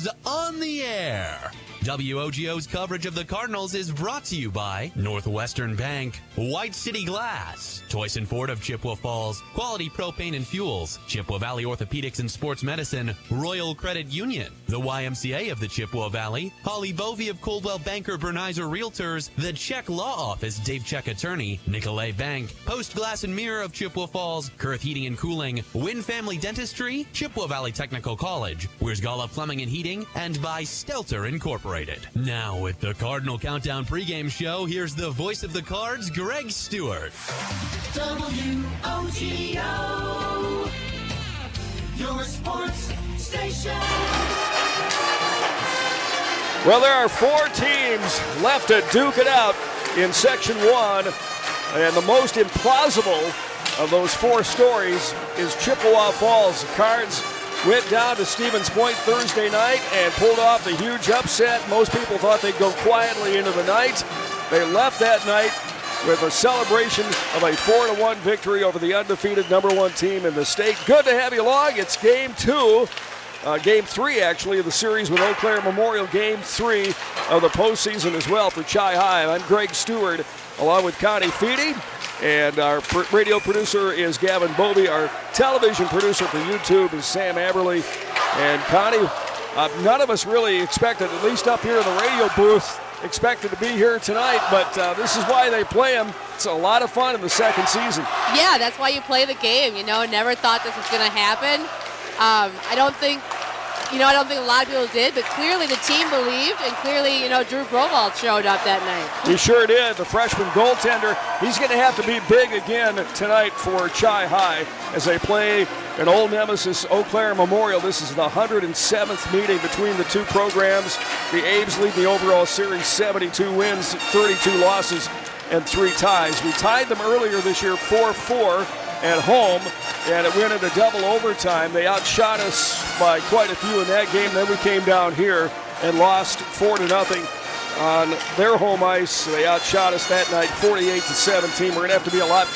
is on the air. WOGO's coverage of the Cardinals is brought to you by Northwestern Bank, White City Glass, Toyson Ford of Chippewa Falls, Quality Propane and Fuels, Chippewa Valley Orthopedics and Sports Medicine, Royal Credit Union, the YMCA of the Chippewa Valley, Holly Bovey of Coldwell Banker Bernizer Realtors, the Czech Law Office Dave Czech Attorney, Nicolay Bank, Post Glass and Mirror of Chippewa Falls, Kurth Heating and Cooling, Wynn Family Dentistry, Chippewa Valley Technical College, Wiersgala Plumbing and Heating, and by Stelter Incorporated. Now with the Cardinal Countdown pregame show, here's the voice of the Cards, Greg Stewart. WOGO, your sports station. Well, there are 4 teams left to duke it out in Section 1, and the most implausible of those 4 stories is Chippewa Falls. The Cards went down to Stevens Point Thursday night and pulled off the huge upset. Most people thought they'd go quietly into the night. They left that night with a celebration of a 4-1 victory over the undefeated #1 team in the state. Good to have you along. It's Game 3 actually of the series with Eau Claire Memorial, Game 3 of the postseason as well for Chi High. I'm Greg Stewart along with Connie Feedy. And our radio producer is Gavin Bobey. Our television producer for YouTube is Sam Aberley. And Connie, none of us really expected, at least up here in the radio booth, expected to be here tonight. But this is why they play them. It's a lot of fun in the second season. Yeah, that's why you play the game. Never thought this was going to happen. I don't think a lot of people did, but clearly the team believed, and clearly, Drew Brovald showed up that night. He sure did. The freshman goaltender, he's going to have to be big again tonight for Chi High as they play an old nemesis, Eau Claire Memorial. This is the 107th meeting between the two programs. The A's lead the overall series, 72 wins, 32 losses, and 3 ties. We tied them earlier this year, 4-4 at home, and it went into double overtime. They outshot us by quite a few in that game. Then we came down here and lost 4-0 on their home ice. They outshot us that night, 48-17. We're going to have to be a lot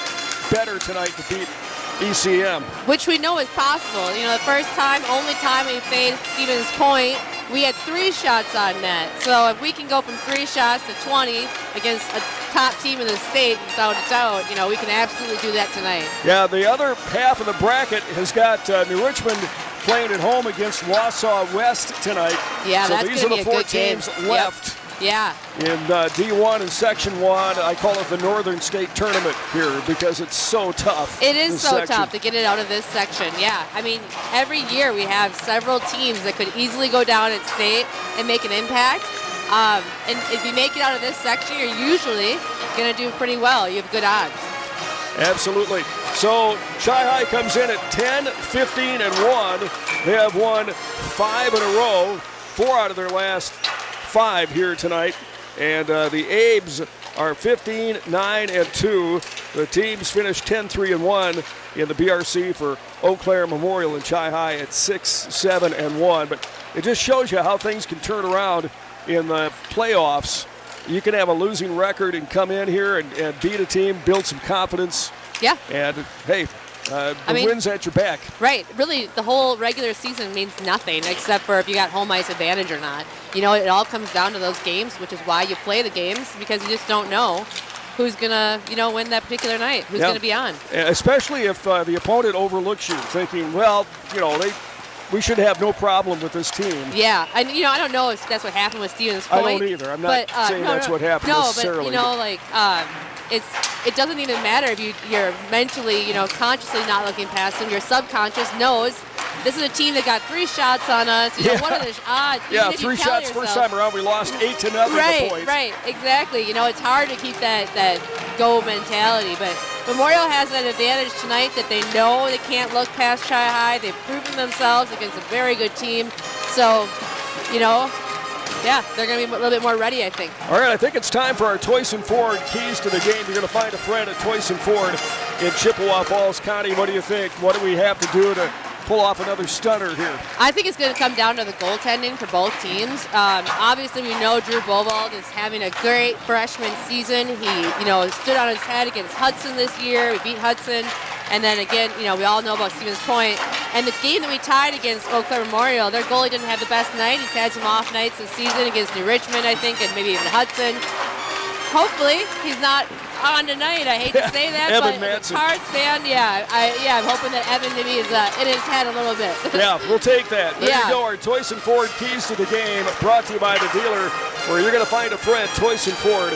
better tonight to beat ECM. Which we know is possible. The first time, only time we faced Stevens Point, we had 3 shots on net. So if we can go from 3 shots to 20 against a top team in the state, without a doubt, we can absolutely do that tonight. Yeah, the other half of the bracket has got New Richmond playing at home against Wausau West tonight. Yeah, so that's these are the 4 teams left. Yep. Yeah. In D1 and Section 1, I call it the Northern State Tournament here because it's so tough. It is so tough to get it out of this section, yeah. I mean, every year we have several teams that could easily go down at state and make an impact. And if you make it out of this section, you're usually going to do pretty well. You have good odds. Absolutely. So Chi High comes in at 10-15-1. They have won 5 in a row, 4 out of their last 5 here tonight, and the Abes are 15-9-2. The teams finished 10-3-1 in the BRC for Eau Claire Memorial and Chi High at 6-7-1. But it just shows you how things can turn around in the playoffs. You can have a losing record and come in here and beat a team, build some confidence. Yeah. And hey, wins at your back. Right. Really, the whole regular season means nothing except for if you got home ice advantage or not. It all comes down to those games, which is why you play the games, because you just don't know who's going to, win that particular night, who's going to be on. Especially if the opponent overlooks you, thinking, well, we should have no problem with this team. Yeah, and I don't know if that's what happened with Stevens Point. I don't either. I'm not saying that's what happened necessarily. But it doesn't even matter if you're mentally, consciously not looking past them. Your subconscious knows this is a team that got 3 shots on us. What are the odds? Yeah, 3 shots first time around. We lost 8-0 right, points. Right, exactly. It's hard to keep that go mentality, but Memorial has an advantage tonight that they know they can't look past Chi High. They've proven themselves against a very good team. So, yeah, they're going to be a little bit more ready, I think. All right, I think it's time for our Toyson Ford keys to the game. You're going to find a friend at Toyson Ford in Chippewa Falls County. What do you think? What do we have to do to pull off another stunner here? I think it's going to come down to the goaltending for both teams. Obviously, we know Drew Bovald is having a great freshman season. He, stood on his head against Hudson this year. We beat Hudson. And then again, we all know about Stevens Point. And the game that we tied against Eau Claire Memorial, their goalie didn't have the best night. He's had some off nights this season against New Richmond, I think, and maybe even Hudson. Hopefully, he's not on tonight. I hate to say that, Evan but Manson. as a Cards fan, I'm hoping that Evan maybe is in his head a little bit. Yeah, we'll take that. There Yeah. you go, our Toyson Ford keys to the game, brought to you by the dealer, where you're going to find a friend, Toyson Ford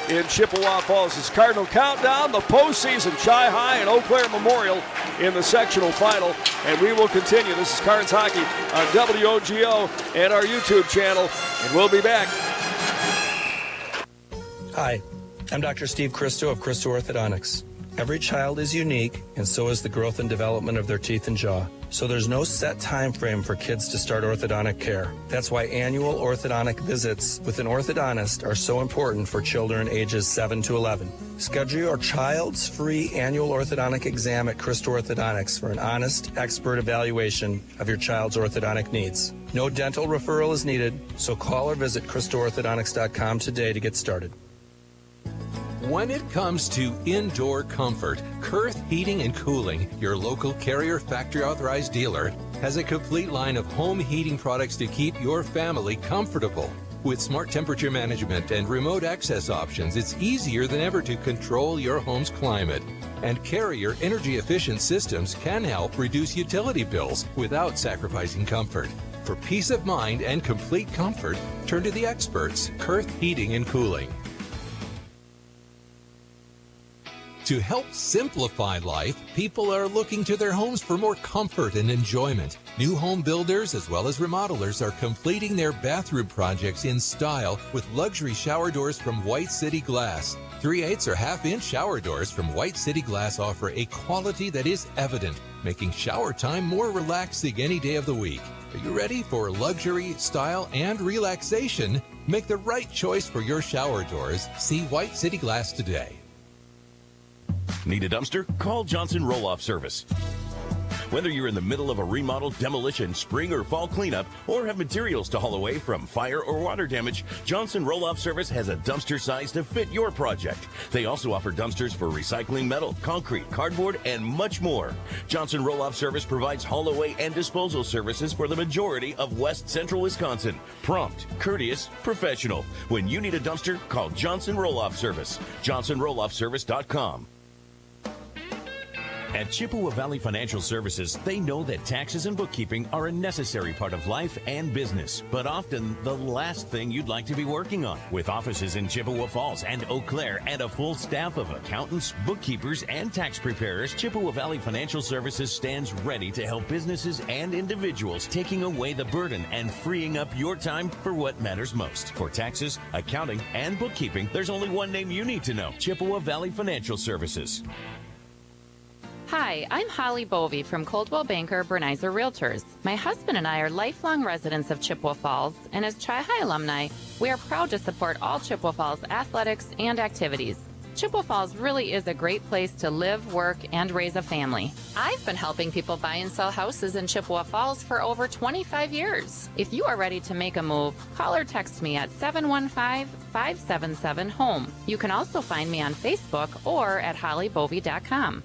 in Chippewa Falls. It's Cardinal Countdown, the postseason, Chi-High and Eau Claire Memorial in the sectional final, and we will continue. This is Cards Hockey on WOGO and our YouTube channel, and we'll be back. Hi, I'm Dr. Steve Christo of Christo Orthodontics. Every child is unique, and so is the growth and development of their teeth and jaw. So there's no set time frame for kids to start orthodontic care. That's why annual orthodontic visits with an orthodontist are so important for children ages 7 to 11. Schedule your child's free annual orthodontic exam at Christo Orthodontics for an honest, expert evaluation of your child's orthodontic needs. No dental referral is needed, so call or visit ChristoOrthodontics.com today to get started. When it comes to indoor comfort, Kurth Heating and Cooling, your local Carrier factory authorized dealer, has a complete line of home heating products to keep your family comfortable. With smart temperature management and remote access options, it's easier than ever to control your home's climate. And Carrier energy-efficient systems can help reduce utility bills without sacrificing comfort. For peace of mind and complete comfort, turn to the experts, Kurth Heating and Cooling. To help simplify life, people are looking to their homes for more comfort and enjoyment. New home builders as well as remodelers are completing their bathroom projects in style with luxury shower doors from White City Glass. 3/8 or half-inch shower doors from White City Glass offer a quality that is evident, making shower time more relaxing any day of the week. Are you ready for luxury, style, and relaxation? Make the right choice for your shower doors. See White City Glass today. Need a dumpster? Call Johnson Roll-Off Service. Whether you're in the middle of a remodel, demolition, spring or fall cleanup, or have materials to haul away from fire or water damage, Johnson Roll-Off Service has a dumpster size to fit your project. They also offer dumpsters for recycling metal, concrete, cardboard, and much more. Johnson Roll-Off Service provides haul away and disposal services for the majority of West Central Wisconsin. Prompt, courteous, professional. When you need a dumpster, call Johnson Roll-Off Service. JohnsonRollOffService.com. At Chippewa Valley Financial Services, they know that taxes and bookkeeping are a necessary part of life and business, but often the last thing you'd like to be working on. With offices in Chippewa Falls and Eau Claire and a full staff of accountants, bookkeepers, and tax preparers, Chippewa Valley Financial Services stands ready to help businesses and individuals, taking away the burden and freeing up your time for what matters most. For taxes, accounting, and bookkeeping, there's only one name you need to know: Chippewa Valley Financial Services. Hi, I'm Holly Bovey from Coldwell Banker Bernizer Realtors. My husband and I are lifelong residents of Chippewa Falls, and as Chi-High alumni, we are proud to support all Chippewa Falls athletics and activities. Chippewa Falls really is a great place to live, work, and raise a family. I've been helping people buy and sell houses in Chippewa Falls for over 25 years. If you are ready to make a move, call or text me at 715-577-HOME. You can also find me on Facebook or at hollybovey.com.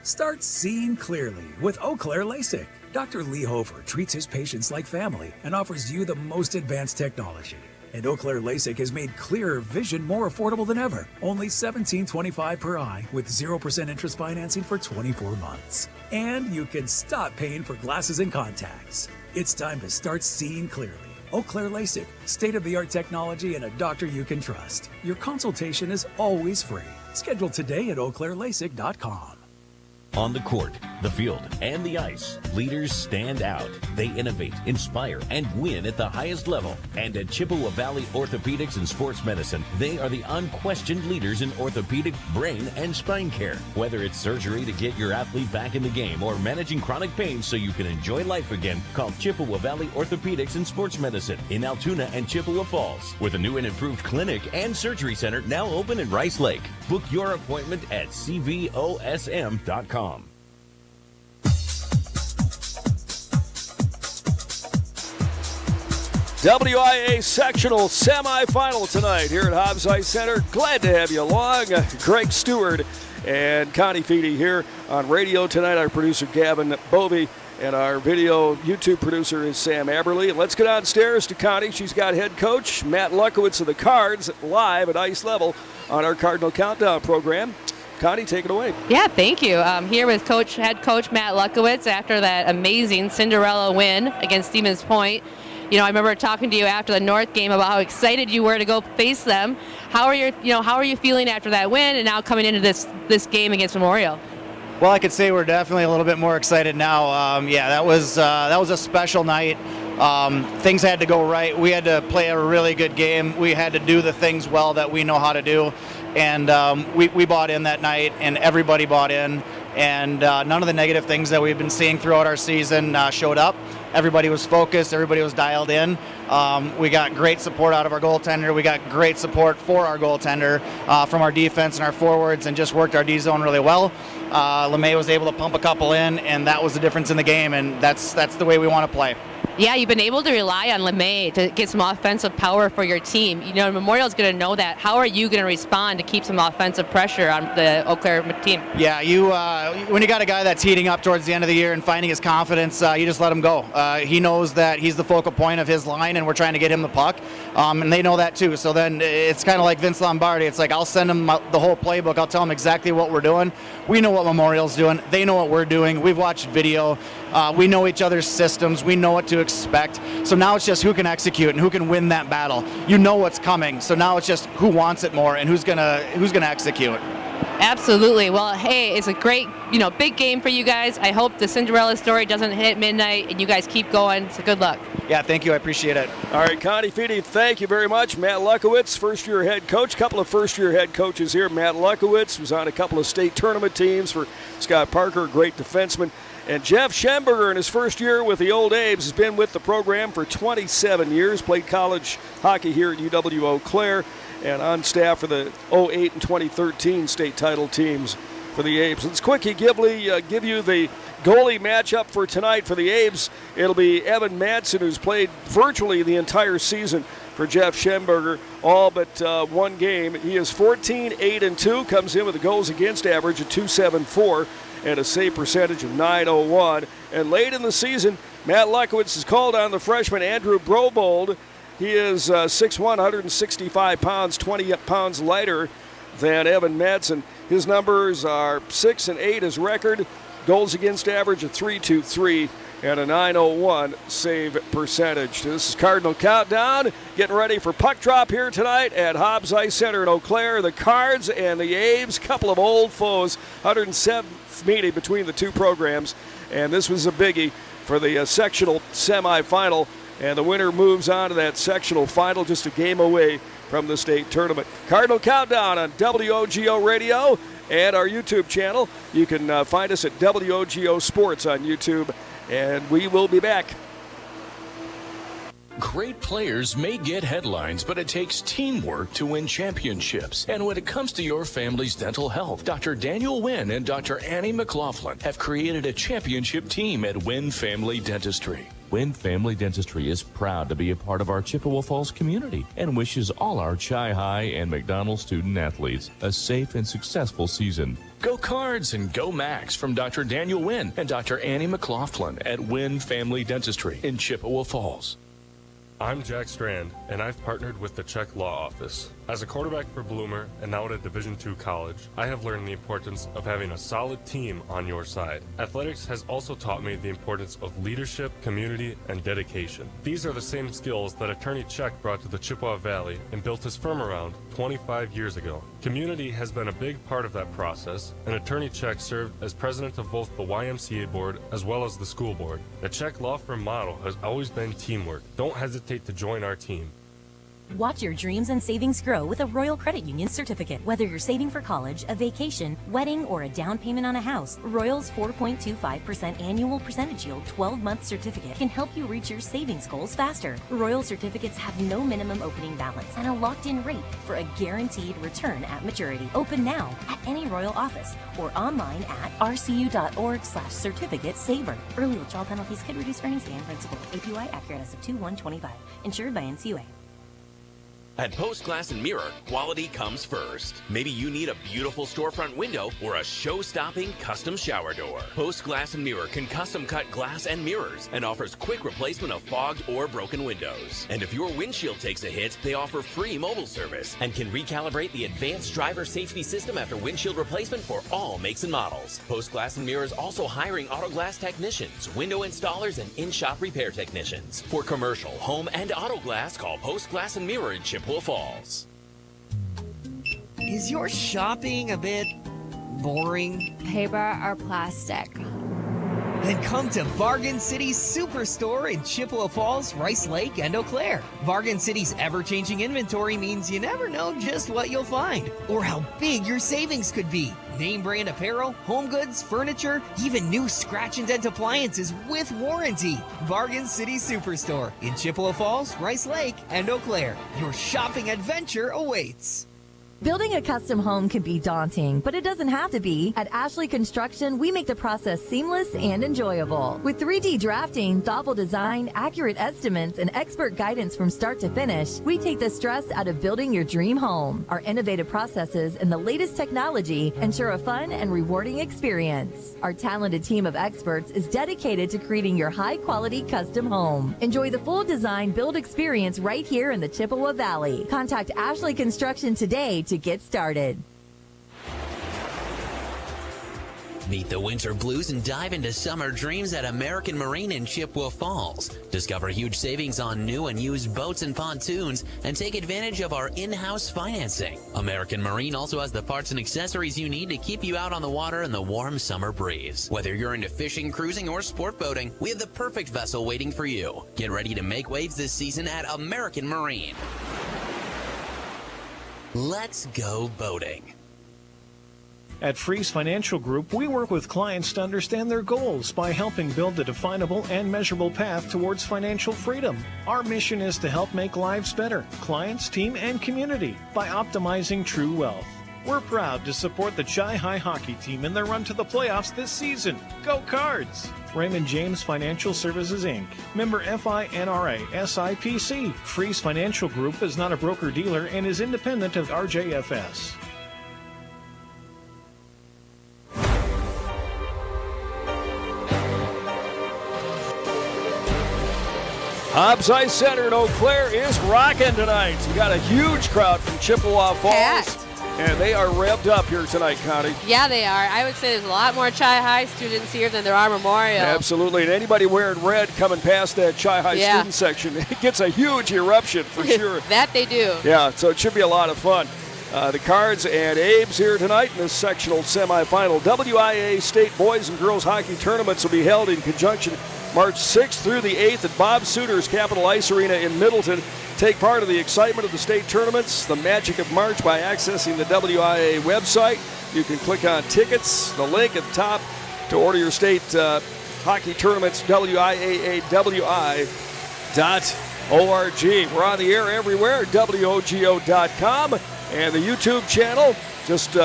Start seeing clearly with Eau Claire LASIK. Dr. Lee Hofer treats his patients like family and offers you the most advanced technology. And Eau Claire LASIK has made clearer vision more affordable than ever. Only $17.25 per eye with 0% interest financing for 24 months. And you can stop paying for glasses and contacts. It's time to start seeing clearly. Eau Claire LASIK, state-of-the-art technology and a doctor you can trust. Your consultation is always free. Schedule today at eauclairelasik.com. On the court, the field, and the ice, leaders stand out. They innovate, inspire, and win at the highest level. And at Chippewa Valley Orthopedics and Sports Medicine, they are the unquestioned leaders in orthopedic, brain, and spine care. Whether it's surgery to get your athlete back in the game or managing chronic pain so you can enjoy life again, call Chippewa Valley Orthopedics and Sports Medicine in Altoona and Chippewa Falls, with a new and improved clinic and surgery center now open in Rice Lake. Book your appointment at cvosm.com. WIAA Sectional Semi-Final tonight here at Hobbs Ice Center. Glad to have you along. Greg Stewart and Connie Feedy here on radio tonight. Our producer Gavin Bovey and our video YouTube producer is Sam Aberley. And let's get downstairs to Connie. She's got head coach Matt Luckwitz of the Cards live at ice level on our Cardinal Countdown program. Connie, take it away. Yeah, thank you. I'm here with head coach Matt Luckwitz after that amazing Cinderella win against Stevens Point. You know, I remember talking to you after the North game about how excited you were to go face them. How are you feeling after that win and now coming into this game against Memorial? Well, I could say we're definitely a little bit more excited now. That was a special night. Things had to go right. We had to play a really good game. We had to do the things well that we know how to do. And we bought in that night, and everybody bought in. And none of the negative things that we've been seeing throughout our season showed up. Everybody was focused. Everybody was dialed in. We got great support out of our goaltender. We got great support for our goaltender from our defense and our forwards, and just worked our D zone really well. LeMay was able to pump a couple in, and that was the difference in the game, and that's the way we want to play. Yeah, you've been able to rely on LeMay to get some offensive power for your team. You know, Memorial's going to know that. How are you going to respond to keep some offensive pressure on the Eau Claire team? Yeah, when you got a guy that's heating up towards the end of the year and finding his confidence, you just let him go. He knows that he's the focal point of his line, and we're trying to get him the puck, and they know that too. So then it's kind of like Vince Lombardi. It's like I'll send him the whole playbook. I'll tell him exactly what we're doing. We know what Memorial's doing. They know what we're doing. We've watched video. We know each other's systems. We know what to expect. So now it's just who can execute and who can win that battle. You know what's coming. So now it's just who wants it more and who's gonna execute. Absolutely. Well, hey, it's a great, big game for you guys. I hope the Cinderella story doesn't hit midnight and you guys keep going. So good luck. Yeah, thank you. I appreciate it. All right, Connie Feedy, thank you very much. Matt Luckwitz, first-year head coach. Couple of first-year head coaches here. Matt Luckwitz was on a couple of state tournament teams for Scott Parker, a great defenseman. And Jeff Schemberger, in his first year with the Old Abe's, has been with the program for 27 years, played college hockey here at UW Eau Claire, and on staff for the 08 and 2013 state title teams for the Abe's. Let's quickly give you the goalie matchup for tonight for the Abe's. It'll be Evan Madsen, who's played virtually the entire season for Jeff Schemberger, all but one game. He is 14-8-2, comes in with a goals against average of .274 and a save percentage of .901. And late in the season, Matt Luckwitz has called on the freshman Andrew Brobold. He is 6'1", 165 pounds, 20 pounds lighter than Evan Madsen. His numbers are 6 and 8 as record, goals against average of .323 and a .901 save percentage. This is Cardinal Countdown, getting ready for puck drop here tonight at Hobbs Ice Center in Eau Claire. The Cards and the Abe's, couple of old foes, 107th meeting between the two programs, and this was a biggie for the sectional semi-final, and the winner moves on to that sectional final, just a game away from the state tournament. Cardinal Countdown on WOGO Radio and our YouTube channel. You can find us at WOGO Sports on YouTube, and we will be back. Great players may get headlines, but it takes teamwork to win championships. And when it comes to your family's dental health, Dr. Daniel Wynn and Dr. Annie McLaughlin have created a championship team at Wynn Family Dentistry. Wynn Family Dentistry is proud to be a part of our Chippewa Falls community and wishes all our Chi High and McDonald student athletes a safe and successful season. Go Cards and go Max from Dr. Daniel Wynn and Dr. Annie McLaughlin at Wynn Family Dentistry in Chippewa Falls. I'm Jack Strand, and I've partnered with the Czech Law Office. As a quarterback for Bloomer and now at a Division II college, I have learned the importance of having a solid team on your side. Athletics has also taught me the importance of leadership, community, and dedication. These are the same skills that Attorney Czech brought to the Chippewa Valley and built his firm around 25 years ago. Community has been a big part of that process, and Attorney Czech served as president of both the YMCA board as well as the school board. The Czech law firm motto has always been teamwork. Don't hesitate to join our team. Watch your dreams and savings grow with a Royal Credit Union certificate. Whether you're saving for college, a vacation, wedding, or a down payment on a house, Royal's 4.25% annual percentage yield 12-month certificate can help you reach your savings goals faster. Royal certificates have no minimum opening balance and a locked-in rate for a guaranteed return at maturity. Open now at any Royal office or online at rcu.org/certificate saver. Early withdrawal penalties could reduce earnings and principal. APY accurate as of 2/1/25. Insured by NCUA. At Post Glass and Mirror, quality comes first. Maybe you need a beautiful storefront window or a show-stopping custom shower door. Post Glass and Mirror can custom cut glass and mirrors and offers quick replacement of fogged or broken windows. And if your windshield takes a hit, they offer free mobile service and can recalibrate the advanced driver safety system after windshield replacement for all makes and models. Post Glass and Mirror is also hiring auto glass technicians, window installers, and in-shop repair technicians. For commercial, home, and auto glass, call Post Glass and Mirror in Chippewa Falls. Is your shopping a bit boring? Paper or plastic? Then come to Bargain City's Superstore in Chippewa Falls, Rice Lake, and Eau Claire. Bargain City's ever-changing inventory means you never know just what you'll find or how big your savings could be. Name brand apparel, home goods, furniture, even new scratch and dent appliances with warranty. Bargain City Superstore in Chippewa Falls, Rice Lake, and Eau Claire. Your shopping adventure awaits. Building a custom home can be daunting, but it doesn't have to be. At Ashley Construction, we make the process seamless and enjoyable. With 3D drafting, thoughtful design, accurate estimates, and expert guidance from start to finish, we take the stress out of building your dream home. Our innovative processes and the latest technology ensure a fun and rewarding experience. Our talented team of experts is dedicated to creating your high-quality custom home. Enjoy the full design build experience right here in the Chippewa Valley. Contact Ashley Construction today to get started. Meet the winter blues and dive into summer dreams at American Marine in Chippewa Falls. Discover huge savings on new and used boats and pontoons and take advantage of our in-house financing. American Marine also has the parts and accessories you need to keep you out on the water in the warm summer breeze. Whether you're into fishing, cruising, or sport boating, we have the perfect vessel waiting for you. Get ready to make waves this season at American Marine. Let's go boating. At Freeze Financial Group, we work with clients to understand their goals by helping build a definable and measurable path towards financial freedom. Our mission is to help make lives better, clients, team, and community, by optimizing true wealth. We're proud to support the Chi-Hi hockey team in their run to the playoffs this season. Go Cards! Raymond James Financial Services, Inc., member FINRA, SIPC. Freeze Financial Group is not a broker-dealer and is independent of RJFS. Hobbs Ice Center in Eau Claire is rocking tonight. We got a huge crowd from Chippewa Falls. Packed. And they are revved up here tonight, Connie. Yeah, they are. I would say there's a lot more Chi-Hi students here than there are Memorial. Absolutely. And anybody wearing red coming past that Chi-Hi student section, it gets a huge eruption for sure. That they do. Yeah, so it should be a lot of fun. The Cards and Abe's here tonight in this sectional semifinal. WIAA State Boys and Girls Hockey Tournaments will be held in conjunction March 6th through the 8th at Bob Suter's Capitol Ice Arena in Middleton. Take part of the excitement of the state tournaments, the magic of March, by accessing the WIAA website. You can click on tickets, the link at the top to order your state hockey tournaments, WIAAWI.org. We're on the air everywhere, WOGO.com, and the YouTube channel. Just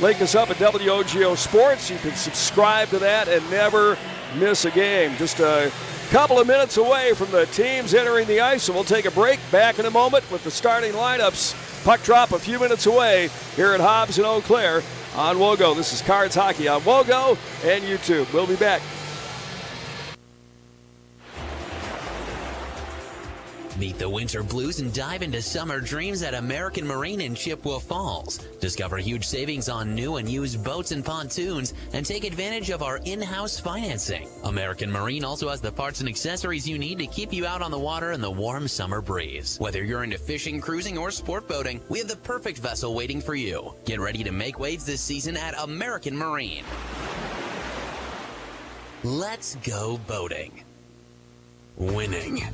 link us up at WOGO Sports. You can subscribe to that and never miss a game. Just a couple of minutes away from the teams entering the ice, so we'll take a break. Back in a moment with the starting lineups. Puck drop a few minutes away here at Hobbs and Eau Claire on WOGO. This is Cards Hockey on WOGO and YouTube. We'll be back. Meet the winter blues and dive into summer dreams at American Marine in Chippewa Falls. Discover huge savings on new and used boats and pontoons and take advantage of our in-house financing. American Marine also has the parts and accessories you need to keep you out on the water in the warm summer breeze. Whether you're into fishing, cruising, or sport boating, we have the perfect vessel waiting for you. Get ready to make waves this season at American Marine. Let's go boating. Winning.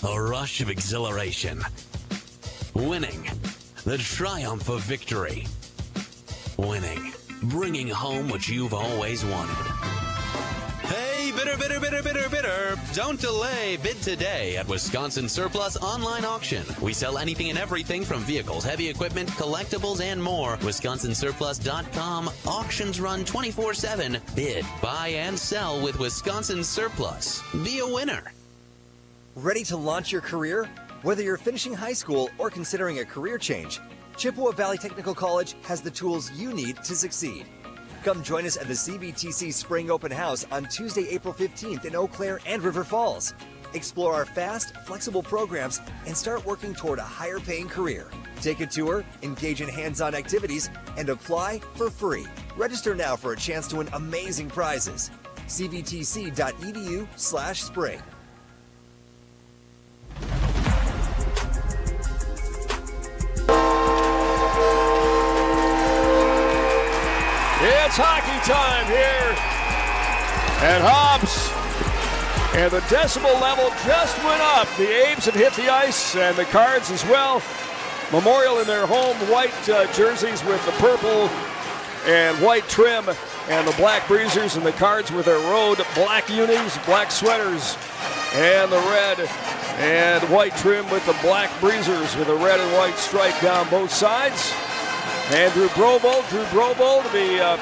A rush of exhilaration. Winning. The triumph of victory. Winning. Bringing home what you've always wanted. Hey, bidder, bidder, bidder, bidder, bidder. Don't delay. Bid today at Wisconsin Surplus Online Auction. We sell anything and everything from vehicles, heavy equipment, collectibles, and more. WisconsinSurplus.com. Auctions run 24/7. Bid, buy, and sell with Wisconsin Surplus. Be a winner. Ready to launch your career? Whether you're finishing high school or considering a career change, Chippewa Valley Technical College has the tools you need to succeed. Come join us at the CVTC Spring Open House on Tuesday, April 15th in Eau Claire and River Falls. Explore our fast, flexible programs and start working toward a higher paying career. Take a tour, engage in hands-on activities, and apply for free. Register now for a chance to win amazing prizes. cvtc.edu/spring. It's hockey time here at Hobbs. And the decibel level just went up. The A's had hit the ice and the Cards as well. Memorial in their home white jerseys with the purple and white trim, and the black breezers, and the Cards with their road black unis, black sweaters, and the red and white trim with the black breezers with a red and white stripe down both sides. And Drew Brobold to be on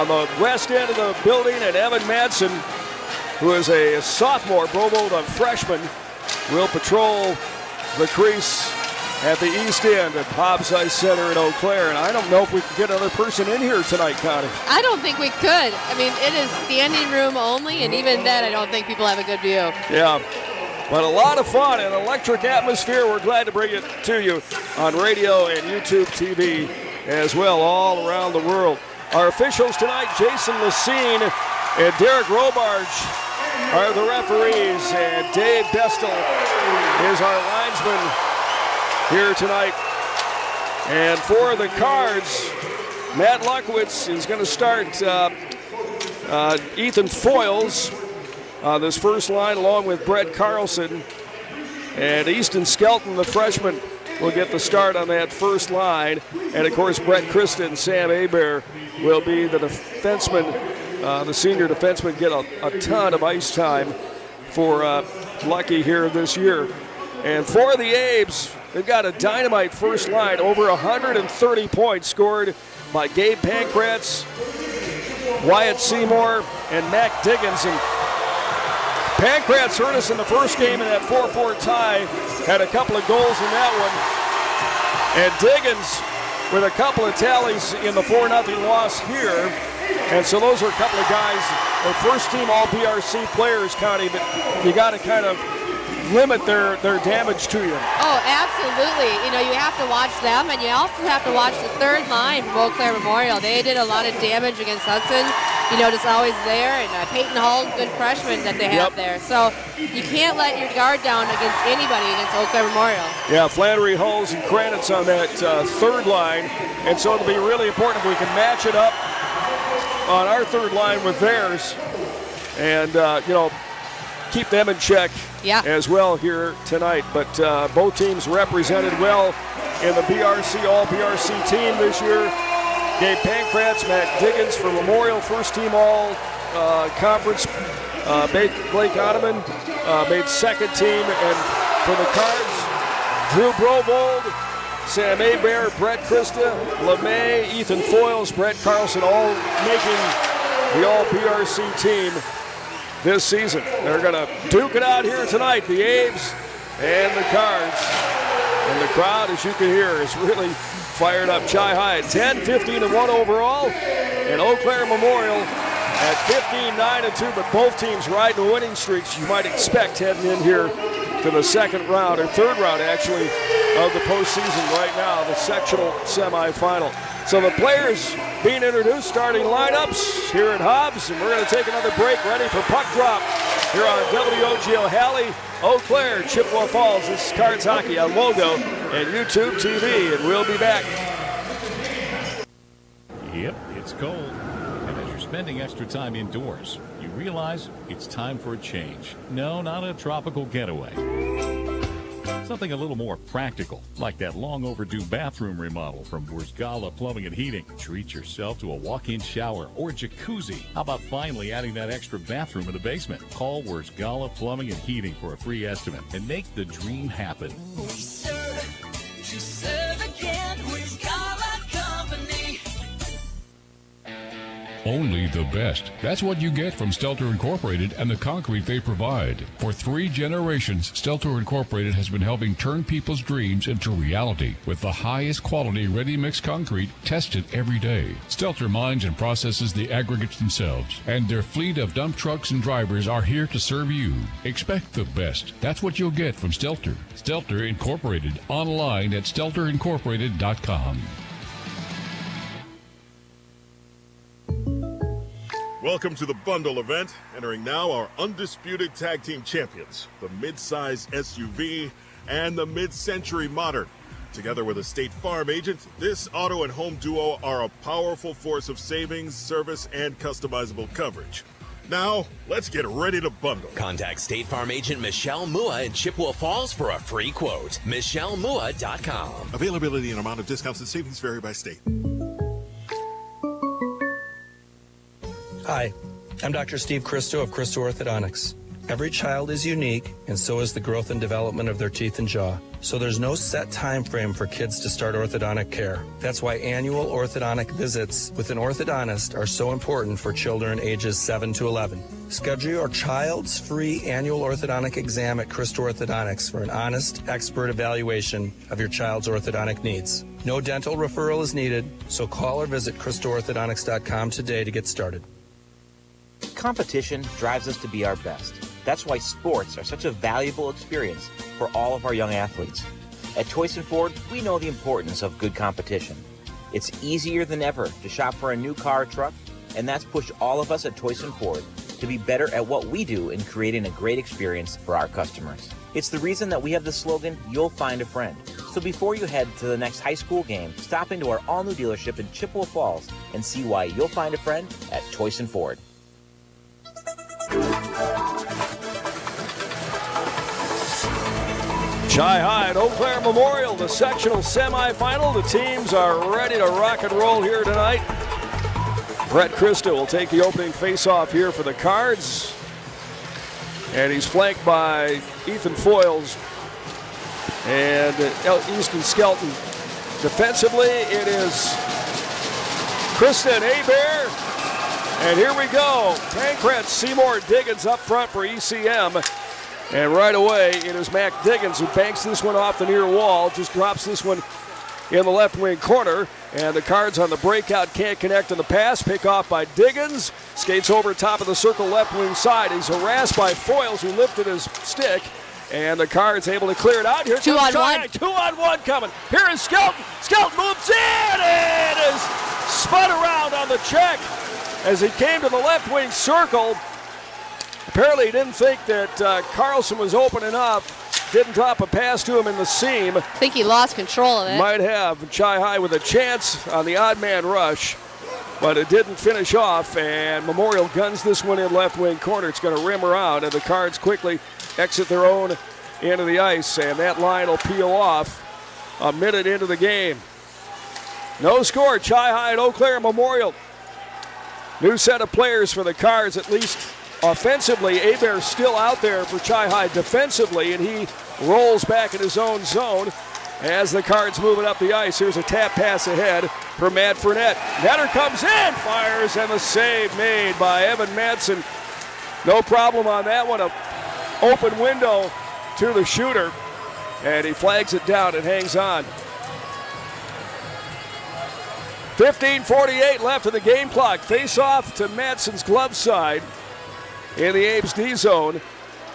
the west end of the building, and Evan Madsen, who is a sophomore, Brobold a freshman, will patrol the crease at the east end at Hobbs Ice Center in Eau Claire. And I don't know if we can get another person in here tonight, Connie. I don't think we could. I mean, it is standing room only, and even then, I don't think people have a good view. Yeah, but a lot of fun, an electric atmosphere. We're glad to bring it to you on radio and YouTube TV as well, all around the world. Our officials tonight, Jason Lacine and Derek Robarge, are the referees, and Dave Bestel is our linesman here tonight. And for the Cards, Matt Luckwitz is going to start Ethan Foyles on this first line, along with Brett Carlson. And Easton Skelton, the freshman, will get the start on that first line. And, of course, Brett Christa and Sam Hebert will be the defensemen. The senior defensemen get a ton of ice time for Lucky here this year. And for the Abes, they've got a dynamite first line, over 130 points scored by Gabe Pankratz, Wyatt Seymour, and Mac Diggins. And Pankratz hurt us in the first game in that 4-4 tie, had a couple of goals in that one. And Diggins with a couple of tallies in the 4-0 loss here. And so those are a couple of guys, the first team All-BRC players, Connie, that you got to kind of limit their damage to you. Oh, absolutely. You know, you have to watch them, and you also have to watch the third line from Eau Claire Memorial. They did a lot of damage against Hudson. You know, just always there, and Peyton Hall, good freshman that they have there. So you can't let your guard down against anybody against Eau Claire Memorial. Yeah, Flannery, Hulls, and Kranitz on that third line. And so it'll be really important if we can match it up on our third line with theirs and, you know, keep them in check as well here tonight. But both teams represented well in the BRC, All-BRC team this year. Gabe Pankratz, Matt Diggins for Memorial, first team All-Conference. Blake Ottoman made second team. And for the Cards, Drew Brobold, Sam Hebert, Brett Christa, LeMay, Ethan Foyles, Brett Carlson, all making the All-BRC team this season. They're going to duke it out here tonight, the Abes and the Cards. And the crowd, as you can hear, is really fired up. Chi High at 10-15-1 overall, and Eau Claire Memorial at 15-9-2, but both teams riding winning streaks you might expect heading in here to the second round, or third round actually, of the postseason right now, the sectional semi-final. So the players being introduced, starting lineups here at Hobbs, and we're going to take another break, ready for puck drop here on WOGO Halley, Eau Claire, Chippewa Falls. This is Cards Hockey on WOGO and YouTube TV, and we'll be back. Yep, it's cold. And as you're spending extra time indoors, you realize it's time for a change. No, not a tropical getaway. Something a little more practical, like that long overdue bathroom remodel from Wurzgala Plumbing and Heating. Treat yourself to a walk-in shower or jacuzzi. How about finally adding that extra bathroom in the basement? Call Wurzgala Plumbing and Heating for a free estimate and make the dream happen. We serve again, Wurzgala Company. Only the best. That's what you get from Stelter Incorporated and the concrete they provide. For 3 generations, Stelter Incorporated has been helping turn people's dreams into reality with the highest quality ready-mix concrete tested every day. Stelter mines and processes the aggregates themselves, and their fleet of dump trucks and drivers are here to serve you. Expect the best. That's what you'll get from Stelter. Stelter Incorporated, online at stelterincorporated.com. Welcome to the bundle event. Entering now our undisputed tag team champions, the mid-size SUV and the mid-century modern. Together with a State Farm agent, this auto and home duo are a powerful force of savings, service, and customizable coverage. Now, let's get ready to bundle. Contact State Farm agent Michelle Mua in Chippewa Falls for a free quote. MichelleMua.com. Availability and amount of discounts and savings vary by state. Hi, I'm Dr. Steve Christo of Christo Orthodontics. Every child is unique, and so is the growth and development of their teeth and jaw. So there's no set time frame for kids to start orthodontic care. That's why annual orthodontic visits with an orthodontist are so important for children ages 7 to 11. Schedule your child's free annual orthodontic exam at Christo Orthodontics for an honest, expert evaluation of your child's orthodontic needs. No dental referral is needed, so call or visit ChristoOrthodontics.com today to get started. Competition drives us to be our best. That's why sports are such a valuable experience for all of our young athletes. At Toyson Ford, we know the importance of good competition. It's easier than ever to shop for a new car or truck, and that's pushed all of us at Toyson Ford to be better at what we do in creating a great experience for our customers. It's the reason that we have the slogan, "You'll find a friend." So before you head to the next high school game, stop into our all-new dealership in Chippewa Falls and see why you'll find a friend at Toyson Ford. Chi High at Eau Claire Memorial, the sectional semi-final. The teams are ready to rock and roll here tonight. Brett Christo will take the opening face-off here for the Cards. And he's flanked by Ethan Foyles and Easton Skelton. Defensively, it is Kristen Hebert. And here we go. Tancred, Seymour, Diggins up front for ECM. And right away, it is Mac Diggins who banks this one off the near wall, just drops this one in the left wing corner. And the Cards on the breakout can't connect on the pass. Pick off by Diggins. Skates over top of the circle left wing side. He's harassed by Foyles, who lifted his stick. And the Cards able to clear it out. Here Two on one. 2-on-1 coming. Here is Skelton. Skelton moves in and is spun around on the check as he came to the left wing circle. Apparently he didn't think that Carlson was open enough. Didn't drop a pass to him in the seam. I think he lost control of it. Might have. Chi High with a chance on the odd man rush, but it didn't finish off, and Memorial guns this one in left wing corner. It's going to rim around, and the Cards quickly exit their own end of the ice, and that line will peel off a minute into the game. No score. Chi High at Eau Claire Memorial. New set of players for the Cards, at least offensively. Hebert's still out there for Chi High defensively, and he rolls back in his own zone as the Cards move it up the ice. Here's a tap pass ahead for Matt Fournette. Netter comes in, fires, and the save made by Evan Madsen. No problem on that one. An open window to the shooter, and he flags it down and hangs on. 15:48 left in the game clock. Face off to Madsen's glove side in the Abe's D zone.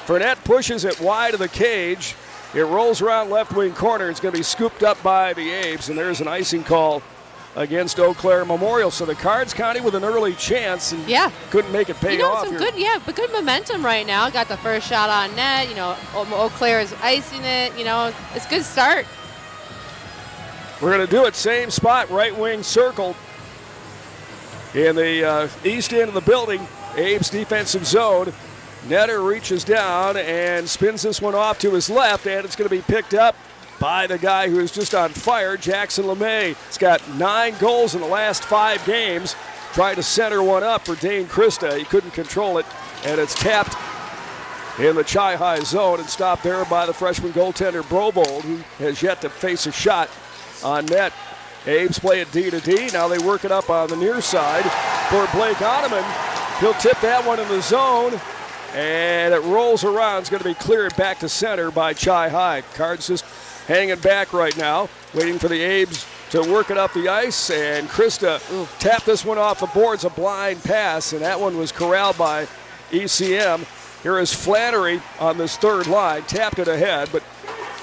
Fournette pushes it wide of the cage. It rolls around left wing corner. It's going to be scooped up by the Abes, and there's an icing call against Eau Claire Memorial. So the Cards County with an early chance and couldn't make it pay off. Some good, but good momentum right now. Got the first shot on net. Eau Claire is icing it. It's a good start. We're going to do it same spot, right wing circle in the east end of the building. Abe's defensive zone. Netter reaches down and spins this one off to his left, and it's going to be picked up by the guy who is just on fire, Jackson LeMay. He's got 9 goals in the last 5 games. Tried to center one up for Dane Christa. He couldn't control it, and it's tapped in the Chi High zone and stopped there by the freshman goaltender Brovold, who has yet to face a shot on net. Abe's play it D to D. Now they work it up on the near side for Blake Ottoman. He'll tip that one in the zone, and it rolls around. It's going to be cleared back to center by Chi High. Cards just hanging back right now, waiting for the Abes to work it up the ice, and Krista tapped this one off the boards, a blind pass, and that one was corralled by ECM. Here is Flannery on this third line, tapped it ahead, but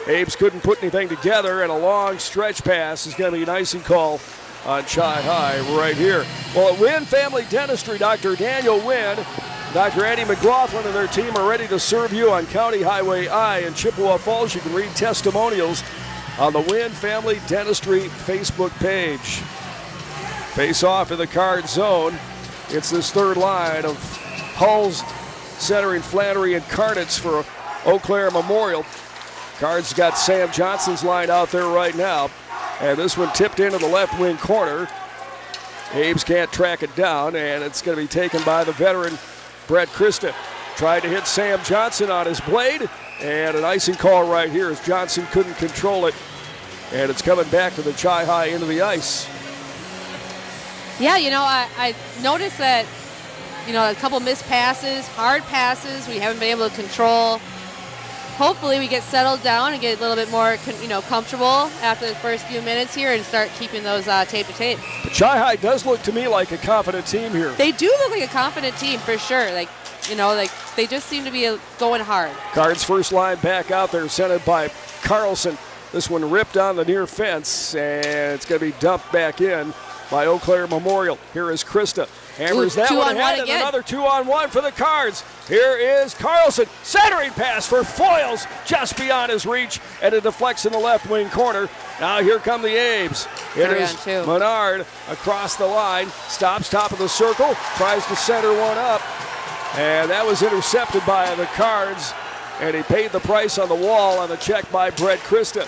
Abes couldn't put anything together, and a long stretch pass is going to be an icing call on Chi High right here. Well, at Wynn Family Dentistry, Dr. Daniel Wynn, Dr. Annie McLaughlin and their team are ready to serve you on County Highway I in Chippewa Falls. You can read testimonials on the Wynn Family Dentistry Facebook page. Face off in the card zone. It's this third line of Hulls centering Flannery and Carnitz for Eau Claire Memorial. Cards got Sam Johnson's line out there right now. And this one tipped into the left wing corner. Abes can't track it down, and it's going to be taken by the veteran Brett Krista. Tried to hit Sam Johnson on his blade, and an icing call right here as Johnson couldn't control it. And it's coming back to the Chi High into the ice. Yeah, I noticed that, a couple missed passes, hard passes, we haven't been able to control. Hopefully we get settled down and get a little bit more, comfortable after the first few minutes here and start keeping those tape to tape. But Chi High does look to me like a confident team here. They do look like a confident team for sure. They just seem to be going hard. Cards first line back out there, centered by Carlson. This one ripped on the near fence, and it's going to be dumped back in by Eau Claire Memorial. Here is Krista. Hammers that one ahead, and another 2-on-1 for the Cards. Here is Carlson. Centering pass for Foyles, just beyond his reach, and it deflects in the left wing corner. Now here come the Abes. It is Menard across the line. Stops top of the circle. Tries to center one up. And that was intercepted by the Cards. And he paid the price on the wall on the check by Brett Krista.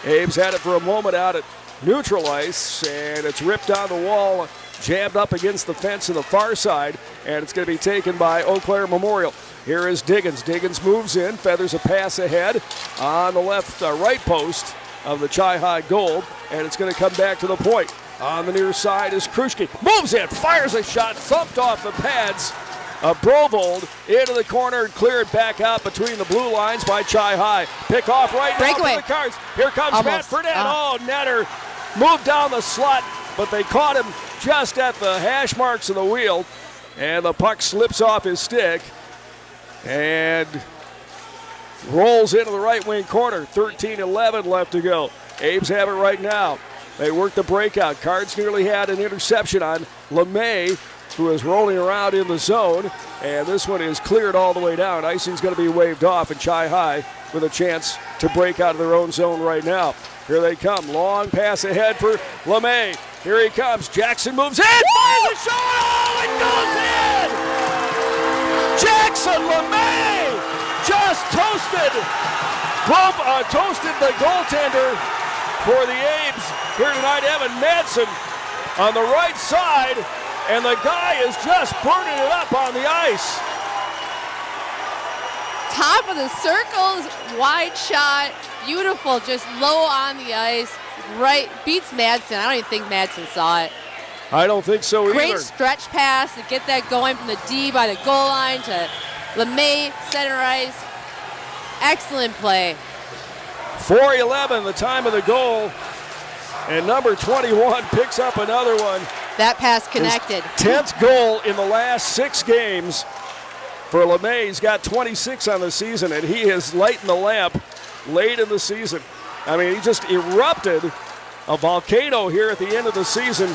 Abes had it for a moment out at neutral ice, and it's ripped on the wall, jammed up against the fence on the far side, and it's going to be taken by Eau Claire Memorial. Here is Diggins. Diggins moves in, feathers a pass ahead on the left right post of the Chi High goal, and it's going to come back to the point. On the near side is Kruschke. Moves in, fires a shot, thumped off the pads of Brovold into the corner and cleared back out between the blue lines by Chi High. Pick off right now for the Cards. Here comes Matt Fredette. Oh, Netter moved down the slot, but they caught him just at the hash marks of the wheel, and the puck slips off his stick and rolls into the right wing corner. 13-11 left to go. Abes have it right now. They work the breakout. Cards nearly had an interception on LeMay, who is rolling around in the zone, and this one is cleared all the way down. Icing's going to be waved off, and Chi High with a chance to break out of their own zone right now. Here they come. Long pass ahead for LeMay. Here he comes. Jackson moves in. Fires a shot. Oh, it goes in! Jackson LeMay just toasted the goaltender for the Abes here tonight. Evan Madsen on the right side, and the guy is just burning it up on the ice. Top of the circles, wide shot, beautiful, just low on the ice, right, beats Madsen. I don't even think Madsen saw it. I don't think so either. Great stretch pass to get that going from the D by the goal line to LeMay, center ice. Excellent play. 4:11, the time of the goal, and number 21 picks up another one. That pass connected. His 10th goal in the last 6 games for LeMay. He's got 26 on the season, and he has lightened the lamp late in the season. I mean, he just erupted a volcano here at the end of the season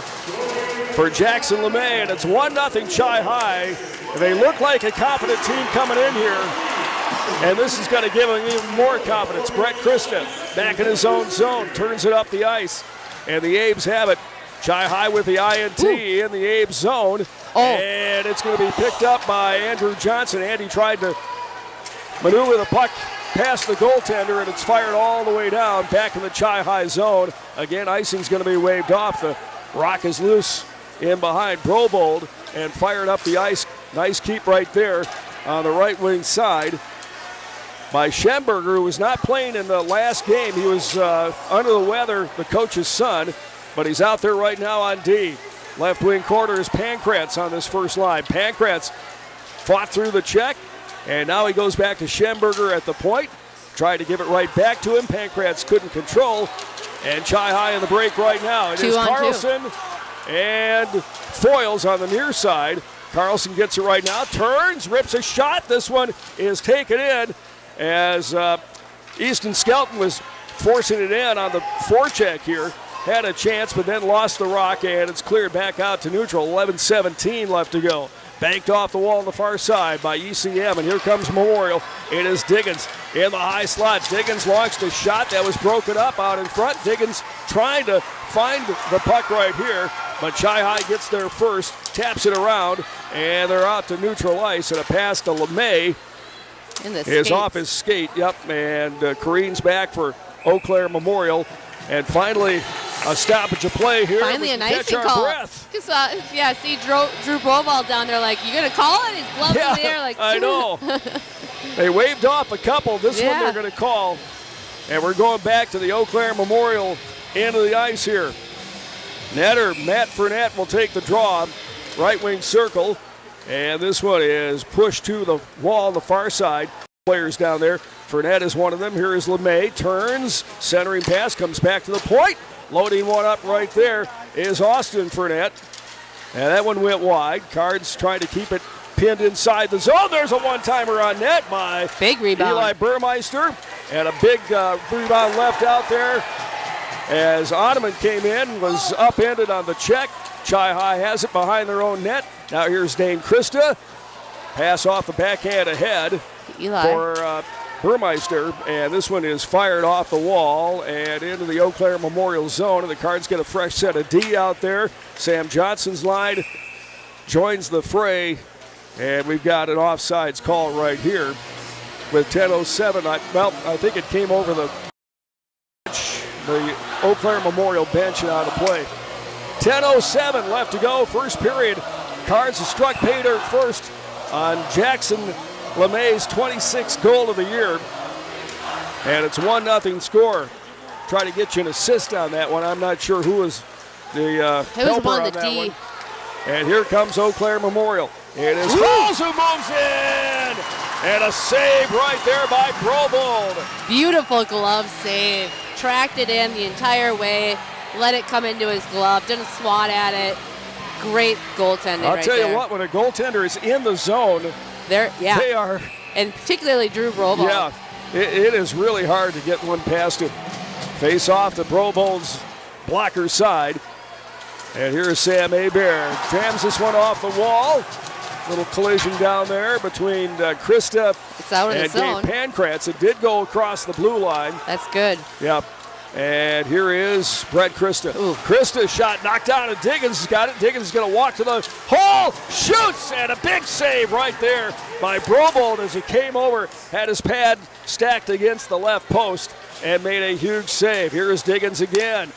for Jackson LeMay, and it's 1-0 Chi High. They look like a confident team coming in here, and this is going to give them even more confidence. Brett Krista back in his own zone, turns it up the ice, and the Abes have it. Chi High with the INT in the Abes zone, and it's going to be picked up by Andrew Johnson. Andy tried to maneuver the puck past the goaltender, and it's fired all the way down back in the Chi High zone. Again, icing's going to be waved off. The rock is loose in behind Brovold and fired up the ice. Nice keep right there on the right wing side by Schemberger, who was not playing in the last game. He was under the weather, the coach's son. but he's out there right now on D. Left wing corner is Pankratz on this first line. Pankratz fought through the check, and now he goes back to Schemberger at the point. Tried to give it right back to him. Pankratz couldn't control. And Chi-High in the break right now. It is Carlson and Foils on the near side. Carlson gets it right now. Turns, rips a shot. This one is taken in as Easton Skelton was forcing it in on the forecheck here. Had a chance, but then lost the rock, and it's cleared back out to neutral. 11-17 left to go. Banked off the wall on the far side by ECM, and here comes Memorial. It is Diggins in the high slot. Diggins launched a shot that was broken up out in front. Diggins trying to find the puck right here, but Chi-High gets there first, taps it around, and they're out to neutral ice, and a pass to LeMay is off his skate. Yep, and careens back for Eau Claire Memorial. And finally, a stoppage of play here. Finally, an icing call. See Drew Brovall down there like, you going to call it? His gloves in the air like, I know. They waved off a couple. This one they're going to call. And we're going back to the Eau Claire Memorial end of the ice here. Netter, Matt Fournette will take the draw. Right wing circle. And this one is pushed to the wall on the far side. Players down there. Fournette is one of them. Here is LeMay. Turns. Centering pass. Comes back to the point. Loading one up right there is Austin Fournette. And that one went wide. Cards trying to keep it pinned inside the zone. There's a one-timer on net by big rebound. Eli Burmeister. And a big rebound left out there as Ottoman came in, was upended on the check. Chi-High has it behind their own net. Now here's Dane Krista. Pass off the backhand ahead for Burmeister, and this one is fired off the wall and into the Eau Claire Memorial zone, and the Cards get a fresh set of D out there. Sam Johnson's line joins the fray, and we've got an offsides call right here with 10:07. I think it came over the Eau Claire Memorial bench and out of play. 10:07 left to go, first period. Cards have struck pay dirt first on Jackson LeMay's 26th goal of the year. And it's 1-0 score. Try to get you an assist on that one. I'm not sure who was the helper on that one. And here comes Eau Claire Memorial. It is Halls who moves in! And a save right there by Brobold. Beautiful glove save. Tracked it in the entire way. Let it come into his glove. Didn't swat at it. Great goaltending I'll tell you what, when a goaltender is in the zone, they are. And particularly Drew Brobold. Yeah, it is really hard to get one past him. Face off to Brobold's blocker side. And here's Sam Hebert. Jams this one off the wall. Little collision down there between Krista and Dave Pankratz. It did go across the blue line. That's good. Yep. And here is Brett Krista. Krista's shot knocked down, and Diggins has got it. Diggins is going to walk to the hole, shoots, and a big save right there by Brobold as he came over, had his pad stacked against the left post, and made a huge save. Here is Diggins again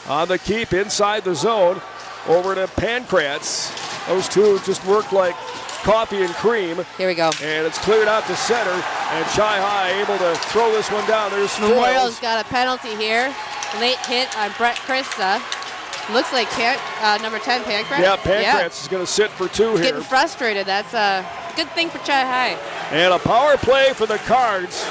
on the keep inside the zone over to Pankratz. Those two just worked like coffee and cream. Here we go. And it's cleared out to center, and Chi-High able to throw this one down. There's Memorial's got a penalty here. Late hit on Brett Krista. Looks like number 10, Pankratz. Yeah, Pankratz is going to sit for two here. Getting frustrated. That's a good thing for Chi-High. And a power play for the Cards.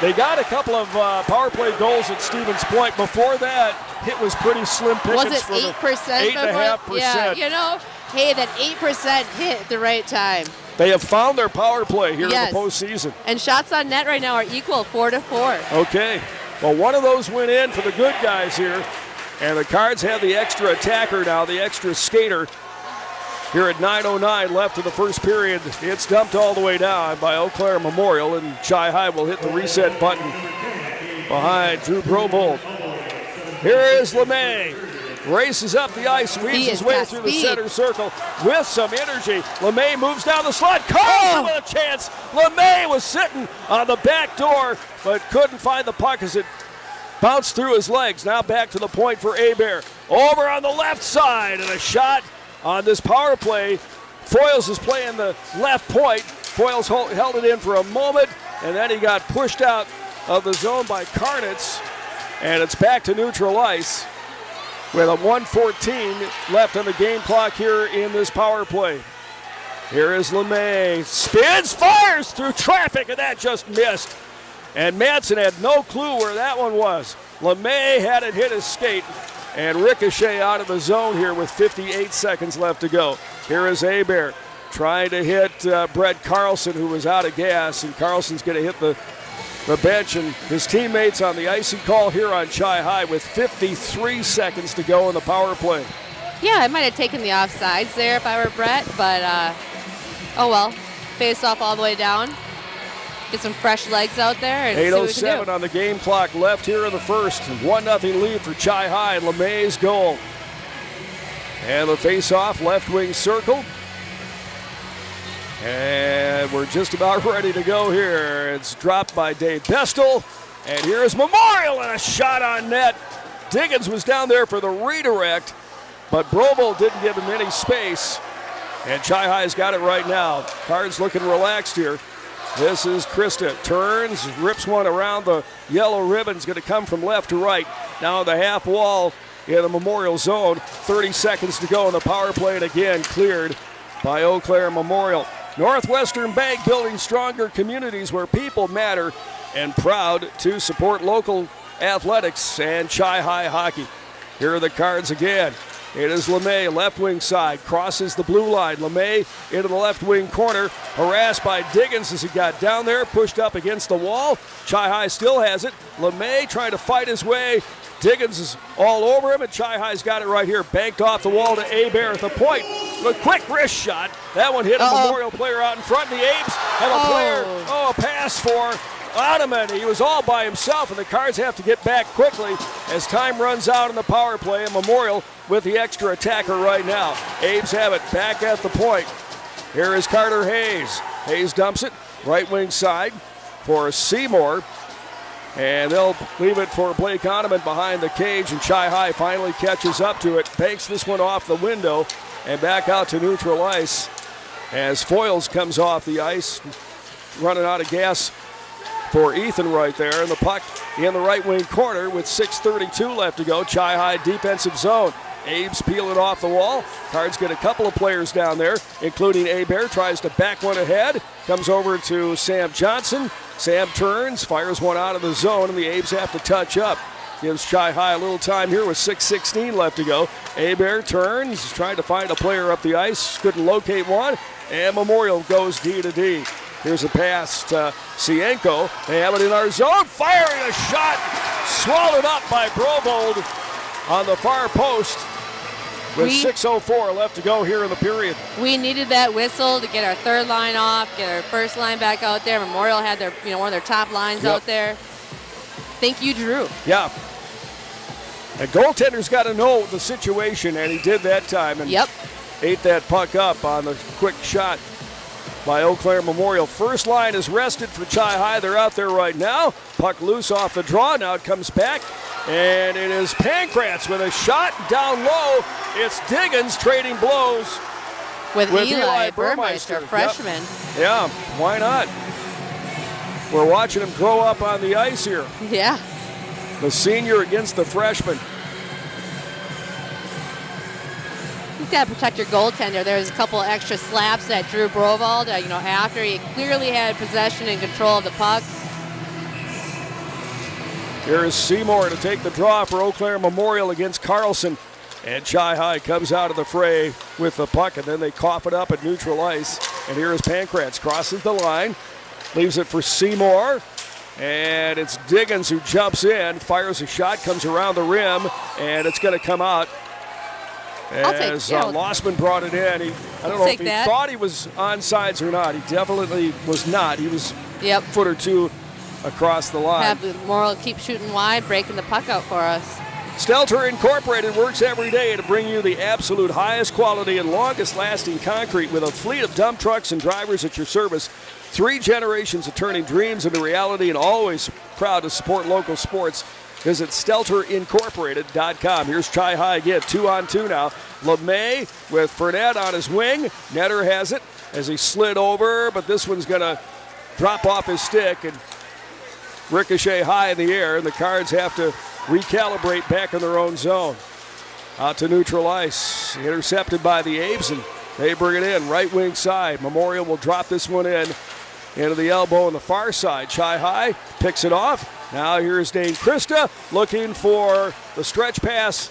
They got a couple of power play goals at Stevens Point. Before that, it was pretty slim pickings. Was it 8%? 8.5%. Yeah, you know, hey, that 8% hit at the right time. They have found their power play here in the postseason. And shots on net right now are equal, 4-4. Okay. Well, one of those went in for the good guys here. And the Cards have the extra attacker now, the extra skater. Here at 9:09 left in the first period, it's dumped all the way down by Eau Claire Memorial, and Chi-High will hit the reset button behind Drew Brobold. Here is LeMay. Races up the ice, weaves his way through the center circle with some energy. LeMay moves down the slot. Carlson with a chance. LeMay was sitting on the back door, but couldn't find the puck as it bounced through his legs. Now back to the point for Hebert. Over on the left side, and a shot on this power play. Foils is playing the left point. Foils held it in for a moment, and then he got pushed out of the zone by Karnitz, and it's back to neutral ice. with a 1:14 left on the game clock here in this power play. Here is LeMay. Spins, fires through traffic, and that just missed. And Madsen had no clue where that one was. LeMay had it hit his skate, and ricochet out of the zone here with 58 seconds left to go. Here is Hebert trying to hit Brett Carlson, who was out of gas, and Carlson's going to hit the bench and his teammates on the icing call here on Chi-High with 53 seconds to go in the power play. Yeah, I might have taken the offsides there if I were Brett, but oh well. Face off all the way down. Get some fresh legs out there and see what we can do. 8:07 on the game clock left here in the first. 1-0 lead for Chi-High. LeMay's goal. And the face-off left wing circle. And we're just about ready to go here. It's dropped by Dave Bestel. And here's Memorial and a shot on net. Diggins was down there for the redirect, but Brovold didn't give him any space. And Chi-High's got it right now. Cards looking relaxed here. This is Krista. Turns, rips one around the yellow ribbon. It's going to come from left to right. Now the half wall in the Memorial zone. 30 seconds to go in the power play, and again cleared by Eau Claire Memorial. Northwestern Bank, building stronger communities where people matter, and proud to support local athletics and Chi-High hockey. Here are the cards again. It is LeMay, left wing side, crosses the blue line. LeMay into the left wing corner, harassed by Diggins as he got down there, pushed up against the wall. Chi-High still has it. LeMay trying to fight his way. Diggins is all over him, and Chi-High's got it right here. Banked off the wall to Hebert at the point. A quick wrist shot. That one hit a Memorial player out in front. The Apes have a player. A pass for Ottoman. He was all by himself, and the Cards have to get back quickly as time runs out in the power play. And Memorial with the extra attacker right now. Apes have it back at the point. Here is Carter Hayes. Hayes dumps it right wing side for Seymour. And they'll leave it for Blake Ottoman behind the cage, and Chi-High finally catches up to it. Banks this one off the window and back out to neutral ice as Foyles comes off the ice, running out of gas for Ethan right there. And the puck in the right wing corner with 6:32 left to go. Chi-High defensive zone. Abe's peeling off the wall. Cards get a couple of players down there, including Hebert. Tries to back one ahead. Comes over to Sam Johnson. Sam turns, fires one out of the zone, and the Abes have to touch up. Gives Chi-High a little time here with 6:16 left to go. Hebert turns, trying to find a player up the ice. Couldn't locate one, and Memorial goes D to D. Here's a pass to Cienko. They have it in our zone. Firing a shot. Swallowed up by Brovold on the far post with 6:04 left to go here in the period. We needed that whistle to get our third line off, get our first line back out there. Memorial had their, one of their top lines out there. Thank you, Drew. Yeah. The goaltender's got to know the situation, and he did that time. And ate that puck up on the quick shot by Eau Claire Memorial. First line is rested for Chi-High. They're out there right now. Puck loose off the draw. Now it comes back. And it is Pankratz with a shot down low. It's Diggins trading blows with Eli Burmeister, freshman. Yeah, why not? We're watching him grow up on the ice here. Yeah. The senior against the freshman. You've got to protect your goaltender. There's a couple extra slaps that Drew Brovold, after he clearly had possession and control of the puck. Here is Seymour to take the draw for Eau Claire Memorial against Carlson. And Chi-High comes out of the fray with the puck, and then they cough it up at neutral ice. And here is Pankratz, crosses the line, leaves it for Seymour. And it's Diggins who jumps in, fires a shot, comes around the rim, and it's going to come out. As Lossman brought it in. I don't know if he thought he was onside or not. He definitely was not. He was a foot or two across the line. Have the Memorial keep shooting wide, breaking the puck out for us. Stelter Incorporated works every day to bring you the absolute highest quality and longest lasting concrete with a fleet of dump trucks and drivers at your service. 3 generations of turning dreams into reality, and always proud to support local sports. Visit StelterIncorporated.com. Here's Chi-High again, 2-on-2 now. LeMay with Fournette on his wing. Netter has it as he slid over, but this one's going to drop off his stick and ricochet high in the air, and the Cards have to recalibrate back in their own zone. Out to neutral ice. Intercepted by the Abes, and they bring it in. Right wing side. Memorial will drop this one in. Into the elbow on the far side. Chi High picks it off. Now here's Dane Krista looking for the stretch pass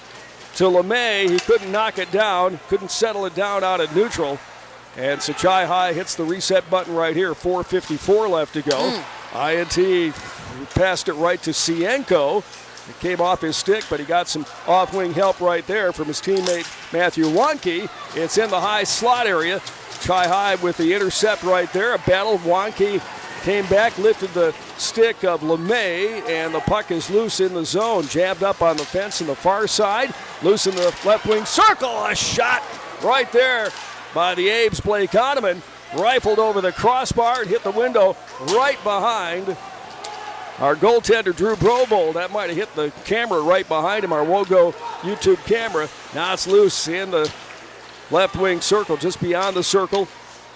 to LeMay. He couldn't knock it down, couldn't settle it down out at neutral. And so Chi High hits the reset button right here. 4:54 left to go. INT passed it right to Cienko. It came off his stick, but he got some off-wing help right there from his teammate Matthew Wonke. It's in the high slot area. Chi High with the intercept right there. A battle. Wonke came back, lifted the stick of LeMay, and the puck is loose in the zone. Jabbed up on the fence on the far side. Loose in the left wing circle. A shot right there by the Abes. Blake Kahneman rifled over the crossbar and hit the window right behind our goaltender, Drew Brobold. That might have hit the camera right behind him, our WOGO YouTube camera. Now it's loose in the left wing circle, just beyond the circle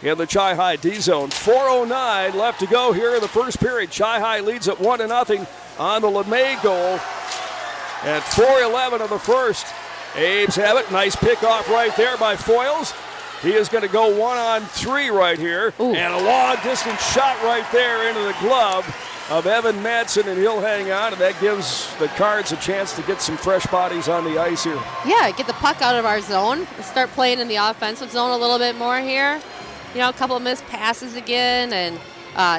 in the Chi High D zone. 4:09 left to go here in the first period. Chi High leads at 1-0 on the LeMay goal at 4:11 of the first. Abes have it. Nice pick off right there by Foyles. He is going to go 1-on-3 right here. Ooh. And a long distance shot right there into the glove of Evan Madsen, and he'll hang on, and that gives the Cards a chance to get some fresh bodies on the ice here. Yeah, get the puck out of our zone. Start playing in the offensive zone a little bit more here. You know, a couple of missed passes again, and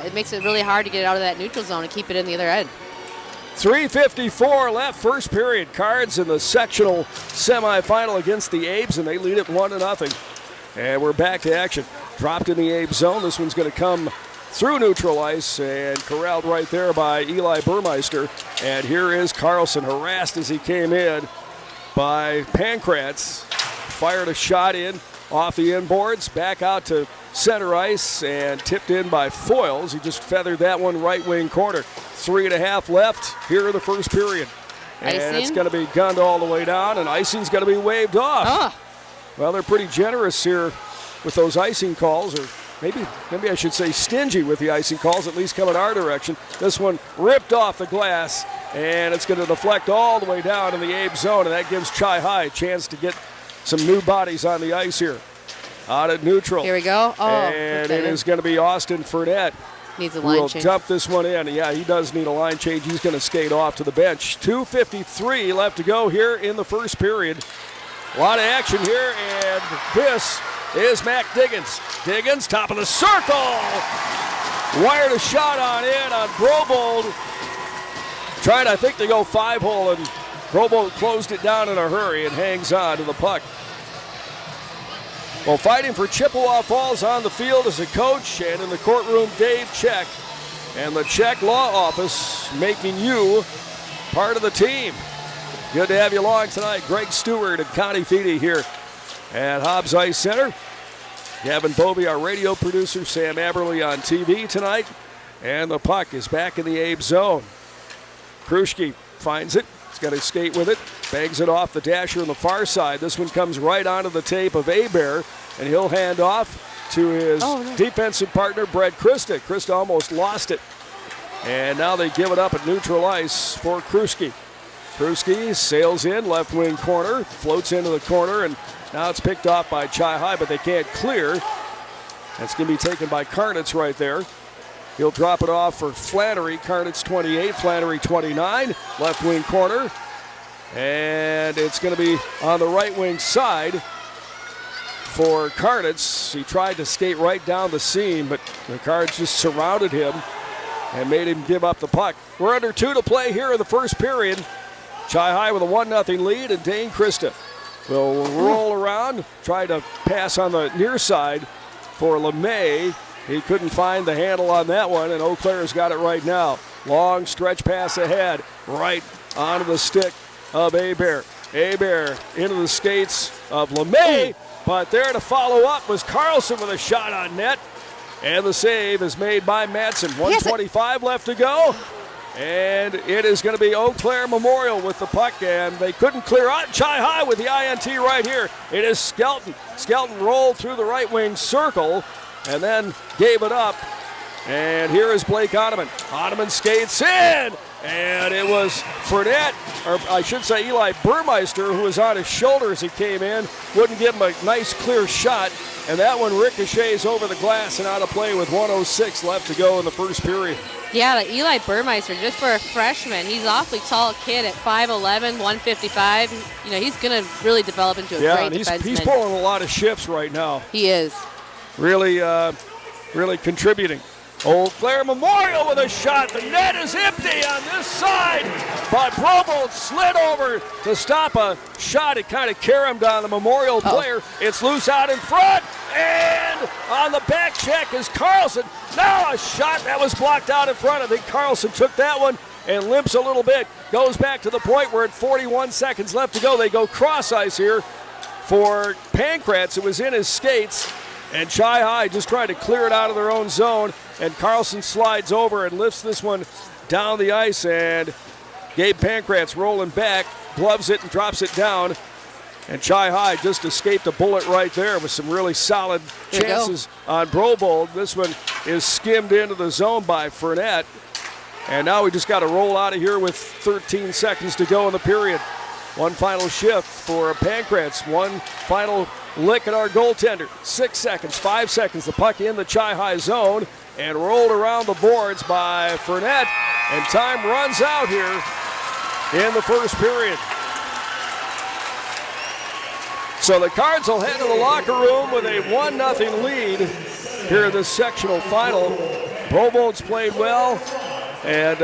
it makes it really hard to get out of that neutral zone and keep it in the other end. 3:54 left, first period. Cards in the sectional semi-final against the Abes, and they lead it 1-0. And we're back to action. Dropped in the Abes zone. This one's going to come through neutral ice and corralled right there by Eli Burmeister. And here is Carlson, harassed as he came in by Pankratz. Fired a shot in off the inboards, back out to center ice, and tipped in by Foyles. He just feathered that one right wing corner. 3.5 left here in the first period. And icing? It's going to be gunned all the way down, and icing's going to be waved off. Oh. Well, they're pretty generous here with those icing calls, or maybe I should say stingy with the icing calls, at least coming our direction. This one ripped off the glass, and it's going to deflect all the way down in the Abe zone, and that gives Chi High a chance to get some new bodies on the ice here. Out at neutral. Here we go. Oh, and it is going to be Austin Furnett. Needs a line We'll change. dump this one in. Yeah, he does need a line change. He's going to skate off to the bench. 2:53 left to go here in the first period. A lot of action here, and this is Mac Diggins. Diggins, top of the circle. Wired a shot on in on Brobold. Trying, I think, to go 5-hole, and Brobold closed it down in a hurry and hangs on to the puck. Well, fighting for Chippewa Falls on the field is a coach, and in the courtroom, Dave Check. And the Check Law Office making you part of the team. Good to have you along tonight. Greg Stewart and Connie Feedy here at Hobbs Ice Center. Gavin Bovey, our radio producer, Sam Aberley on TV tonight. And the puck is back in the Abe zone. Kruschke finds it. He's got to skate with it. Bangs it off the dasher on the far side. This one comes right onto the tape of Abear, and he'll hand off to his defensive partner, Brett Krista. Krista almost lost it. And now they give it up at neutral ice for Kruschke. Kruschke sails in, left wing corner, floats into the corner, and now it's picked off by Chi High, but they can't clear. That's going to be taken by Karnitz right there. He'll drop it off for Flannery. Karnitz 28, Flannery 29, left wing corner. And it's going to be on the right wing side for Karnitz. He tried to skate right down the seam, but the Cards just surrounded him and made him give up the puck. We're under 2 to play here in the first period. Chi High with a 1-0 lead, and Dane Krista will roll around, try to pass on the near side for LeMay. He couldn't find the handle on that one, and Eau Claire's got it right now. Long stretch pass ahead, right onto the stick of Abear. Abear into the skates of LeMay, but there to follow up was Carlson with a shot on net, and the save is made by Madsen. 1:25 left to go. And it is going to be Eau Claire Memorial with the puck, and they couldn't clear out. Chi High with the INT right here. It is Skelton. Skelton rolled through the right wing circle and then gave it up And here is Blake Ottoman. Ottoman skates in, and it was Fournette, or I should say Eli Burmeister, who was on his shoulder as he came in. Wouldn't give him a nice, clear shot, and that one ricochets over the glass and out of play with 1:06 left to go in the first period. Yeah, like Eli Burmeister, just for a freshman, he's an awfully tall kid at 5'11", 155. You know, he's going to really develop into a great defenseman. He's pulling a lot of shifts right now. He is. Really contributing. Eau Claire Memorial with a shot. The net is empty on this side, but Brobold slid over to stop a shot. It kind of caromed on the Memorial player. It's loose out in front, and on the back check is Carlson. Now a shot that was blocked out in front. I think Carlson took that one and limps a little bit. Goes back to the point where at 41 seconds left to go. They go cross ice here for Pankratz. It was in his skates. And Chi High just trying to clear it out of their own zone. And Carlson slides over and lifts this one down the ice. And Gabe Pankratz rolling back, gloves it and drops it down. And Chi High just escaped a bullet right there with some really solid chances on Brobold. This one is skimmed into the zone by Fournette. And now we just got to roll out of here with 13 seconds to go in the period. One final shift for Pankratz. One final lick at our goaltender. 6 seconds, 5 seconds. The puck in the Chi High zone and rolled around the boards by Fournette. And time runs out here in the first period. So the Cards will head to the locker room with a 1-0 lead here in this sectional final. Brobold's played well, and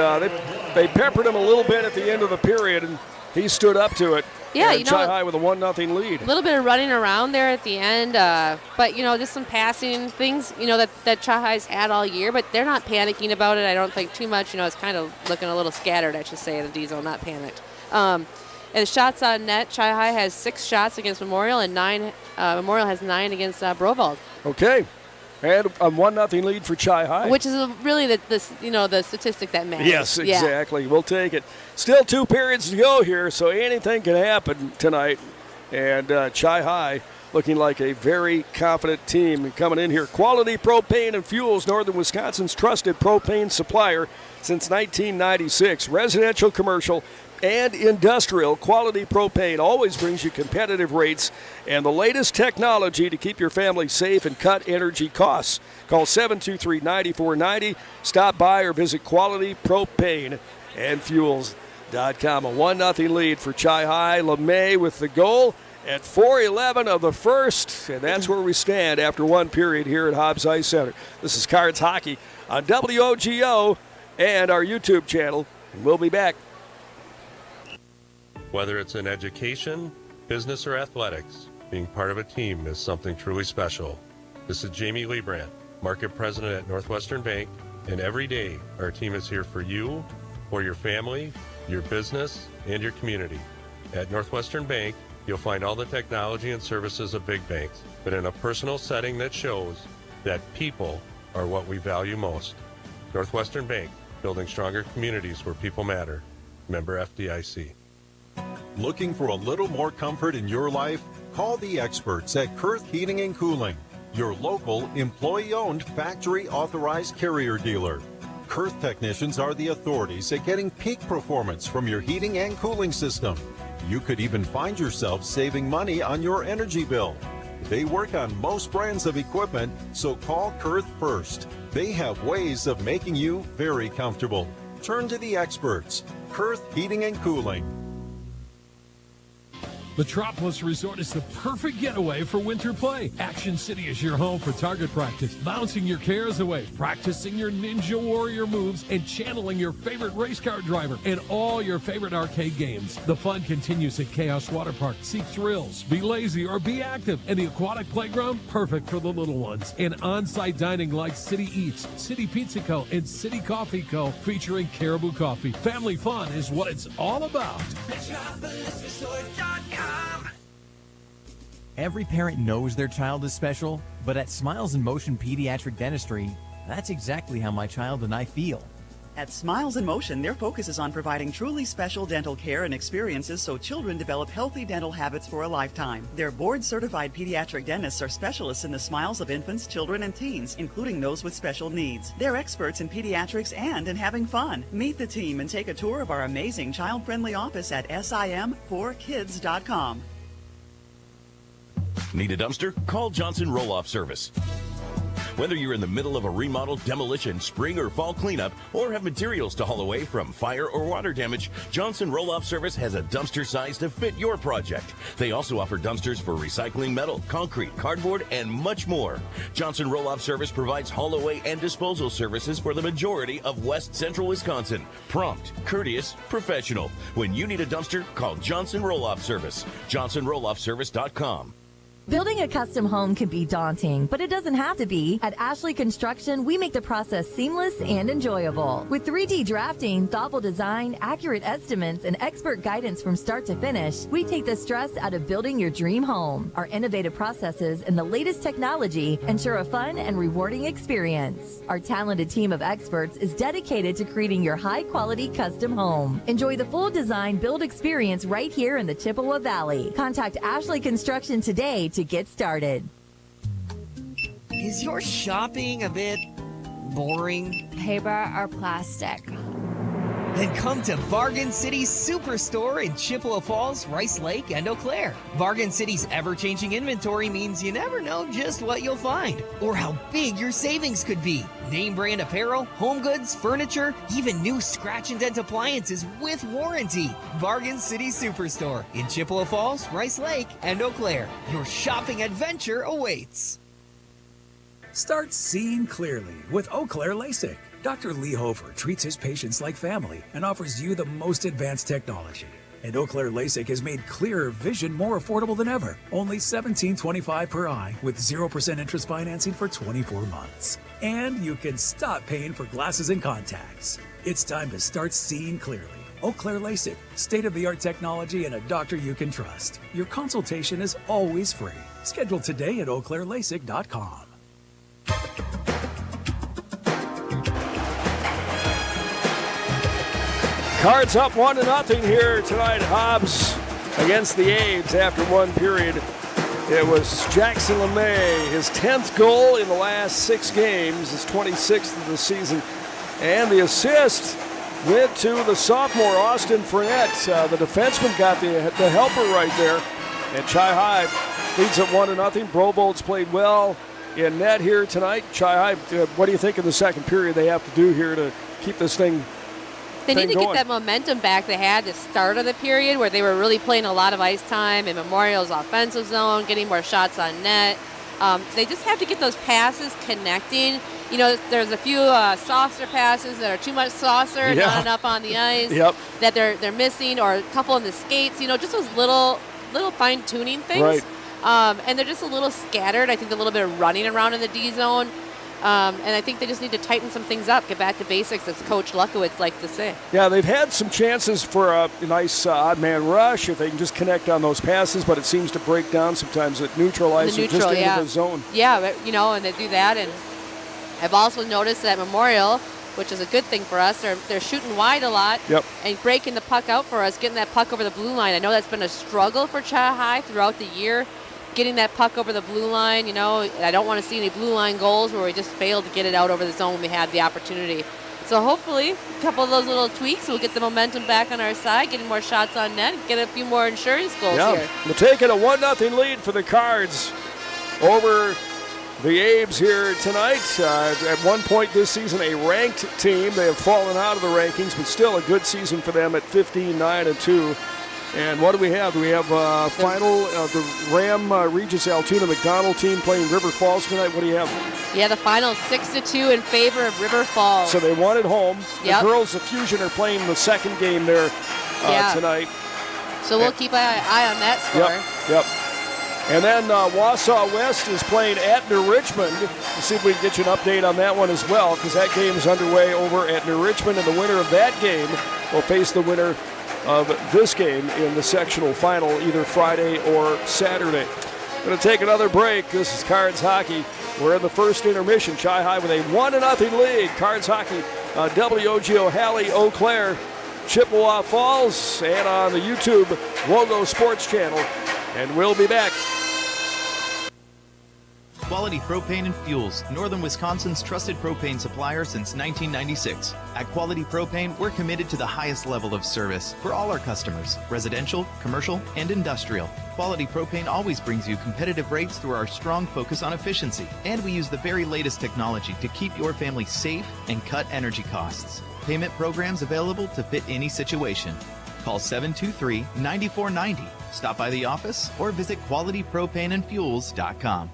they peppered him a little bit at the end of the period, and he stood up to it. Yeah, and Chi High with a 1-0 lead. A little bit of running around there at the end, but, just some passing things, that Chi High's had all year, but they're not panicking about it, I don't think, too much. It's kind of looking a little scattered, I should say, in the D-zone, not panicked. And shots on net, Chi High has 6 shots against Memorial, and Memorial has 9 against Brobold. Okay. And a 1-0 lead for Chi High. Which is really the statistic that matters. Yes, exactly. We'll take it. Still 2 periods to go here, so anything can happen tonight. And Chi High looking like a very confident team coming in here. Quality Propane and Fuels, Northern Wisconsin's trusted propane supplier since 1996. Residential, commercial, and industrial. Quality Propane always brings you competitive rates and the latest technology to keep your family safe and cut energy costs. Call 723-9490. Stop by or visit Quality Propane and Fuels.com. A 1-0 lead for Chi High. LeMay with the goal at 4:11 of the first, and that's where we stand after 1 period here at Hobbs Ice Center. This is Cards Hockey on WOGO and our YouTube channel, and we'll be back. Whether it's in education, business, or athletics, being part of a team is something truly special. This is Jamie Lebrand, Market President at Northwestern Bank, and every day our team is here for you, for your family, your business, and your community. At Northwestern Bank, you'll find all the technology and services of big banks, but in a personal setting that shows that people are what we value most. Northwestern Bank, building stronger communities where people matter. Member FDIC. Looking for a little more comfort in your life? Call the experts at Kurth Heating and Cooling, your local, employee-owned, factory-authorized carrier dealer. Kurth technicians are the authorities at getting peak performance from your heating and cooling system. You could even find yourself saving money on your energy bill. They work on most brands of equipment, so call Kurth first. They have ways of making you very comfortable. Turn to the experts. Kurth Heating and Cooling. Metropolis Resort is the perfect getaway for winter play. Action City is your home for target practice, bouncing your cares away, practicing your Ninja Warrior moves, and channeling your favorite race car driver, and all your favorite arcade games. The fun continues at Chaos Water Park. Seek thrills, be lazy, or be active. And the aquatic playground, perfect for the little ones. And on-site dining like City Eats, City Pizza Co., and City Coffee Co., featuring Caribou Coffee. Family fun is what it's all about. Every parent knows their child is special, but at Smiles in Motion Pediatric Dentistry, that's exactly how my child and I feel. At Smiles in Motion, their focus is on providing truly special dental care and experiences so children develop healthy dental habits for a lifetime. Their board-certified pediatric dentists are specialists in the smiles of infants, children, and teens, including those with special needs. They're experts in pediatrics and in having fun. Meet the team and take a tour of our amazing child-friendly office at sim4kids.com. Need a dumpster? Call Johnson Roll-Off Service. Whether you're in the middle of a remodel, demolition, spring or fall cleanup, or have materials to haul away from fire or water damage, Johnson Roll-Off Service has a dumpster size to fit your project. They also offer dumpsters for recycling metal, concrete, cardboard, and much more. Johnson Roll-Off Service provides haul away and disposal services for the majority of West Central Wisconsin. Prompt, courteous, professional. When you need a dumpster, call Johnson Roll-Off Service. JohnsonRollOffService.com. Building a custom home can be daunting, but it doesn't have to be. At Ashley Construction, we make the process seamless and enjoyable. With 3D drafting, thoughtful design, accurate estimates, and expert guidance from start to finish, we take the stress out of building your dream home. Our innovative processes and the latest technology ensure a fun and rewarding experience. Our talented team of experts is dedicated to creating your high-quality custom home. Enjoy the full design build experience right here in the Chippewa Valley. Contact Ashley Construction today to get started. Is your shopping a bit boring? Paper or plastic? Then come to Bargain City's Superstore in Chippewa Falls, Rice Lake, and Eau Claire. Bargain City's ever-changing inventory means you never know just what you'll find or how big your savings could be. Name brand apparel, home goods, furniture, even new scratch and dent appliances with warranty. Bargain City Superstore in Chippewa Falls, Rice Lake, and Eau Claire. Your shopping adventure awaits. Start seeing clearly with Eau Claire LASIK. Dr. Lee Hofer treats his patients like family and offers you the most advanced technology. And Eau Claire LASIK has made clearer vision more affordable than ever. Only $17.25 per eye with 0% interest financing for 24 months. And you can stop paying for glasses and contacts. It's time to start seeing clearly. Eau Claire LASIK, state-of-the-art technology and a doctor you can trust. Your consultation is always free. Schedule today at eauclairelasik.com. Cards up 1-0 here tonight. Hobbs against the A's after one period. It was Jackson LeMay, his 10th goal in the last 6 games, his 26th of the season. And the assist went to the sophomore, Austin Fournette. The defenseman got the helper right there. And Chi High leads at 1-0. Brobolt's played well in net here tonight. Chi High, what do you think in the second period they have to do here to keep this thing They need to going? get that momentum back they had at the start of the period where they were really playing a lot of ice time in Memorial's offensive zone, getting more shots on net. They just have to get those passes connecting. You know, there's a few saucer passes that are too much saucer, not enough on the ice that they're missing, or a couple in the skates. You know, just those little fine-tuning things. Right. And they're just a little scattered. I think a little bit of running around in the D zone. And I think they just need to tighten some things up, get back to basics, as Coach Luckwitz likes to say. Yeah, they've had some chances for a nice odd man rush if they can just connect on those passes, but it seems to break down sometimes at neutralize just into the zone. Yeah, you know, and they do that. And I've also noticed that Memorial, which is a good thing for us, they're shooting wide a lot and breaking the puck out for us, getting that puck over the blue line. I know that's been a struggle for Chi High throughout the year, getting that puck over the blue line. You know, I don't want to see any blue line goals where we just failed to get it out over the zone when we had the opportunity. So hopefully a couple of those little tweaks will get the momentum back on our side, getting more shots on net, get a few more insurance goals here. We're taking a 1-0 lead for the Cards over the Abes here tonight. At one point this season, a ranked team. They have fallen out of the rankings, but still a good season for them at 15-9-2. And what do we have? Do we have final the Ram Regis Altoona McDonald team playing River Falls tonight? What do you have? Yeah, the final 6-2 in favor of River Falls. So they won at home. The girls of Fusion are playing the second game there tonight. So we'll keep an eye on that score. Yep. And then Wausau West is playing at New Richmond. We'll see if we can get you an update on that one as well, because that game is underway over at New Richmond, and the winner of that game will face the winner of this game in the sectional final either Friday or Saturday. Going to take another break. This is Cards Hockey. We're in the first intermission. Chi High with a 1-0 lead. Cards Hockey on WOGO Halley, Eau Claire, Chippewa Falls, and on the YouTube WOGO Sports channel. And we'll be back. Quality Propane and Fuels, Northern Wisconsin's trusted propane supplier since 1996. At Quality Propane, we're committed to the highest level of service for all our customers, residential, commercial, and industrial. Quality Propane always brings you competitive rates through our strong focus on efficiency, and we use the very latest technology to keep your family safe and cut energy costs. Payment programs available to fit any situation. Call 723-9490. Stop by the office or visit qualitypropaneandfuels.com.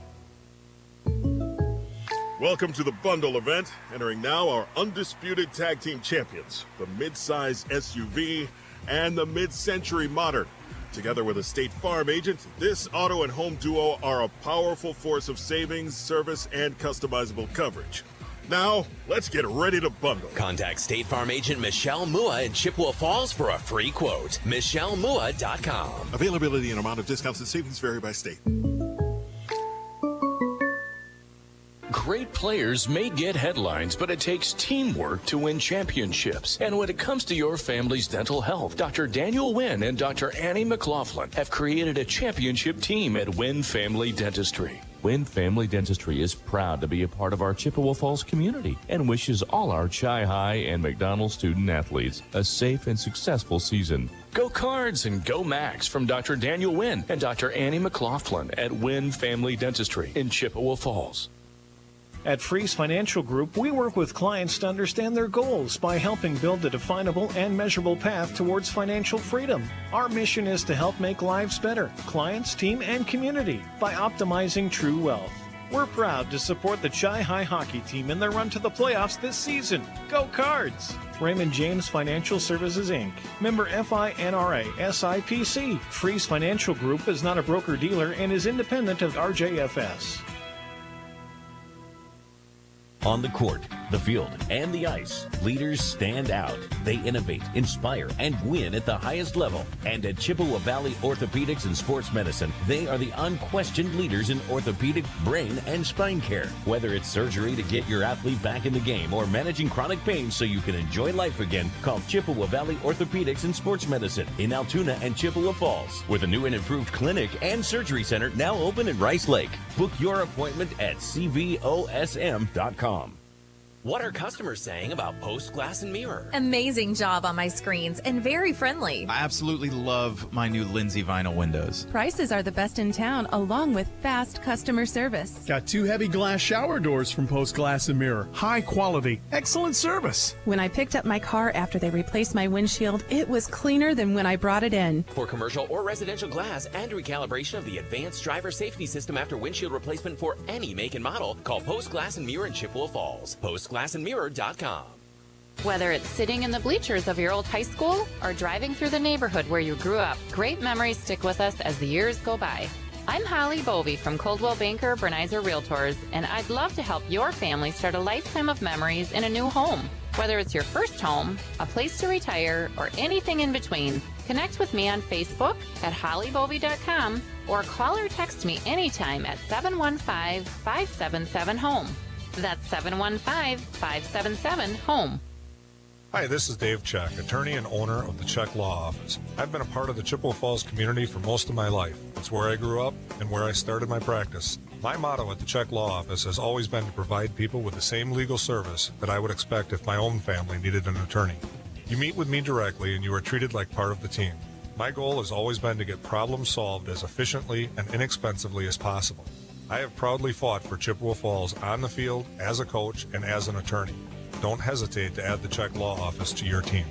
Welcome to the bundle event. Entering now our undisputed tag team champions, the mid-size SUV and the mid-century modern. Together with a State Farm agent, this auto and home duo are a powerful force of savings, service, and customizable coverage. Now, let's get ready to bundle. Contact State Farm agent Michelle Mua in Chippewa Falls for a free quote. MichelleMua.com. Availability and amount of discounts and savings vary by state. Great players may get headlines, but it takes teamwork to win championships. And when it comes to your family's dental health, Dr. Daniel Wynn and Dr. Annie McLaughlin have created a championship team at Wynn Family Dentistry. Wynn Family Dentistry is proud to be a part of our Chippewa Falls community and wishes all our Chi-High and McDonald student athletes a safe and successful season. Go Cards and Go Max from Dr. Daniel Wynn and Dr. Annie McLaughlin at Wynn Family Dentistry in Chippewa Falls. At Freeze Financial Group, we work with clients to understand their goals by helping build a definable and measurable path towards financial freedom. Our mission is to help make lives better, clients, team, and community, by optimizing true wealth. We're proud to support the Chi-High hockey team in their run to the playoffs this season. Go Cards! Raymond James Financial Services, Inc. Member FINRA SIPC. Freeze Financial Group is not a broker-dealer and is independent of RJFS. On the court, the field, and the ice, leaders stand out. They innovate, inspire, and win at the highest level. And at Chippewa Valley Orthopedics and Sports Medicine, they are the unquestioned leaders in orthopedic, brain, and spine care. Whether it's surgery to get your athlete back in the game or managing chronic pain so you can enjoy life again, call Chippewa Valley Orthopedics and Sports Medicine in Altoona and Chippewa Falls, with a new and improved clinic and surgery center now open in Rice Lake. Book your appointment at cvosm.com. What are customers saying about Post Glass and Mirror? Amazing job on my screens and very friendly. I absolutely love my new Lindsay vinyl windows. Prices are the best in town, along with fast customer service. Got 2 heavy glass shower doors from Post Glass and Mirror. High quality, excellent service. When I picked up my car after they replaced my windshield, it was cleaner than when I brought it in. For commercial or residential glass and recalibration of the advanced driver safety system after windshield replacement for any make and model, call Post Glass and Mirror in Chippewa Falls. PostGlassandMirror.com. Whether it's sitting in the bleachers of your old high school or driving through the neighborhood where you grew up, great memories stick with us as the years go by. I'm Holly Bovey from Coldwell Banker Bernizer Realtors, and I'd love to help your family start a lifetime of memories in a new home. Whether it's your first home, a place to retire, or anything in between, connect with me on Facebook at hollybovey.com or call or text me anytime at 715-577-HOME. That's 715-577-HOME. Hi, this is Dave Check, attorney and owner of the Check Law Office. I've been a part of the Chippewa Falls community for most of my life. It's where I grew up and where I started my practice. My motto at the Check Law Office has always been to provide people with the same legal service that I would expect if my own family needed an attorney. You meet with me directly and you are treated like part of the team. My goal has always been to get problems solved as efficiently and inexpensively as possible. I have proudly fought for Chippewa Falls on the field, as a coach, and as an attorney. Don't hesitate to add the Check Law Office to your team.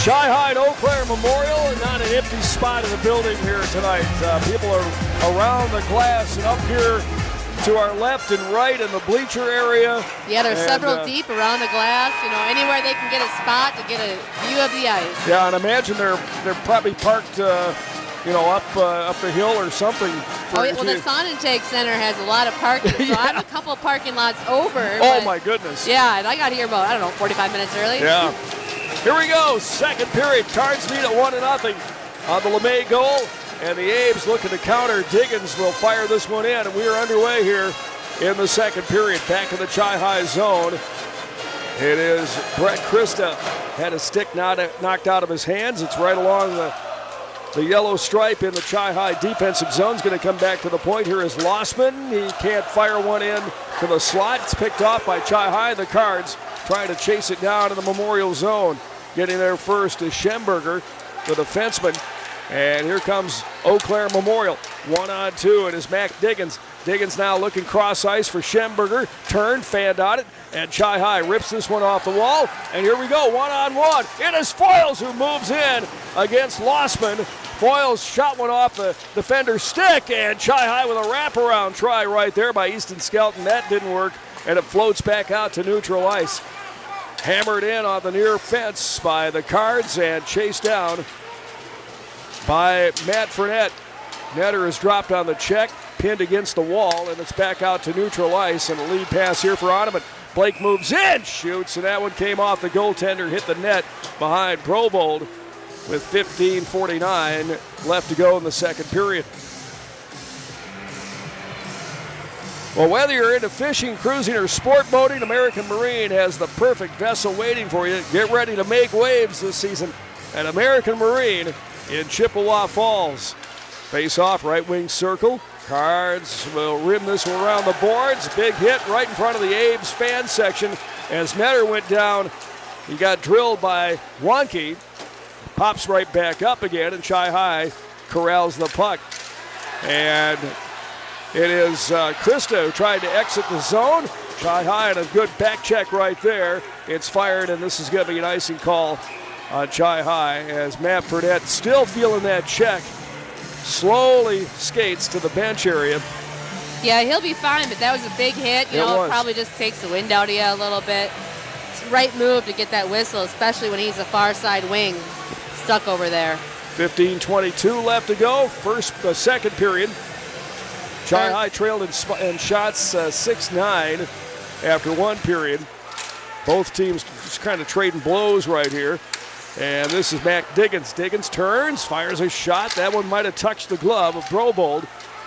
Chi-High Eau Claire Memorial, and not an empty spot in the building here tonight. People are around the glass and up here to our left and right in the bleacher area. Yeah, there's several deep around the glass. You know, anywhere they can get a spot to get a view of the ice. Yeah, and imagine they're probably parked, up the hill or something. The Sun Intake Center has a lot of parking, so I'm a couple of parking lots over. Oh, my goodness. Yeah, and I got here about, 45 minutes early. Yeah. Here we go, second period. Cards lead at 1-0 on the LeMay goal. and the Abe's looking to counter. Diggins will fire this one in, and we are underway here in the second period. Back in the Chi-High zone. It is Brett Christa. Had a stick knocked out of his hands. It's right along the yellow stripe in the Chi-High defensive zone. Is going to come back to the point. Here is Lossman. He can't fire one in to the slot. It's picked off by Chi-High. The Cards trying to chase it down in the Memorial zone. Getting there first is Schemberger, the defenseman. And here comes Eau Claire Memorial. 1-on-2. It is Mac Diggins. Diggins now looking cross ice for Schemberger. Turned, fanned on it. And Chi-High rips this one off the wall. And here we go, 1-on-1. It is Foyles who moves in against Lossman. Foyles shot one off the defender's stick. And Chi-High with a wraparound try right there by Easton Skelton. That didn't work. And it floats back out to neutral ice. Hammered in on the near fence by the Cards and chased down by Matt Fournette. Netter is dropped on the check, pinned against the wall, and it's back out to neutral ice. And a lead pass here for Ottoman. Blake moves in, shoots, and that one came off the goaltender, hit the net behind Provold with 15:49 left to go in the second period. Well, whether you're into fishing, cruising, or sport boating, American Marine has the perfect vessel waiting for you. Get ready to make waves this season at American Marine in Chippewa Falls. Face off, right wing circle. Cards will rim this one around the boards. Big hit right in front of the Abe's fan section. As Netter went down, he got drilled by Wonky. Pops right back up again, and Chi-High corrals the puck. And it is Christa who tried to exit the zone. Chi-High and a good back check right there. It's fired, and this is going to be an icing call on Chi-High as Matt Fournette, still feeling that check, slowly skates to the bench area. Yeah, he'll be fine, but that was a big hit. It probably just takes the wind out of you a little bit. It's the right move to get that whistle, especially when he's a far side wing stuck over there. 15:22 left to go. Second period. Chi-High trailed in shots 6-9 after one period. Both teams just kind of trading blows right here. And this is Mac Diggins. Diggins turns, fires a shot. That one might have touched the glove of Brobold.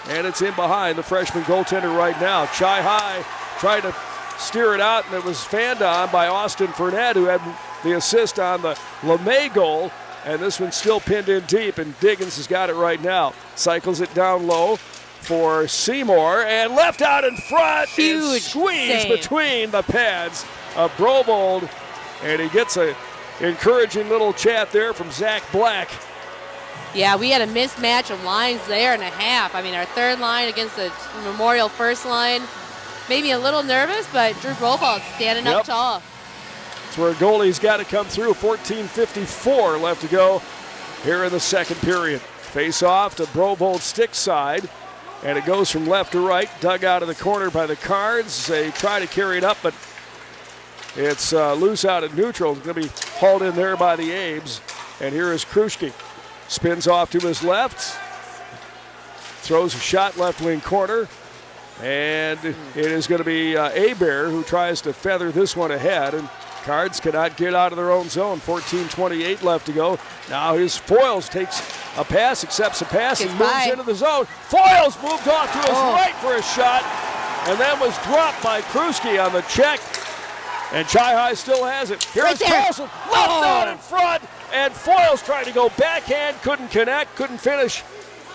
And it's in behind the freshman goaltender right now. Chi-High tried to steer it out, and it was fanned on by Austin Fournette, who had the assist on the LeMay goal. And this one's still pinned in deep, and Diggins has got it right now. Cycles it down low for Seymour, and left out in front. Huge squeeze save between the pads of Brobold, and he gets a encouraging little chat there from Zach Black. Yeah, we had a mismatch of lines there and a half. I mean, our third line against the Memorial first line, maybe a little nervous, but Drew Brobold standing up tall. That's where a goalie's got to come through. 14:54 left to go here in the second period. Face off to Brobold's stick side. And it goes from left to right, dug out of the corner by the Cards. They try to carry it up, but it's loose out at neutral. It's going to be hauled in there by the Abes. And here is Kruschke. Spins off to his left. Throws a shot left wing corner. And it is going to be Hebert who tries to feather this one ahead. And Cards cannot get out of their own zone. 14:28 left to go. Now his Foyles takes a pass, accepts a pass, and moves into the zone. Foyles moved off to his right for a shot, and then was dropped by Kruschke on the check. And Chi-High still has it. Here's Carlson, left out in front, and Foyles trying to go backhand, couldn't connect, couldn't finish.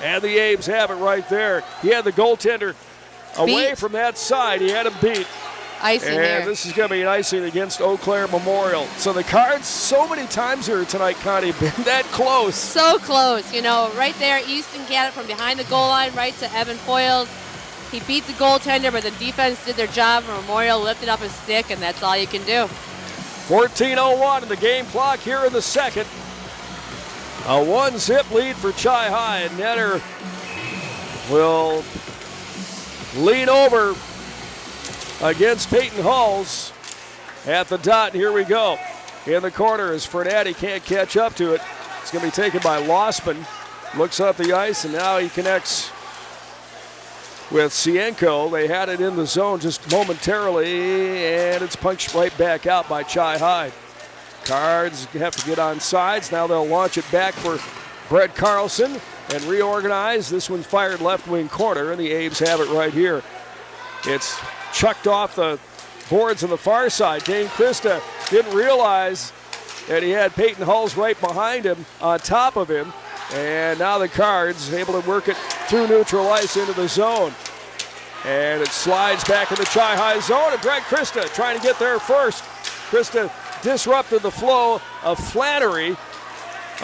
And the Abes have it right there. He had the goaltender away from that side. He had him beat. Icing there. And this is going to be an icing against Eau Claire Memorial. So the Cards so many times here tonight, Connie, been that close. So close. You know, right there, Easton got it from behind the goal line right to Evan Foyles. He beat the goaltender, but the defense did their job. Memorial lifted up his stick, and that's all you can do. 14:01 in the game clock here in the second. A one-zip lead for Chi-High, and Netter will lean over against Peyton Hulls at the dot. Here we go. In the corner is Fournette. He can't catch up to it. It's going to be taken by Lossman. Looks up the ice, and now he connects with Cienko. They had it in the zone just momentarily, and it's punched right back out by Chi-High. Cards have to get on sides. Now they'll launch it back for Brett Carlson. and reorganize. This one fired left wing corner, and the A's have it right here. It's chucked off the boards on the far side. Dane Krista didn't realize that he had Peyton Hulls right behind him, on top of him, and now the Cards able to work it through neutral ice into the zone. And it slides back in the Chi-High zone, and Brett Krista trying to get there first. Krista disrupted the flow of Flannery.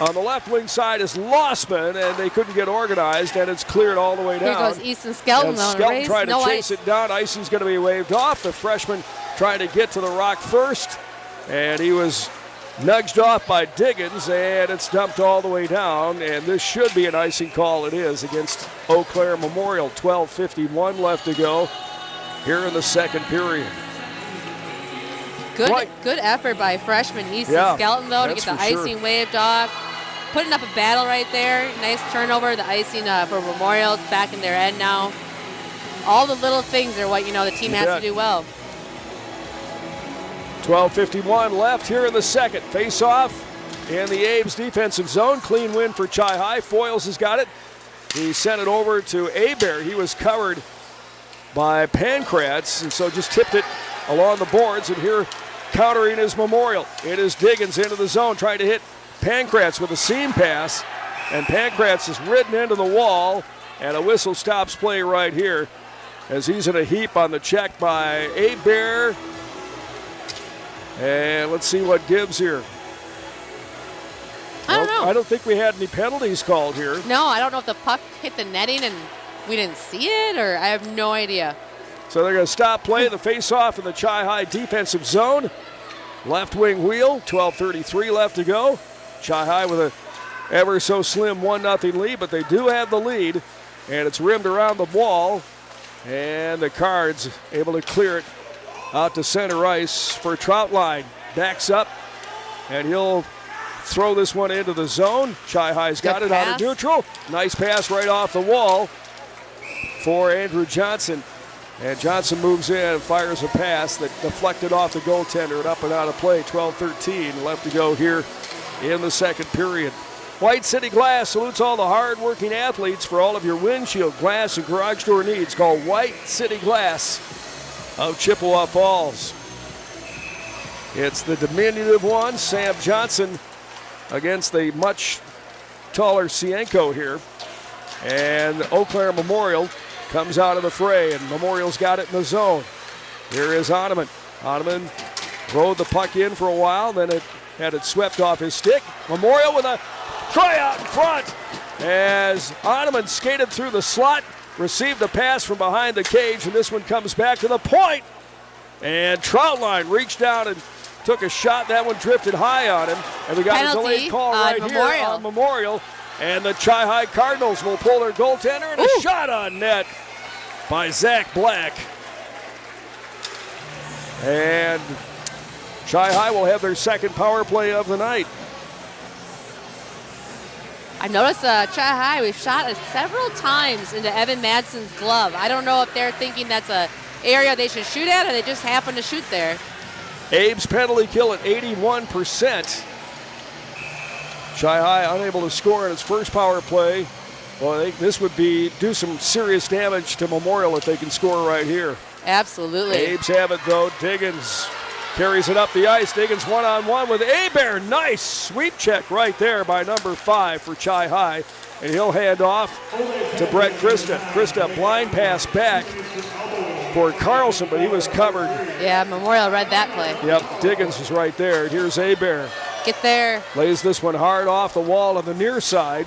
On the left wing side is Lossman, and they couldn't get organized, and it's cleared all the way down. Here goes Easton Skelton. And Skelton trying to chase it down. Icing's going to be waved off. The freshman trying to get to the rock first, and he was nudged off by Diggins, and it's dumped all the way down, and this should be an icing call. It is against Eau Claire Memorial. 12:51 left to go here in the second period. Good effort by freshman Easton Skelton, though, to get the icing waved off. Putting up a battle right there. Nice turnover. The icing for Memorial back in their end now. All the little things are what, the team has to do well. 12:51 left here in the second. Face-off in the Abe's defensive zone. Clean win for Chi-High. Foyles has got it. He sent it over to Abear. He was covered by Pancratz, and so just tipped it along the boards, and here countering is Memorial. It is Diggins into the zone, trying to hit Pancratz with a seam pass, and Pancratz is ridden into the wall, and a whistle stops play right here as he's in a heap on the check by Abear. And let's see what gives here. I don't know. I don't think we had any penalties called here. No, I don't know if the puck hit the netting and we didn't see it, or I have no idea. So they're going to stop play, the face-off in the Chi-High defensive zone. Left wing wheel, 12:33 left to go. Chi-High with a ever so slim 1-0 lead, but they do have the lead, and it's rimmed around the wall, and the Cards able to clear it out to center ice for Troutline. Backs up, and he'll throw this one into the zone. Chi-High's got it out of neutral. Nice pass right off the wall for Andrew Johnson. And Johnson moves in and fires a pass that deflected off the goaltender and up and out of play. 12:13 left to go here in the second period. White City Glass salutes all the hard-working athletes. For all of your windshield, glass, and garage door needs, call White City Glass of Chippewa Falls. It's the diminutive one, Sam Johnson, against the much taller Cienko here. And Eau Claire Memorial comes out of the fray, and Memorial's got it in the zone. Here is Ottoman. Ottoman rode the puck in for a while, then it had it swept off his stick. Memorial with a try out in front as Ottoman skated through the slot, received a pass from behind the cage, and this one comes back to the point. And Troutline reached down and took a shot. That one drifted high on him, and we got a delayed call right here on Memorial. And the Chi-High Cardinals will pull their goaltender, and a shot on net by Zach Black. And Chi-High will have their second power play of the night. I noticed Chi-High, we've shot it several times into Evan Madsen's glove. I don't know if they're thinking that's an area they should shoot at, or they just happen to shoot there. Abe's penalty kill at 81%. Chi-High unable to score in its first power play. Well, I think this would do some serious damage to Memorial if they can score right here. Absolutely. Abe's have it, though. Diggins carries it up the ice. Diggins one-on-one with Abear. Nice sweep check right there by number 5 for Chi-High. And he'll hand off to Brett Krista. Krista, blind pass back for Carlson, but he was covered. Yeah, Memorial read that play. Yep, Diggins was right there. Here's Abear. Get there. Lays this one hard off the wall on the near side.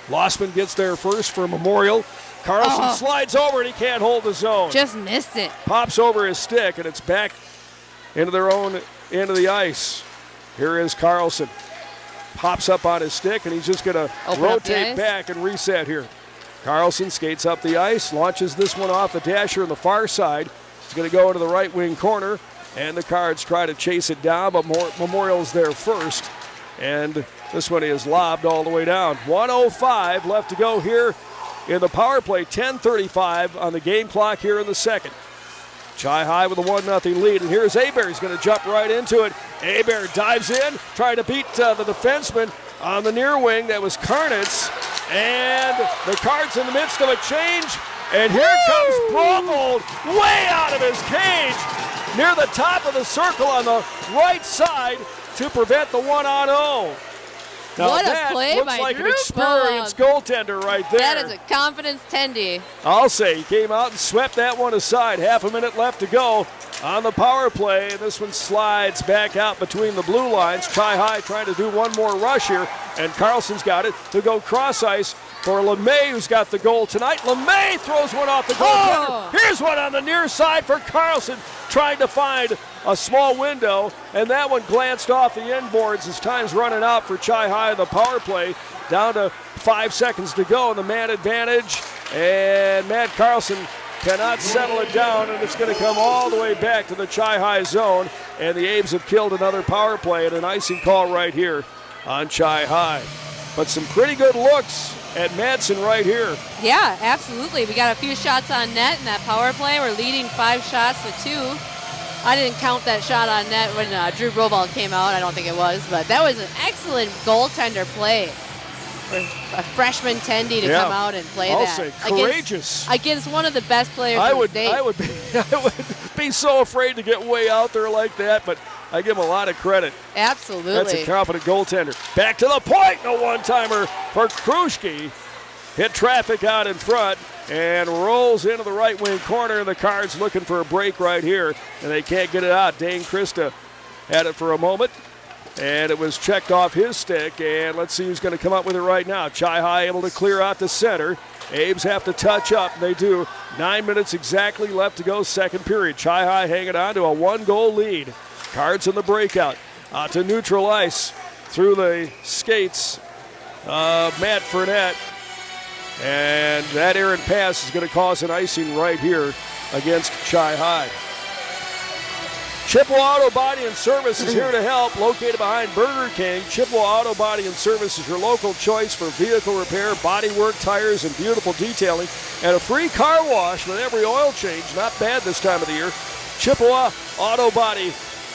Lossman gets there first for Memorial. Carlson slides over and he can't hold the zone. Just missed it. Pops over his stick, and it's back into their own end of the ice. Here is Carlson. Pops up on his stick, and he's just going to rotate back and reset here. Carlson skates up the ice, launches this one off the dasher on the far side. He's going to go into the right wing corner, and the Cards try to chase it down, but Memorial's there first. And this one is lobbed all the way down. 1:05 left to go here in the power play. 10:35 on the game clock here in the second. Chi-High with a 1-0 lead, and here's Abear. He's going to jump right into it. Abear dives in, trying to beat the defenseman on the near wing. That was Karnitz, And the Cards in the midst of a change. And here comes Bromold way out of his cage near the top of the circle on the right side to prevent the 1-on-0. Now what that a play looks by like Drew an experienced goaltender right there. That is a confidence tendy. I'll say he came out and swept that one aside. Half a minute left to go on the power play. And this one slides back out between the blue lines. Chi-High trying to do one more rush here. And Carlson's got it to go cross ice for LeMay, who's got the goal tonight. LeMay throws one off the goaltender. Here's one on the near side for Carlson, trying to find a small window, and that one glanced off the inboards as time's running out for Chi-High in the power play. Down to 5 seconds to go, and the man advantage, and Matt Carlson cannot settle it down, and it's going to come all the way back to the Chi-High zone, and the A's have killed another power play and an icing call right here on Chi-High. But some pretty good looks at Madsen right here. Yeah, absolutely. We got a few shots on net in that power play. We're leading 5 shots to 2. I didn't count that shot on net when Drew Bromold came out. I don't think it was, but that was an excellent goaltender play for a freshman tendy to come out and play I'll that. say courageous Against one of the best players I in would, the state. I would be so afraid to get way out there like that, but I give him a lot of credit. Absolutely. That's a confident goaltender. Back to the point. No one-timer for Kruschke. Hit traffic out in front and rolls into the right wing corner. The Cards looking for a break right here, and they can't get it out. Dane Krista had it for a moment, and it was checked off his stick. And let's see who's going to come up with it right now. Chi-High able to clear out the center. Abe's have to touch up. They do. 9 minutes exactly left to go, second period. Chi-High hanging on to a 1-goal lead. Cards in the breakout. Out to neutral ice through the skates of Matt Fournette. And that errant pass is going to cause an icing right here against Chi-High. Chippewa Auto Body and Service is here to help. Located behind Burger King, Chippewa Auto Body and Service is your local choice for vehicle repair, body work, tires, and beautiful detailing. And a free car wash with every oil change. Not bad this time of the year. Chippewa Auto Body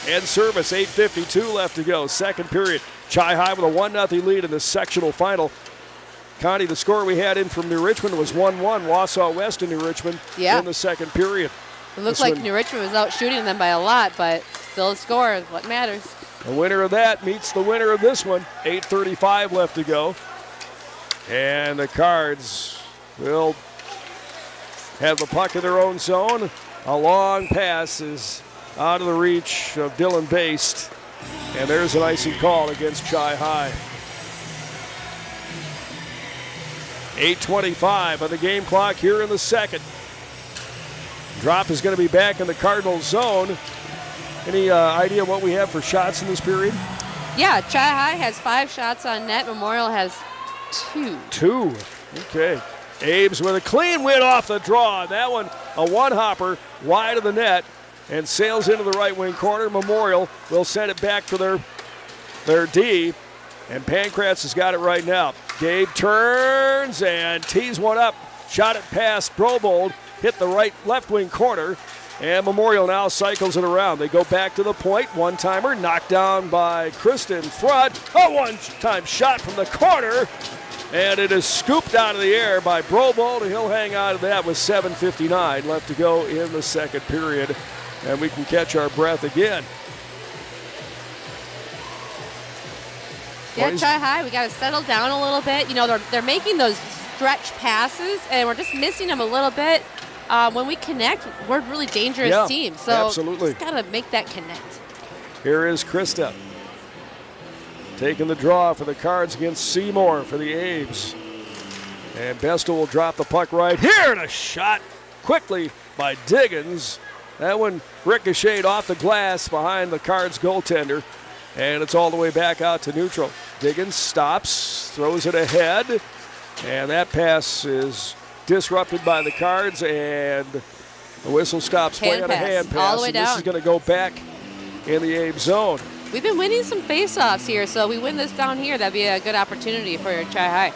and Service, 8:52 left to go. Second period. Chi-High with a 1-0 lead in the sectional final. Connie, the score we had in from New Richmond was 1-1. Wausau West and New Richmond in the second period. It looked like New Richmond was out shooting them by a lot, but still a score is what matters. The winner of that meets the winner of this one. 8:35 left to go. And the Cards will have the puck in their own zone. A long pass is out of the reach of Dylan Baste. And there's an icing call against Chi-High. 8:25 on the game clock here in the second. Drop is going to be back in the Cardinals zone. Any idea what we have for shots in this period? Yeah, Chi-High has 5 shots on net. Memorial has 2. 2. Okay. Abe's with a clean win off the draw. That one, a one-hopper wide of the net and sails into the right wing corner. Memorial will send it back for their D. And Pancratz has got it right now. Gabe turns and tees one up. Shot it past Bromold. Hit the left wing corner. And Memorial now cycles it around. They go back to the point. One-timer knocked down by Krista in front. A one-time shot from the corner. And it is scooped out of the air by Bromold. And he'll hang on to that with 7:59 left to go in the second period. And we can catch our breath again. Yeah, Chi-High, we got to settle down a little bit. You know, they're making those stretch passes, and we're just missing them a little bit. When we connect, we're a really dangerous team. So absolutely. just got to make that connect. Here is Krista taking the draw for the Cards against Seymour for the A's. And Bestel will drop the puck right here, and a shot quickly by Diggins. That one ricocheted off the glass behind the Cards goaltender. And it's all the way back out to neutral. Diggins stops, throws it ahead, and that pass is disrupted by the Cards, and the whistle stops play on a hand pass. All the way down. This is going to go back in the Abe zone. We've been winning some face-offs here, so we win this down here. That'd be a good opportunity for Chi-High.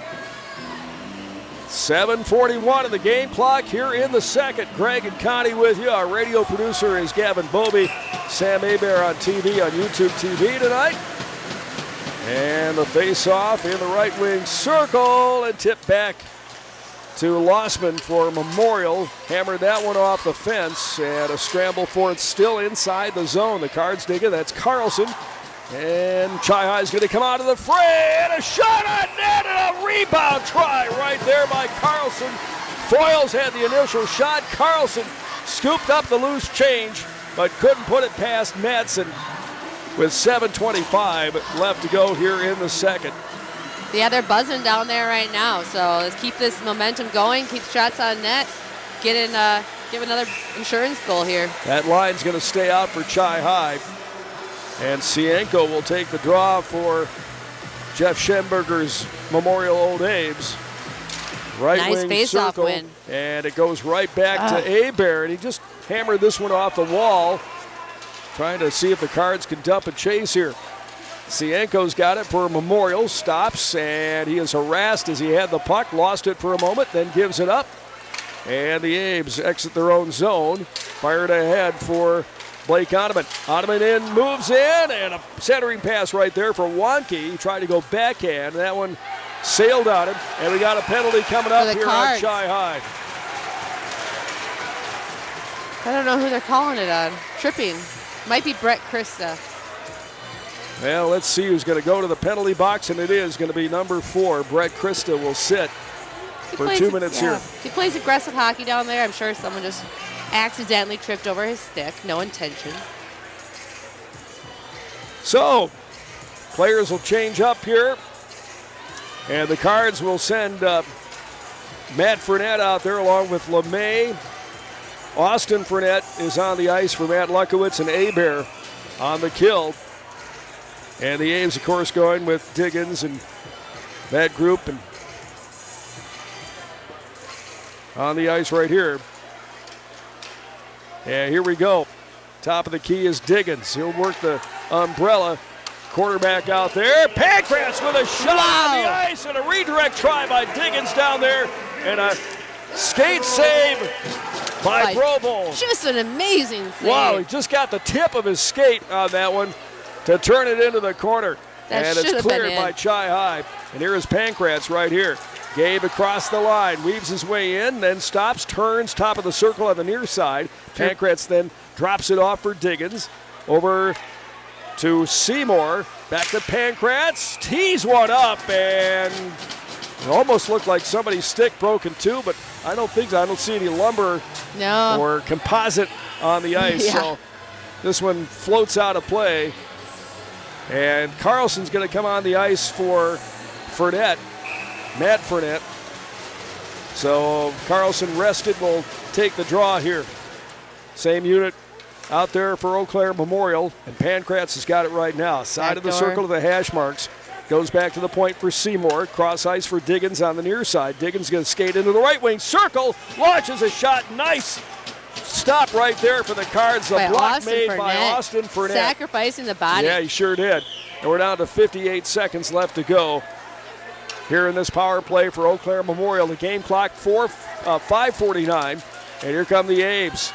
7:41 of the game clock here in the second. Greg and Connie with you. Our radio producer is Gavin Bobey. Sam Hebert on TV, on YouTube TV tonight. And the face-off in the right wing circle and tipped back to Lossman for Memorial. Hammered that one off the fence, and a scramble for it still inside the zone. The Cards dig it. That's Carlson. And Chi-Hi's going to come out of the fray, and a shot on net, and a rebound try right there by Carlson. Foyles had the initial shot. Carlson scooped up the loose change, but couldn't put it past Madsen with 7:25 left to go here in the second. Yeah, they're buzzing down there right now, so let's keep this momentum going, keep shots on net, give another insurance goal here. That line's going to stay out for Chi-Hi. And Cienko will take the draw for Jeff Schenberger's Memorial Old Abe's. Right nice wing face-off circle, win. and it goes right back to Hebert, and he just hammered this one off the wall, trying to see if the Cards can dump a chase here. Cienko's got it for Memorial, stops, and he is harassed as he had the puck, lost it for a moment, then gives it up. And the Abes exit their own zone, fired ahead for Blake Ottoman. Ottoman in, moves in, and a centering pass right there for Wonky. He tried to go backhand, and that one sailed on him, and we got a penalty coming up here on Chi-Hi. I don't know who they're calling it on. Tripping. Might be Brett Christa. Well, let's see who's going to go to the penalty box, and it is going to be number 4. Brett Christa will sit for 2 minutes here. He plays aggressive hockey down there. I'm sure someone just accidentally tripped over his stick. No intention. So, players will change up here, and the Cards will send Matt Fournette out there along with LeMay. Austin Fournette is on the ice for Matt Luckwitz, and Hebert on the kill. And the A's, of course, going with Diggins and that group. And on the ice right here. And here we go. Top of the key is Diggins. He'll work the umbrella. Quarterback out there. Pancratz with a shot on the ice, and a redirect try by Diggins down there. And a skate save by Brobold. Just an amazing save. Wow, he just got the tip of his skate on that one to turn it into the corner. And it's cleared by Chi-Hi. And here is Pancratz right here. Gabe across the line, weaves his way in, then stops, turns, top of the circle on the near side. Pancratz then drops it off for Diggins. Over to Seymour, back to Pancratz, tees one up, and it almost looked like somebody's stick broke in two, but I don't see any lumber or composite on the ice, so this one floats out of play. And Carlson's going to come on the ice for Fournette, Matt Fournette. So Carlson rested, will take the draw here. Same unit out there for Eau Claire Memorial, and Pancratz has got it right now. Side of the circle to the hash marks. Goes back to the point for Seymour. Cross ice for Diggins on the near side. Diggins going to skate into the right wing circle. Launches a shot. Nice stop right there for the Cards. The block made by Austin Fournette. Sacrificing the body. Yeah, he sure did. And we're down to 58 seconds left to go here in this power play for Eau Claire Memorial. The game clock 5:49. And here come the Abes.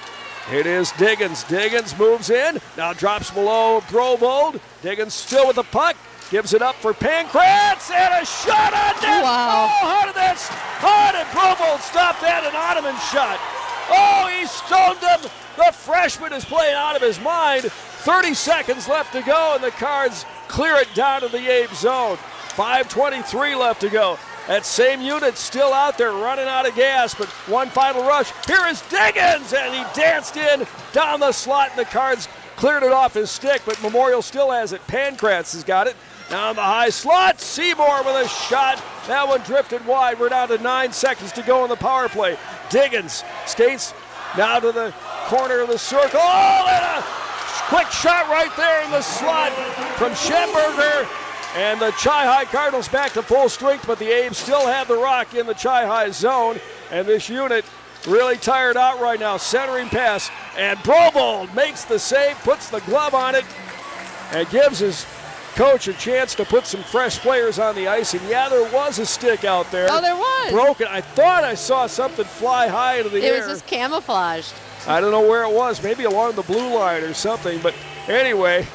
It is Diggins. Diggins moves in. Now drops below Brobold. Diggins still with the puck. Gives it up for Pancratz, and a shot on net. Wow. Oh, how did Brobold stop that? An Ottoman shot. Oh, he stoned him. The freshman is playing out of his mind. 30 seconds left to go, and the Cards clear it down to the Abe zone. 5:23 left to go. That same unit still out there running out of gas, but one final rush. Here is Diggins, and he danced in down the slot, and the Cards cleared it off his stick, but Memorial still has it. Pancratz has got it. Down the high slot, Seymour with a shot. That one drifted wide. We're down to 9 seconds to go in the power play. Diggins skates now to the corner of the circle. Oh, and a quick shot right there in the slot from Schenberger. And the Chi-Hi Cardinals back to full strength, but the Abes still have the rock in the Chi-Hi zone. And this unit really tired out right now. Centering pass, and Brobold makes the save, puts the glove on it, and gives his coach a chance to put some fresh players on the ice. And yeah, there was a stick out there. Oh, there was. Broken. I thought I saw something fly high into the air. It was just camouflaged. I don't know where it was. Maybe along the blue line or something. But anyway,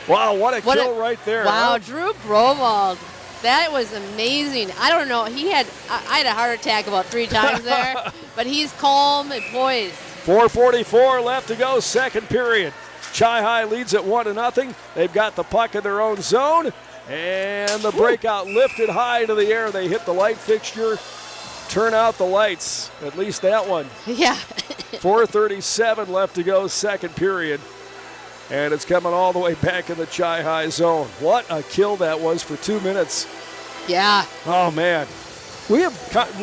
Wow, what a kill right there. Wow, huh? Drew Bromald. That was amazing. I don't know. I had a heart attack about 3 times there, but he's calm and poised. 4:44 left to go, second period. Chi-High leads at 1-0. They've got the puck in their own zone, and the breakout lifted high into the air. They hit the light fixture. Turn out the lights, at least that one. Yeah. 4:37 left to go, second period. And it's coming all the way back in the Chi-High zone. What a kill that was for 2 minutes. Yeah. Oh, man.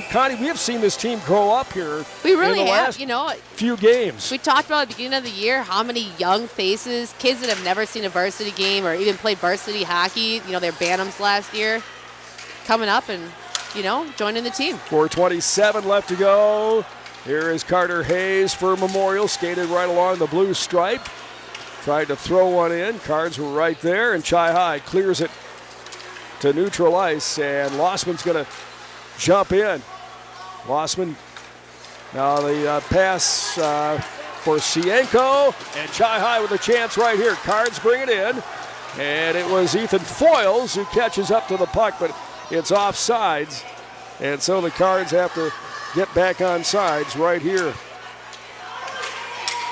Connie, we have seen this team grow up here. We really in the have, last few games. We talked about at the beginning of the year how many young faces, kids that have never seen a varsity game or even played varsity hockey, they're Bantams last year, coming up and, joining the team. 4:27 left to go. Here is Carter Hayes for Memorial, skated right along the blue stripe. Tried to throw one in. Cards were right there, and Chi-High clears it to neutral ice, and Lossman's going to jump in. Lossman, now the pass for Cienko, and Chi-High with a chance right here. Cards bring it in, and it was Ethan Foyles who catches up to the puck, but it's offsides, and so the Cards have to get back on sides right here.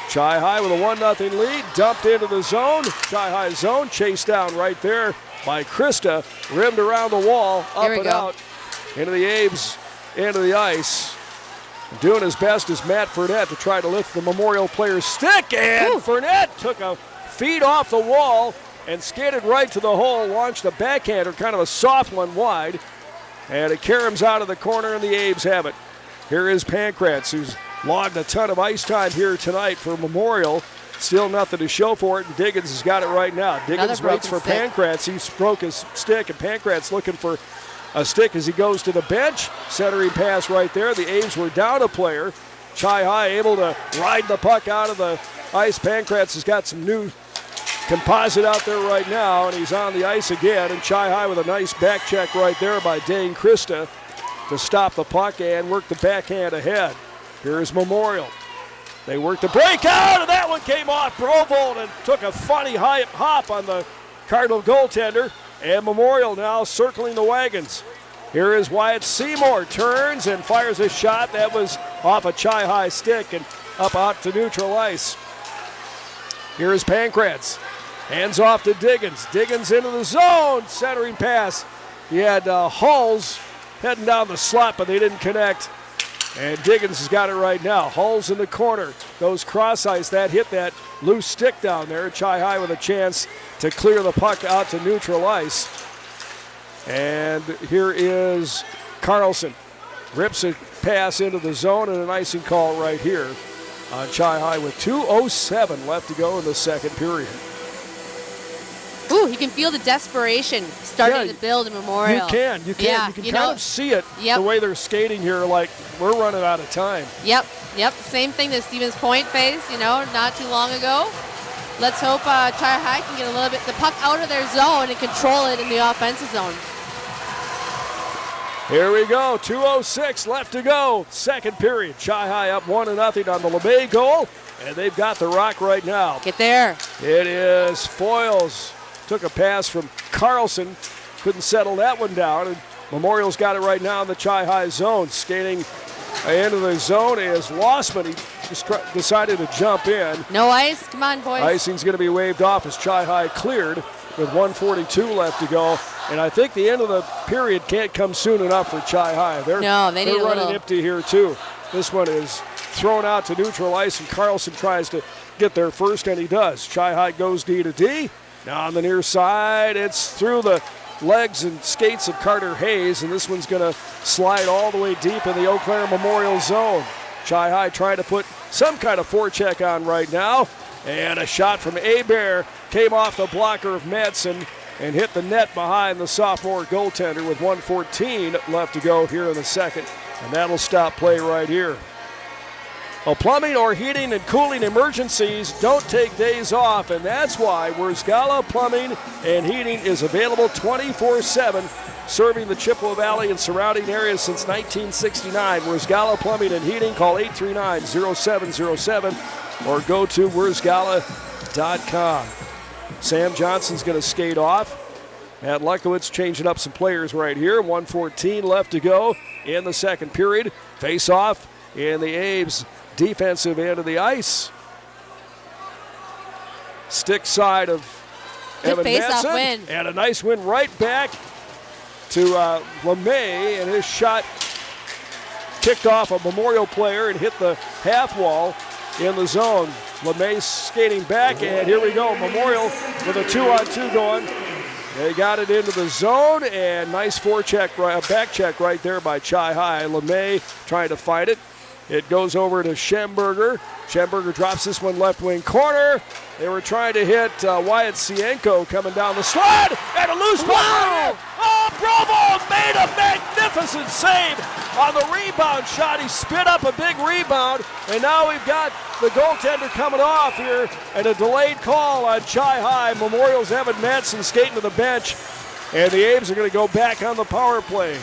Chi-High with a 1-0 lead, dumped into the zone. Chi-High zone, chased down right there by Krista, rimmed around the wall, up and out, into the Abe's into the ice. Doing his best is Matt Fournette to try to lift the Memorial player's stick, and Fournette took a feed off the wall and skated right to the hole, launched a backhander, kind of a soft one wide, and it caroms out of the corner, and the Abes have it. Here is Pankratz, who's logged a ton of ice time here tonight for Memorial. Still nothing to show for it, and Diggins has got it right now. Diggins waits for Pankratz. He broke his stick, and Pankratz looking for a stick as he goes to the bench. Centering pass right there. The A's were down a player. Chi-High able to ride the puck out of the ice. Pankratz has got some new composite out there right now, and he's on the ice again. And Chi-High with a nice back check right there by Dane Krista to stop the puck and work the backhand ahead. Here's Memorial. They work the breakout, and that one came off Brovold and took a funny hop on the Cardinal goaltender. And Memorial now circling the wagons. Here is Wyatt Seymour, turns and fires a shot that was off a Chi-High stick and up out to neutral ice. Here is Pankratz. Hands off to Diggins. Diggins into the zone. Centering pass. He had Hulls heading down the slot, but they didn't connect. And Diggins has got it right now. Hulls in the corner. Goes cross ice. That hit that loose stick down there. Chi-High with a chance to clear the puck out to neutral ice. And here is Carlson. Rips a pass into the zone and an icing call right here on Chi-High with 2:07 left to go in the second period. Ooh, you can feel the desperation starting to build in Memorial. You can. You can kind of see it the way they're skating here, like we're running out of time. Yep. Same thing that Stevens Point faced, not too long ago. Let's hope Chi-High can get a little bit the puck out of their zone and control it in the offensive zone. Here we go. 2:06 left to go. Second period. Chi-High up 1-0 on the LeMay goal, and they've got the rock right now. Get there. It is Foyles. Took a pass from Carlson. Couldn't settle that one down. And Memorial's got it right now in the Chi-High zone. Skating into the zone is Lossman. He just decided to jump in. No ice. Come on, boys. Icing's going to be waved off as Chi-High cleared with 1:42 left to go. And I think the end of the period can't come soon enough for Chi-High. They're running empty here, too. This one is thrown out to neutral ice, and Carlson tries to get there first, and he does. Chi-High goes D to D. Now on the near side, it's through the legs and skates of Carter Hayes, and this one's going to slide all the way deep in the Eau Claire Memorial zone. Chi-High trying to put some kind of forecheck on right now, and a shot from Hebert came off the blocker of Madsen and hit the net behind the sophomore goaltender with 1:14 left to go here in the second, and that'll stop play right here. Well, plumbing or heating and cooling emergencies don't take days off, and that's why Wurzgala Plumbing and Heating is available 24/7, serving the Chippewa Valley and surrounding areas since 1969. Wurzgala Plumbing and Heating, call 839-0707 or go to wurzgala.com. Sam Johnson's going to skate off. And Luckwitz changing up some players right here. 1:14 left to go in the second period. Face off in the Abe's defensive end of the ice. Stick side of Good Evan face-off Madsen. win. And a nice win right back to LeMay, and his shot kicked off a Memorial player and hit the half wall in the zone. LeMay skating back, and here we go. Memorial with a 2-on-2 going. They got it into the zone, and nice back check right there by Chi High. LeMay trying to fight it. It goes over to Schemberger. Schemberger drops this one left wing corner. They were trying to hit Wyatt Sienko coming down the slide, and a loose puck. Wow. Oh, Bravo made a magnificent save on the rebound shot. He spit up a big rebound, and now we've got the goaltender coming off here, and a delayed call on Chi High. Memorial's Evan Madsen skating to the bench, and the Abe's are going to go back on the power play.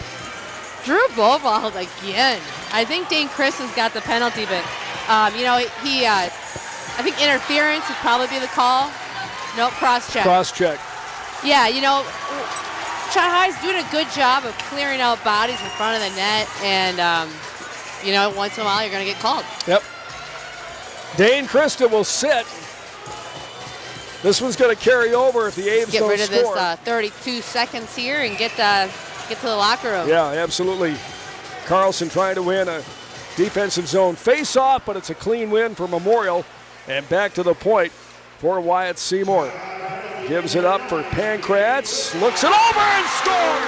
Drew Bovald again. I think Dane Chris has got the penalty, but I think interference would probably be the call. Nope, cross-check. Cross-check. Yeah, Chi High's doing a good job of clearing out bodies in front of the net, and, once in a while you're going to get called. Yep. Dane Christa will sit. This one's going to carry over if the Abe's Get don't rid of score. this 32 seconds here and get to the locker room. Yeah, absolutely. Carlson trying to win a defensive zone face-off, but it's a clean win for Memorial. And back to the point for Wyatt Seymour. Gives it up for Pankratz. Looks it over and scores!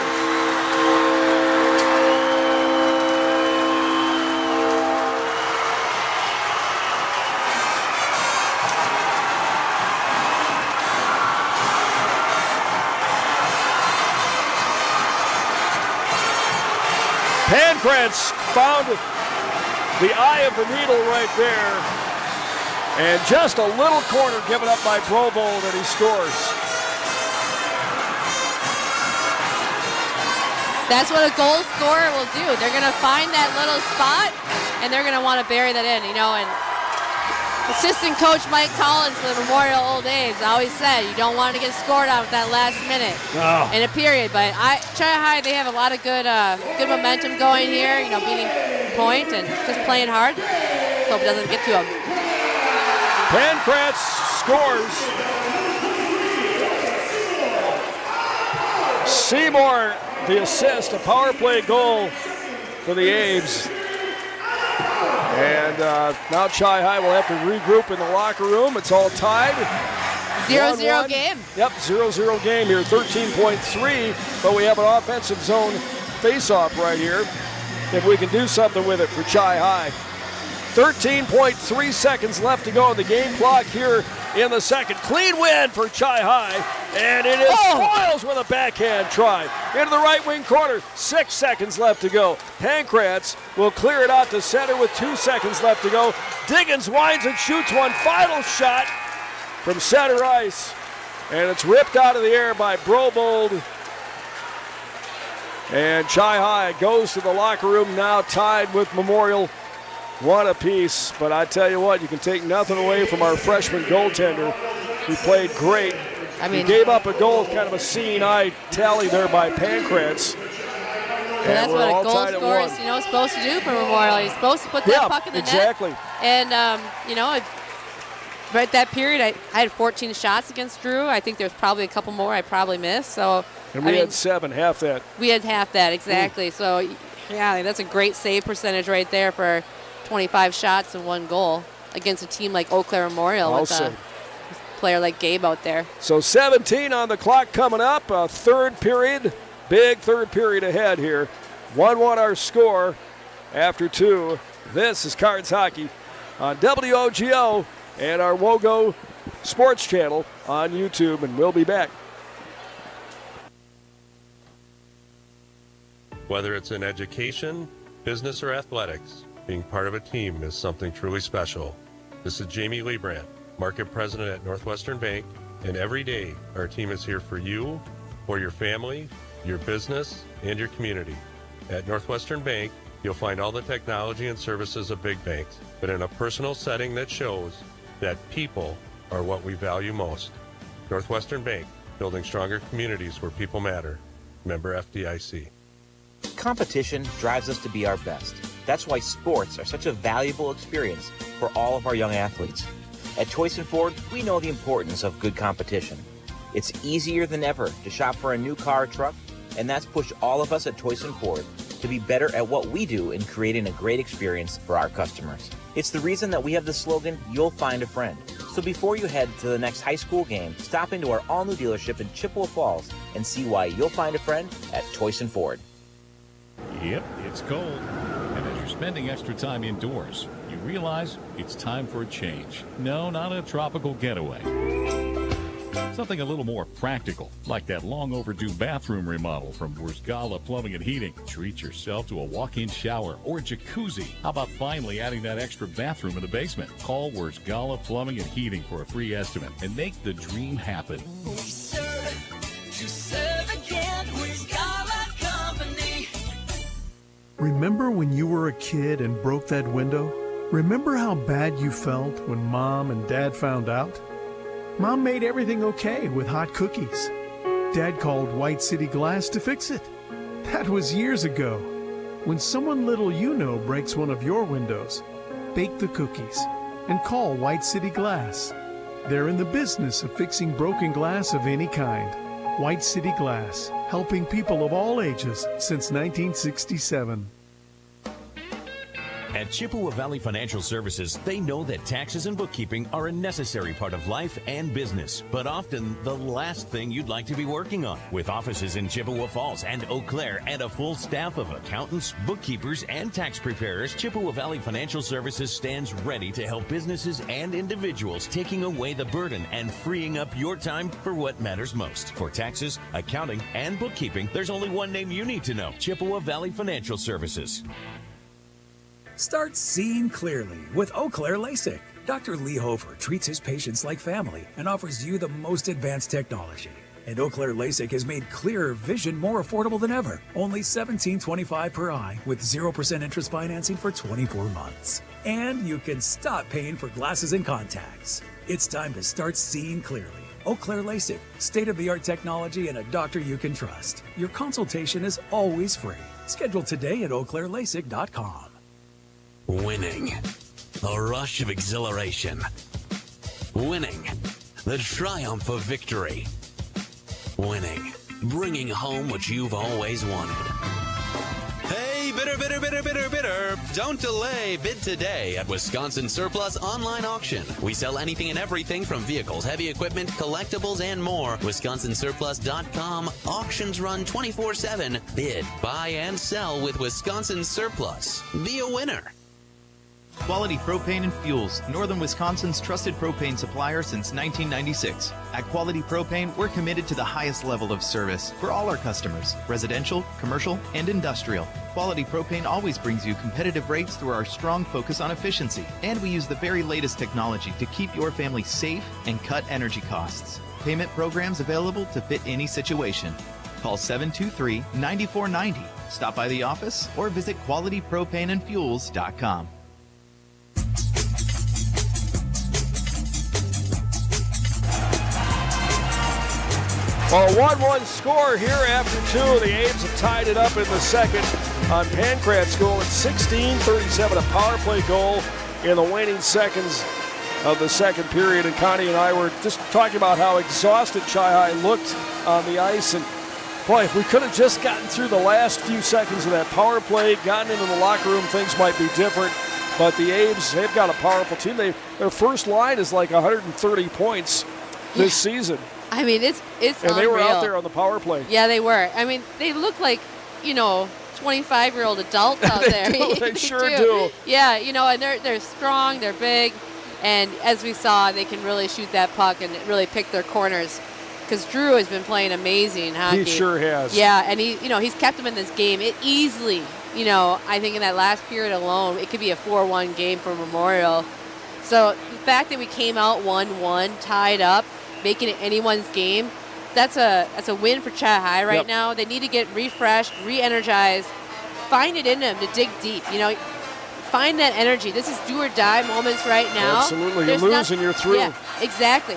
Pankratz found the eye of the needle right there. And just a little corner given up by Brovold, and he scores. That's what a goal scorer will do. They're going to find that little spot, and they're going to want to bury that in, and assistant coach Mike Collins for the Memorial Old A's always said you don't want to get scored on with that last minute in a period. But Chi High, they have a lot of good momentum going here, beating point and just playing hard. Hope it doesn't get to them. Pankratz scores. Seymour, the assist, a power play goal for the Abe's. And now Chi High will have to regroup in the locker room. It's all tied. 0-0 game. Yep, 0-0 game here, 13.3, but we have an offensive zone face-off right here. If we can do something with it for Chi High. 13.3 seconds left to go on the game clock here in the second. Clean win for Chi High, and it is Spoils with a backhand try. Into the right wing corner, 6 seconds left to go. Pankratz will clear it out to center with 2 seconds left to go. Diggins winds and shoots one final shot from center ice, and it's ripped out of the air by Brobold. And Chi High goes to the locker room now tied with Memorial. One apiece, but I tell you what, you can take nothing away from our freshman goaltender. He played great. He gave up a goal, kind of a seeing eye tally there by Pankratz. Well, that's what a goal scorer is, supposed to do for Memorial. He's supposed to put that puck in the net. And, right that period, I had 14 shots against Drew. I think there's probably a couple more I probably missed. And we had 7, half that. We had half that, exactly. So, yeah, that's a great save percentage right there for 25 shots and 1 goal against a team like Eau Claire Memorial with a player like Gabe out there. So 17 on the clock coming up. A third period, big third period ahead here. 1-1 our score after 2. This is Cards Hockey on WOGO and our WOGO Sports channel on YouTube, and we'll be back. Whether it's in education, business, or athletics, being part of a team is something truly special. This is Jamie Liebrandt, Market President at Northwestern Bank, and every day our team is here for you, for your family, your business, and your community. At Northwestern Bank, you'll find all the technology and services of big banks, but in a personal setting that shows that people are what we value most. Northwestern Bank, building stronger communities where people matter. Member FDIC. Competition drives us to be our best. That's why sports are such a valuable experience for all of our young athletes. At Toyson Ford, we know the importance of good competition. It's easier than ever to shop for a new car or truck, and that's pushed all of us at Toyson Ford to be better at what we do in creating a great experience for our customers. It's the reason that we have the slogan, "You'll find a friend." So before you head to the next high school game, stop into our all-new dealership in Chippewa Falls and see why you'll find a friend at Toyson Ford. Yep, it's cold. And as you're spending extra time indoors, you realize it's time for a change. No, not a tropical getaway. Something a little more practical, like that long overdue bathroom remodel from WIAA Plumbing and Heating. Treat yourself to a walk-in shower or jacuzzi. How about finally adding that extra bathroom in the basement? Call WIAA Plumbing and Heating for a free estimate and make the dream happen. We serve to serve again. WIAA Company. Remember when you were a kid and broke that window? Remember how bad you felt when Mom and Dad found out? Mom made everything okay with hot cookies. Dad called White City Glass to fix it. That was years ago. When someone little you know breaks one of your windows, bake the cookies and call White City Glass. They're in the business of fixing broken glass of any kind. White City Glass, helping people of all ages since 1967. At Chippewa Valley Financial Services, they know that taxes and bookkeeping are a necessary part of life and business, but often the last thing you'd like to be working on. With offices in Chippewa Falls and Eau Claire and a full staff of accountants, bookkeepers, and tax preparers, Chippewa Valley Financial Services stands ready to help businesses and individuals, taking away the burden and freeing up your time for what matters most. For taxes, accounting, and bookkeeping, there's only one name you need to know: Chippewa Valley Financial Services. Start seeing clearly with Eau Claire LASIK. Dr. Lee Hofer treats his patients like family and offers you the most advanced technology. And Eau Claire LASIK has made clearer vision more affordable than ever. Only $17.25 per eye with 0% interest financing for 24 months. And you can stop paying for glasses and contacts. It's time to start seeing clearly. Eau Claire LASIK, state-of-the-art technology and a doctor you can trust. Your consultation is always free. Schedule today at eauclairelasik.com. Winning. A rush of exhilaration. Winning. The triumph of victory. Winning. Bringing home what you've always wanted. Hey, bidder, bidder, bidder, bidder, bidder. Don't delay. Bid today at Wisconsin Surplus Online Auction. We sell anything and everything from vehicles, heavy equipment, collectibles, and more. WisconsinSurplus.com. Auctions run 24/7. Bid, buy, and sell with Wisconsin Surplus. Be a winner. Quality Propane and Fuels, Northern Wisconsin's trusted propane supplier since 1996. At Quality Propane, we're committed to the highest level of service for all our customers, residential, commercial, and industrial. Quality Propane always brings you competitive rates through our strong focus on efficiency, and we use the very latest technology to keep your family safe and cut energy costs. Payment programs available to fit any situation. Call 723-9490. Stop by the office or visit qualitypropaneandfuels.com. Well, a 1-1 score here after two. The A's have tied it up in the second on Pancrat's goal at 16:37, a power play goal in the waning seconds of the second period. And Connie and I were just talking about how exhausted Chi-Hi looked on the ice. And boy, if we could have just gotten through the last few seconds of that power play, gotten into the locker room, things might be different. But the A's, they've got a powerful team. Their first line is like 130 points this season. I mean, it's and they were out there on the power play. Yeah, they were. I mean, they look like, 25-year-old adults out there. They sure do. Yeah, and they're strong, they're big, and as we saw, they can really shoot that puck and really pick their corners. Because Drew has been playing amazing hockey. He sure has. Yeah, and he's kept them in this game. It easily, I think in that last period alone, it could be a 4-1 game for Memorial. So the fact that we came out 1-1, tied up, making it anyone's game, that's a win for Chi-Hi right now. They need to get refreshed, re-energized, find it in them to dig deep. Find that energy. This is do or die moments right now. Absolutely. You lose and you're through. Yeah, exactly.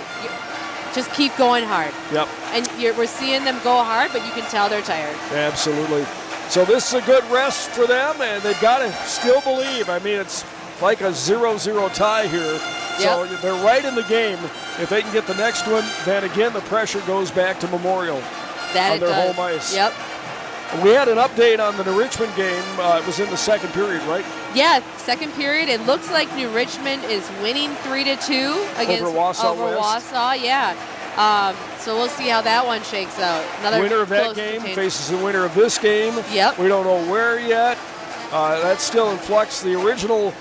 just keep going hard. Yep. And we're seeing them go hard, but you can tell they're tired. Absolutely. So this is a good rest for them, and they've got to still believe. I mean, it's like a 0-0 tie here. So they're right in the game. If they can get the next one, then again the pressure goes back to Memorial on their home ice. Yep. We had an update on the New Richmond game. It was in the second period, right? Yeah, second period. It looks like New Richmond is winning 3-2 against over Wausau. Yeah. So we'll see how that one shakes out. Another winner of that game faces the winner of this game. Yep. We don't know where yet. That's still in flux. The original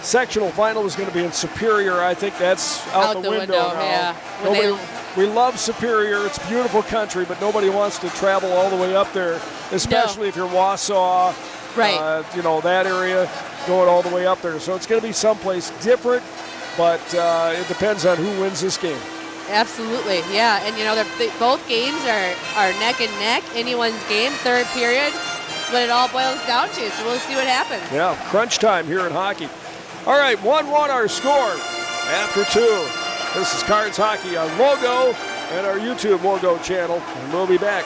sectional final was going to be in Superior. I think that's out the window now. Yeah. We love Superior. It's a beautiful country, but nobody wants to travel all the way up there, especially if you're Wausau, right? That area, going all the way up there. So it's going to be someplace different, but it depends on who wins this game. Absolutely, yeah. And both games are neck and neck. Anyone's game, third period, what it all boils down to. So we'll see what happens. Yeah, crunch time here in hockey. All right, 1-1 our score after 2. This is Cards Hockey on WOGO and our YouTube WOGO channel, and we'll be back.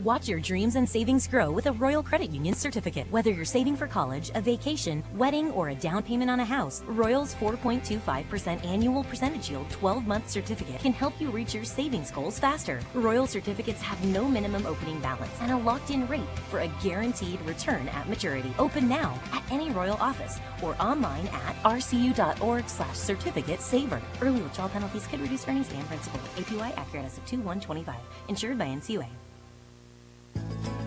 Watch your dreams and savings grow with a Royal Credit Union certificate. Whether you're saving for college, a vacation, wedding, or a down payment on a house, Royal's 4.25% annual percentage yield 12-month certificate can help you reach your savings goals faster. Royal certificates have no minimum opening balance and a locked-in rate for a guaranteed return at maturity. Open now at any Royal office or online at rcu.org/certificate saver. Early withdrawal penalties could reduce earnings and principal. APY accurate as of 2/1/25. Insured by NCUA.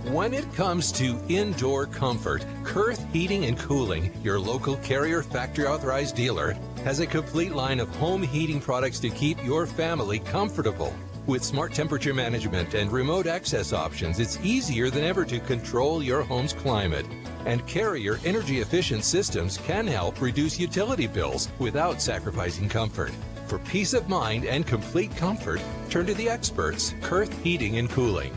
When it comes to indoor comfort, Kurth Heating and Cooling, your local Carrier factory authorized dealer, has a complete line of home heating products to keep your family comfortable. With smart temperature management and remote access options, it's easier than ever to control your home's climate. And Carrier energy efficient systems can help reduce utility bills without sacrificing comfort. For peace of mind and complete comfort, turn to the experts, Kurth Heating and Cooling.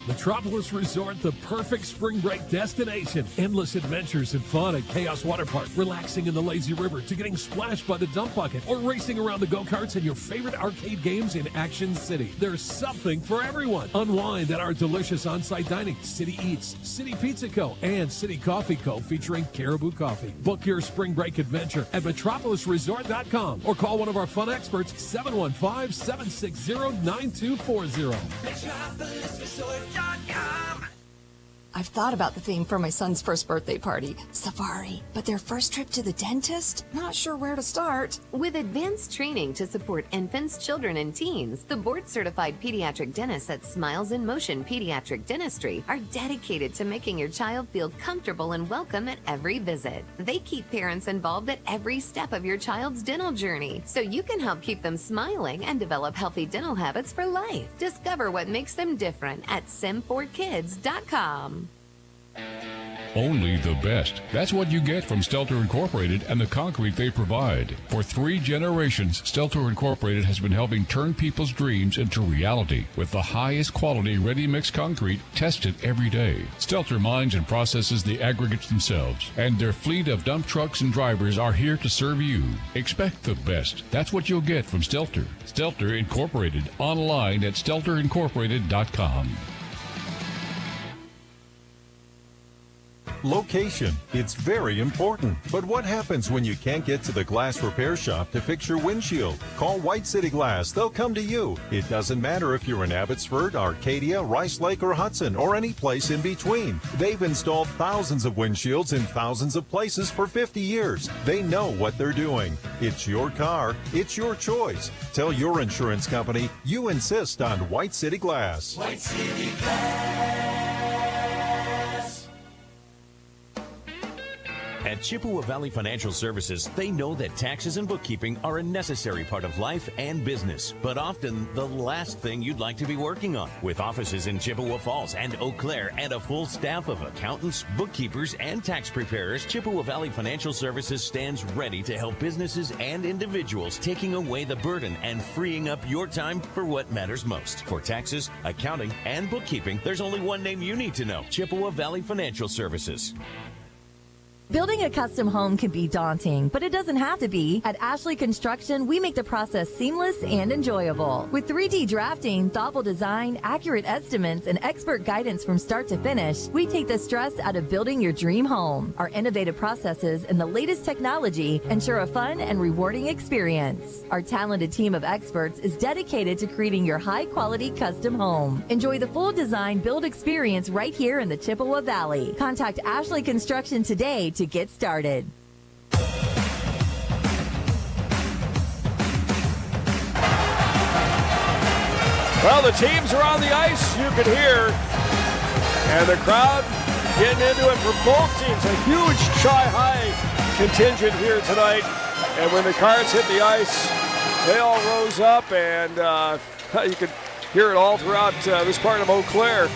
Metropolis Resort, the perfect spring break destination. Endless adventures and fun at Chaos Water Park. Relaxing in the lazy river to getting splashed by the dump bucket or racing around the go-karts and your favorite arcade games in Action City. There's something for everyone. Unwind at our delicious on-site dining, City Eats, City Pizza Co., and City Coffee Co. featuring Caribou Coffee. Book your spring break adventure at metropolisresort.com or call one of our fun experts, 715-760-9240. Metropolis Resort. I've thought about the theme for my son's first birthday party, safari, but their first trip to the dentist? Not sure where to start. With advanced training to support infants, children, and teens, the board-certified pediatric dentists at Smiles in Motion Pediatric Dentistry are dedicated to making your child feel comfortable and welcome at every visit. They keep parents involved at every step of your child's dental journey, so you can help keep them smiling and develop healthy dental habits for life. Discover what makes them different at sim4kids.com. Only the best. That's what you get from Stelter Incorporated and the concrete they provide. For 3 generations, Stelter Incorporated has been helping turn people's dreams into reality with the highest quality ready-mix concrete tested every day. Stelter mines and processes the aggregates themselves, and their fleet of dump trucks and drivers are here to serve you. Expect the best. That's what you'll get from Stelter. Stelter Incorporated, online at stelterincorporated.com. Location. It's very important. But what happens when you can't get to the glass repair shop to fix your windshield? Call White City Glass. They'll come to you. It doesn't matter if you're in Abbotsford, Arcadia, Rice Lake, or Hudson, or any place in between. They've installed thousands of windshields in thousands of places for 50 years. They know what they're doing. It's your car. It's your choice. Tell your insurance company you insist on White City Glass. White City Glass. At Chippewa Valley Financial Services, they know that taxes and bookkeeping are a necessary part of life and business, but often the last thing you'd like to be working on. With offices in Chippewa Falls and Eau Claire and a full staff of accountants, bookkeepers, and tax preparers, Chippewa Valley Financial Services stands ready to help businesses and individuals, taking away the burden and freeing up your time for what matters most. For taxes, accounting, and bookkeeping, there's only one name you need to know: Chippewa Valley Financial Services. Building a custom home can be daunting, but it doesn't have to be. At Ashley Construction, we make the process seamless and enjoyable. With 3D drafting, thoughtful design, accurate estimates, and expert guidance from start to finish, we take the stress out of building your dream home. Our innovative processes and the latest technology ensure a fun and rewarding experience. Our talented team of experts is dedicated to creating your high-quality custom home. Enjoy the full design build experience right here in the Chippewa Valley. Contact Ashley Construction today to get started. Well, the teams are on the ice, you can hear, and the crowd getting into it for both teams. A huge Chi-High contingent here tonight, and when the Cards hit the ice, they all rose up, and you could hear it all throughout this part of Eau Claire.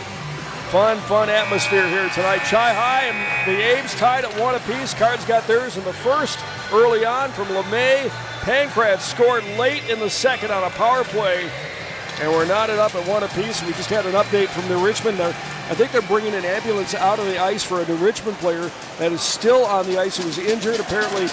Fun atmosphere here tonight. Chi-High and the Ames tied at 1 apiece. Cards got theirs in the first early on from LeMay. Pancratz scored late in the second on a power play, and we're knotted up at 1 apiece. We just had an update from New Richmond. I think they're bringing an ambulance out of the ice for a New Richmond player that is still on the ice who was injured. Apparently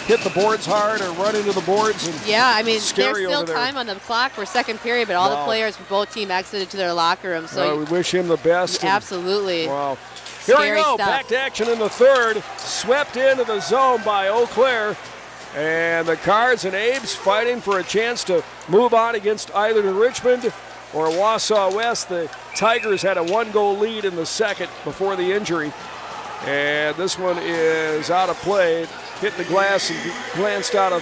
hit the boards hard or run into the boards. And yeah, I mean, there's still there. time on the clock for second period, but all the players from both teams exited to their locker room. So we wish him the best. Absolutely. Wow. Here we go. Stuff. Back to action in the third. Swept into the zone by Eau Claire. And the Cards and Ames fighting for a chance to move on against either New Richmond or Wausau West. The Tigers had a 1-goal lead in the second before the injury. And this one is out of play. Hit the glass and glanced out of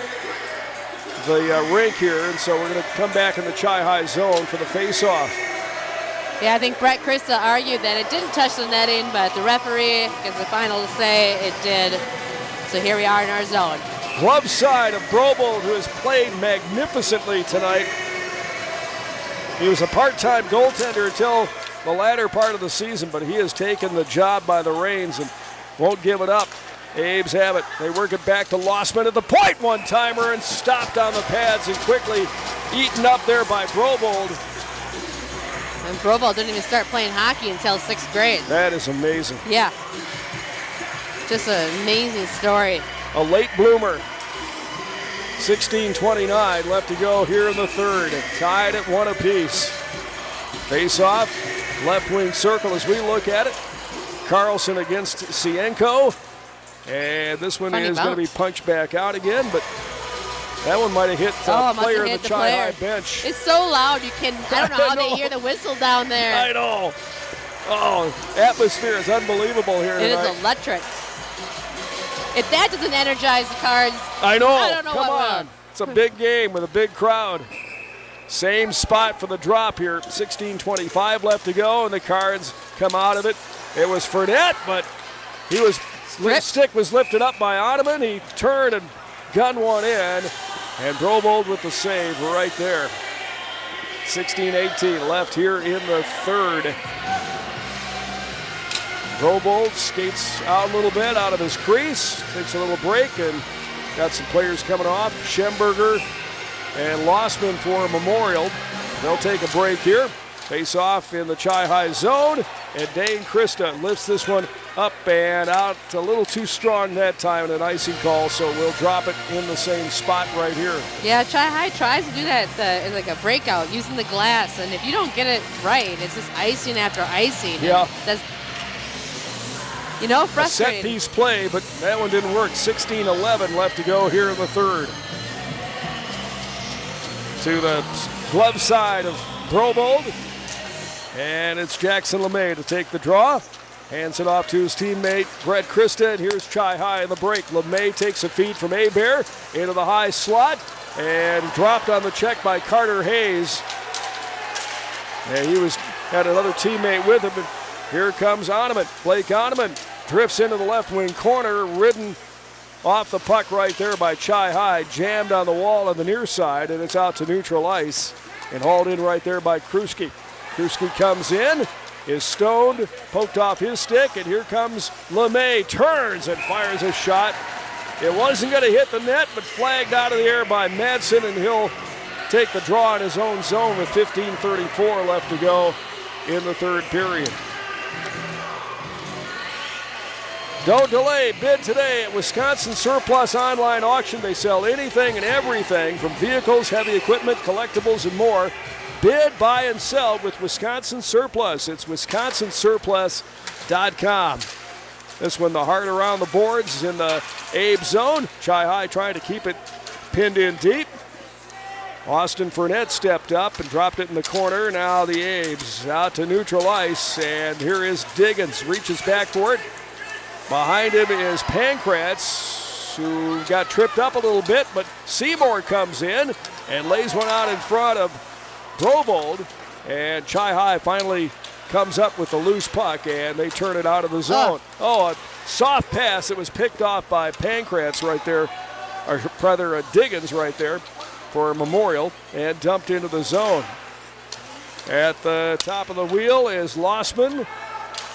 the rink here. And so we're going to come back in the Chi-High zone for the face-off. Yeah, I think Brett Christa argued that it didn't touch the netting, but the referee gets the final say it did. So here we are in our zone. Glove side of Brobold, who has played magnificently tonight. He was a part-time goaltender until the latter part of the season, but he has taken the job by the reins and won't give it up. Ames have it. They work it back to Lossman at the point. One-timer and stopped on the pads and quickly eaten up there by Brobold. And Brobold didn't even start playing hockey until 6th grade. That is amazing. Yeah. Just an amazing story. A late bloomer. 16:29 left to go here in the third. Tied at 1 apiece. Face-off, left wing circle as we look at it. Carlson against Cienko. And this one is going to be punched back out again, but that one might have hit the player in the Chi-High bench. It's so loud, I don't know how they hear the whistle down there. I know. Oh, atmosphere is unbelievable here tonight. It is electric. If that doesn't energize the Cards, I know. I don't know Come what on. It's a big game with a big crowd. Same spot for the drop here. 16:25 left to go, and the Cards come out of it. It was Fournette, but his stick was lifted up by Ottoman. He turned and gunned one in, and Brobold with the save right there. 16:18 left here in the third. Brobold skates out a little bit out of his crease, takes a little break, and got some players coming off. Schemberger and Lossman for a memorial. They'll take a break here. Face off in the Chi-High zone, and Dane Christa lifts this one up and out a little too strong that time, and an icing call, so we'll drop it in the same spot right here. Yeah, Chi-High tries to do that in like a breakout using the glass, and if you don't get it right, it's just icing after icing. Yeah. That's, frustrating. A set-piece play, but that one didn't work. 16:11 left to go here in the third. To the glove side of Brobold, and it's Jackson LeMay to take the draw. Hands it off to his teammate, Brett Christa, and here's Chi-High in the break. LeMay takes a feed from Hebert into the high slot, and dropped on the check by Carter Hayes. And he had another teammate with him, and here comes Ottoman. Blake Ottoman drifts into the left wing corner, ridden off the puck right there by Chi High, jammed on the wall on the near side, and it's out to neutral ice and hauled in right there by Kruski. Kruski comes in, is stoned, poked off his stick, and here comes LeMay, turns and fires a shot. It wasn't going to hit the net, but flagged out of the air by Madsen, and he'll take the draw in his own zone with 15:34 left to go in the third period. Don't delay. Bid today at Wisconsin Surplus Online Auction. They sell anything and everything from vehicles, heavy equipment, collectibles, and more. Bid, buy, and sell with Wisconsin Surplus. It's wisconsinsurplus.com. This one, the heart around the boards is in the Abe zone. Chi High trying to keep it pinned in deep. Austin Fournette stepped up and dropped it in the corner. Now the Abes out to neutral ice, and here is Diggins. Reaches back for it. Behind him is Pankratz, who got tripped up a little bit, but Seymour comes in and lays one out in front of Brobold, and Chi High finally comes up with the loose puck, and they turn it out of the zone. Oh, a soft pass that was picked off by Pankratz right there, or rather Diggins right there for Memorial, and dumped into the zone. At the top of the wheel is Lossman,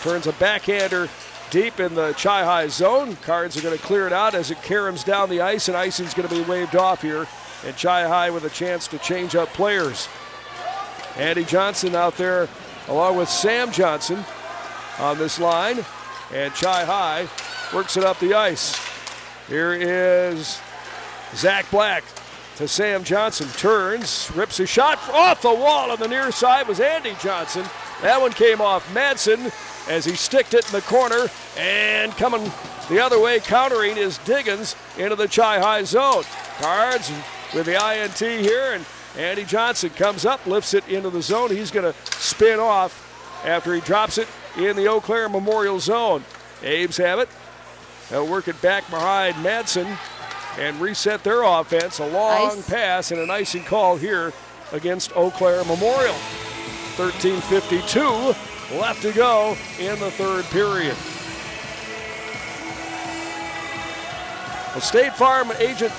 turns a backhander deep in the Chi High zone. Cards are going to clear it out as it caroms down the ice, and icing's going to be waved off here. And Chi High with a chance to change up players. Andy Johnson out there along with Sam Johnson on this line. And Chi High works it up the ice. Here is Zach Black to Sam Johnson. Turns, rips a shot off the wall on the near side was Andy Johnson. That one came off Madsen as he sticked it in the corner, and coming the other way, countering is Diggins into the Chi High zone. Cards with the INT here, and Andy Johnson comes up, lifts it into the zone. He's going to spin off after he drops it in the Eau Claire Memorial zone. Abes have it. They'll work it back behind Madsen and reset their offense. A long pass and an icing call here against Eau Claire Memorial. 13:52 left to go in the third period. A State Farm agent,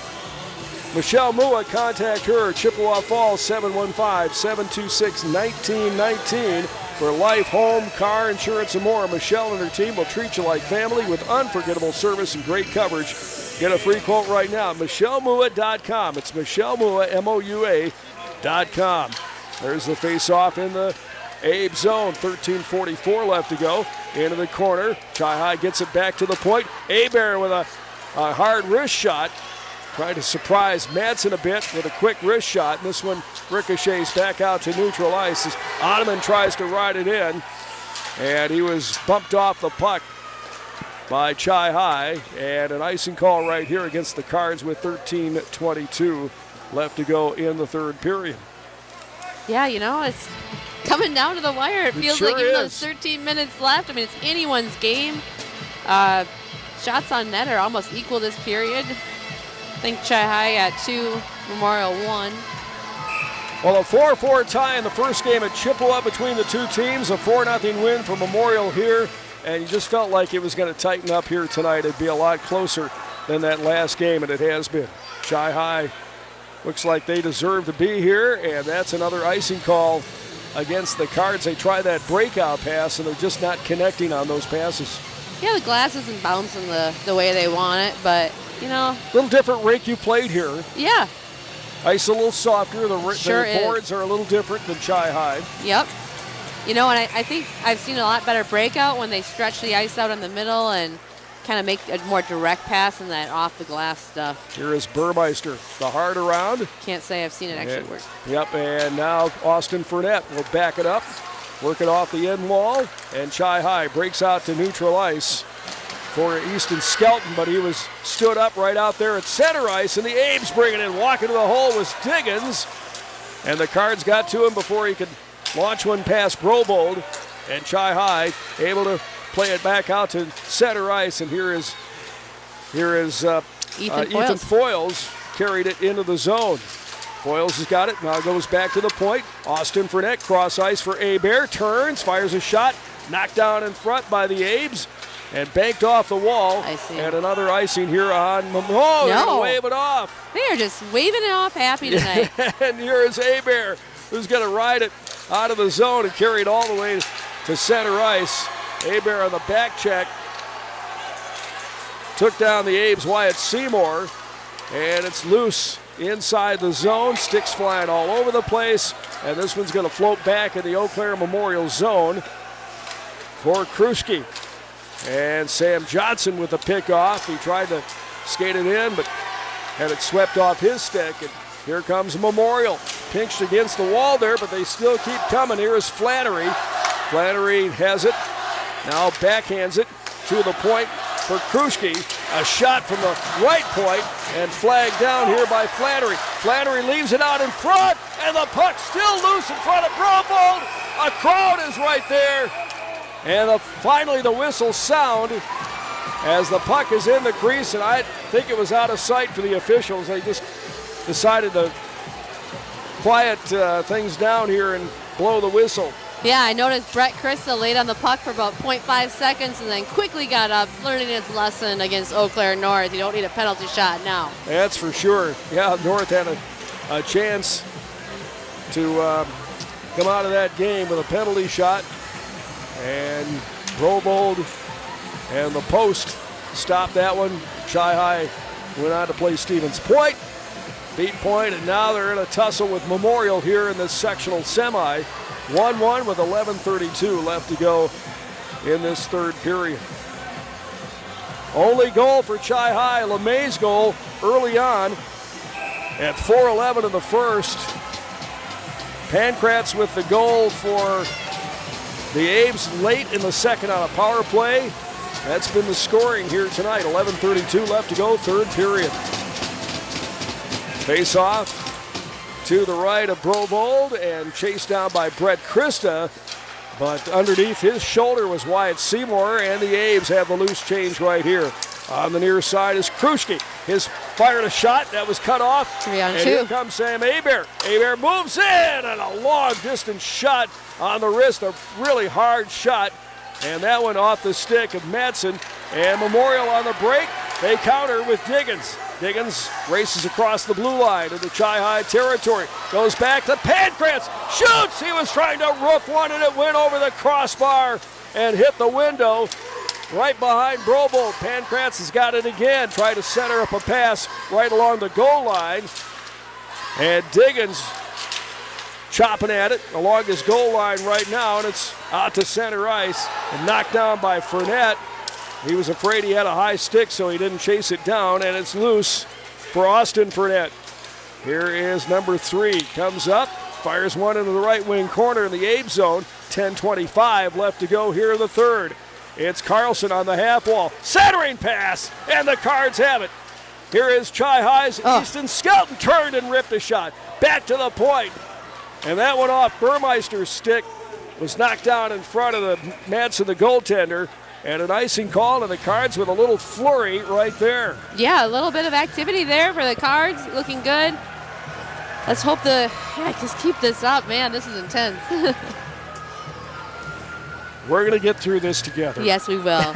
Michelle Mua, contact her, Chippewa Falls, 715-726-1919 for life, home, car, insurance, and more. Michelle and her team will treat you like family with unforgettable service and great coverage. Get a free quote right now at michellemua.com. It's Michelle Mua, MOUA.com. There's the face-off in the Abe zone. 13:44 left to go. Into the corner. Chi High gets it back to the point. Abear with a hard wrist shot. Trying to surprise Madsen a bit with a quick wrist shot. And this one ricochets back out to neutral ice as Ottoman tries to ride it in. And he was bumped off the puck by Chi High. And an icing call right here against the Cards with 13:22 left to go in the third period. Yeah, you know, it's coming down to the wire. It feels sure like even is. though there's 13 minutes left, I mean, it's anyone's game. Shots on net are almost equal this period. I think Chi High got 2, Memorial 1. Well, a 4-4 tie in the first game at Chippewa between the two teams. A 4-0 win for Memorial here. And you just felt like it was going to tighten up here tonight. It'd be a lot closer than that last game, and it has been. Chi High looks like they deserve to be here, and that's another icing call against the Cards. They try that breakout pass, and they're just not connecting on those passes. Yeah, the glass isn't bouncing the way they want it, but, you know. A little different rink you played here. Yeah. Ice a little softer. The Sure is. boards are a little different than Chi High. Yep. You know, and I think I've seen a lot better breakout when they stretch the ice out in the middle and kind of make a more direct pass than that off-the-glass stuff. Here is Burmeister, the hard around. Can't say I've seen it actually work. Yep, and now Austin Fournette will back it up, work it off the end wall, and Chi High breaks out to neutral ice for Easton Skelton, but he was stood up right out there at center ice, and the Abes bring it in. Walking to the hole was Diggins, and the Cards got to him before he could launch one past Brobold, and Chi High able to play it back out to center ice, and here is Ethan Foyles carried it into the zone. Foyles has got it, now goes back to the point. Austin Fournette, cross ice for Abear, turns, fires a shot, knocked down in front by the Abes, and banked off the wall. And another icing here on They're gonna wave it off. They are just waving it off happy tonight. And here is Hebert, who's going to ride it out of the zone and carry it all the way to center ice. Hebert on the back check. Took down the Abe's Wyatt Seymour, and it's loose inside the zone. Sticks flying all over the place, and this one's going to float back in the Eau Claire Memorial Zone for Kruschke. And Sam Johnson with the pick off. He tried to skate it in, but had it swept off his stick. And here comes Memorial. Pinched against the wall there, but they still keep coming. Here is Flannery. Flannery has it. Now backhands it to the point for Kruschke. A shot from the right point and flagged down here by Flannery. Flannery leaves it out in front, and the puck still loose in front of Brobold. A crowd is right there. And finally the whistles sound as the puck is in the crease, and I think it was out of sight for the officials. They just decided to quiet things down here and blow the whistle. Yeah, I noticed Brett Christa laid on the puck for about 0.5 seconds and then quickly got up, learning his lesson against Eau Claire North. You don't need a penalty shot now. That's for sure. Yeah, North had a chance to come out of that game with a penalty shot. And Brobold and the post stopped that one. Chi High went on to play Stevens Point, beat Point, and now they're in a tussle with Memorial here in this sectional semi. 1-1 with 11:32 left to go in this third period. Only goal for Chi High, LeMay's goal early on at 4:11 in the first. Pankratz with the goal for the Abe's late in the second on a power play. That's been the scoring here tonight. 11:32 left to go, third period. Face off to the right of Brobold and chased down by Brett Christa. But underneath his shoulder was Wyatt Seymour, and the Abe's have the loose change right here. On the near side is Kruschke. His fired a shot that was cut off. 3 on 2. And here comes Sam Hebert. Hebert moves in, and a long distance shot on the wrist, a really hard shot. And that one off the stick of Madsen. And Memorial on the break. They counter with Diggins. Diggins races across the blue line into Chi High territory. Goes back to Pankratz. Shoots! He was trying to roof one, and it went over the crossbar and hit the window right behind Brobold. Pankratz has got it again. Tried to center up a pass right along the goal line. And Diggins chopping at it along his goal line right now, and it's out to center ice and knocked down by Fournette. He was afraid he had a high stick, so he didn't chase it down, and it's loose for Austin Fournette. Here is number 3. Comes up, fires one into the right wing corner in the Abe zone. 10:25 left to go here in the third. It's Carlson on the half wall. Centering pass, and the Cards have it. Here is Chi High's Easton Skelton turned and ripped a shot. Back to the point. And that one off Burmeister's stick was knocked down in front of the Madsen, the goaltender. And an icing call, and the Cards with a little flurry right there. Yeah, a little bit of activity there for the Cards. Looking good. Let's hope just keep this up, man. This is intense. We're going to get through this together. Yes, we will.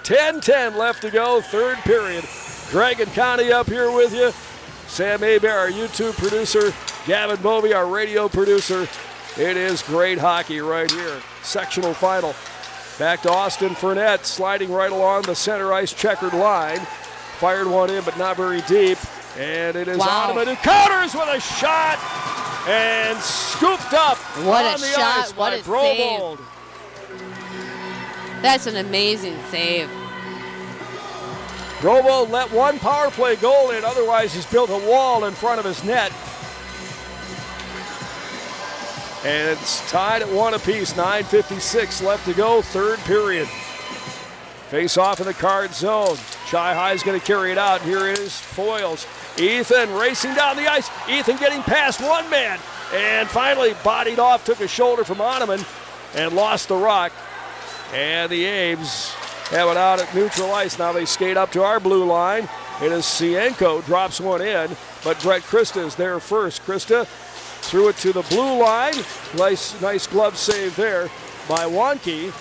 10-10 left to go, third period. Greg and Connie up here with you. Sam Hebert, our YouTube producer. Gavin Bovey, our radio producer. It is great hockey right here. Sectional final. Back to Austin Fournette, sliding right along the center ice checkered line. Fired one in, but not very deep. And it is Ottoman who counters with a shot and scooped up what on a the shot, ice what by a Brobold. save. That's an amazing save. Brobold let one power play goal in, otherwise he's built a wall in front of his net. And it's tied at 1 apiece, 9:56 left to go, third period. Face off in the Card zone. Chi High's going to carry it out. Here is Foyles. Ethan racing down the ice. Ethan getting past one man. And finally bodied off, took a shoulder from Ottoman and lost the rock. And the Abe's have it out at neutral ice. Now they skate up to our blue line. It is Sienko, drops one in, but Brett Christa is there first. Christa threw it to the blue line. Nice glove save there by Wonke.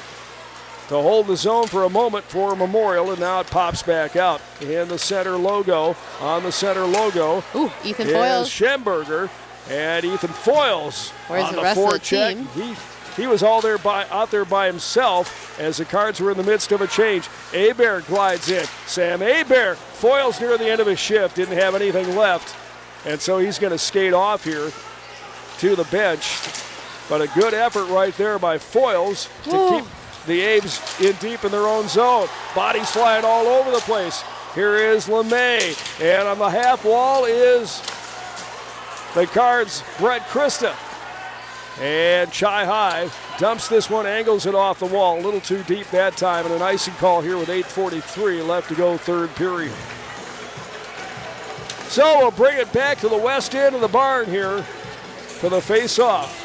to hold the zone for a moment for Memorial, and now it pops back out. In the center logo, on the center logo, Ethan is Foyles. Schemberger, and Ethan Foyles Where's on the rest of the forecheck. team? He was out there by himself as the Cards were in the midst of a change. Hebert glides in. Sam Hebert, Foyles near the end of his shift, didn't have anything left, and so he's going to skate off here to the bench. But a good effort right there by Foyles to keep the Abe's in deep in their own zone. Bodies flying all over the place. Here is LeMay, and on the half wall is the Cards' Brett Christa. And Chi High dumps this one, angles it off the wall. A little too deep that time, and an icing call here with 8:43 left to go, third period. So we'll bring it back to the west end of the barn here for the face-off.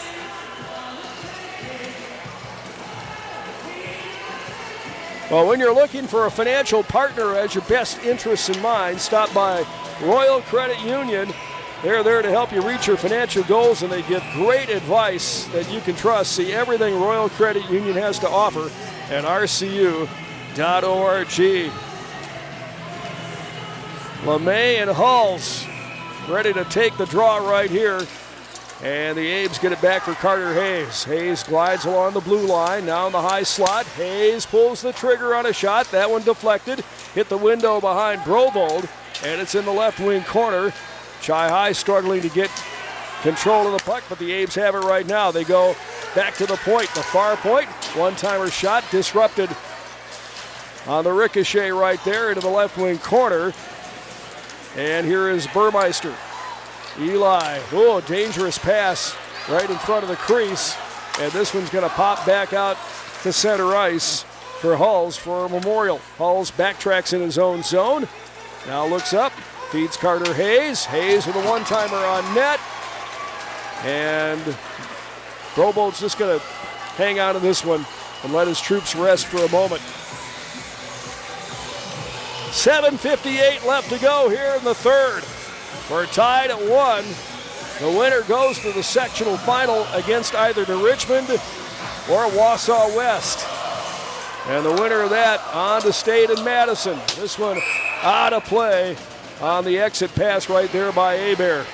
Well, when you're looking for a financial partner who has your best interests in mind, stop by Royal Credit Union. They're there to help you reach your financial goals, and they give great advice that you can trust. See everything Royal Credit Union has to offer at rcu.org. LeMay and Hulls ready to take the draw right here. And the Abes get it back for Carter Hayes. Hayes glides along the blue line, now in the high slot. Hayes pulls the trigger on a shot. That one deflected, hit the window behind Brovold, and it's in the left wing corner. Chi High struggling to get control of the puck, but the Abes have it right now. They go back to the point, the far point. One-timer shot disrupted on the ricochet right there into the left wing corner. And here is Burmeister. Eli, dangerous pass right in front of the crease. And this one's going to pop back out to center ice for Hulls for Memorial. Hulls backtracks in his own zone. Now looks up, feeds Carter Hayes. Hayes with a one-timer on net. And Brobold's just going to hang on to this one and let his troops rest for a moment. 7:58 left to go here in the third. We're tied at 1. The winner goes to the sectional final against either New Richmond or Wausau West. And the winner of that on to State and Madison. This one out of play on the exit pass right there by Hebert.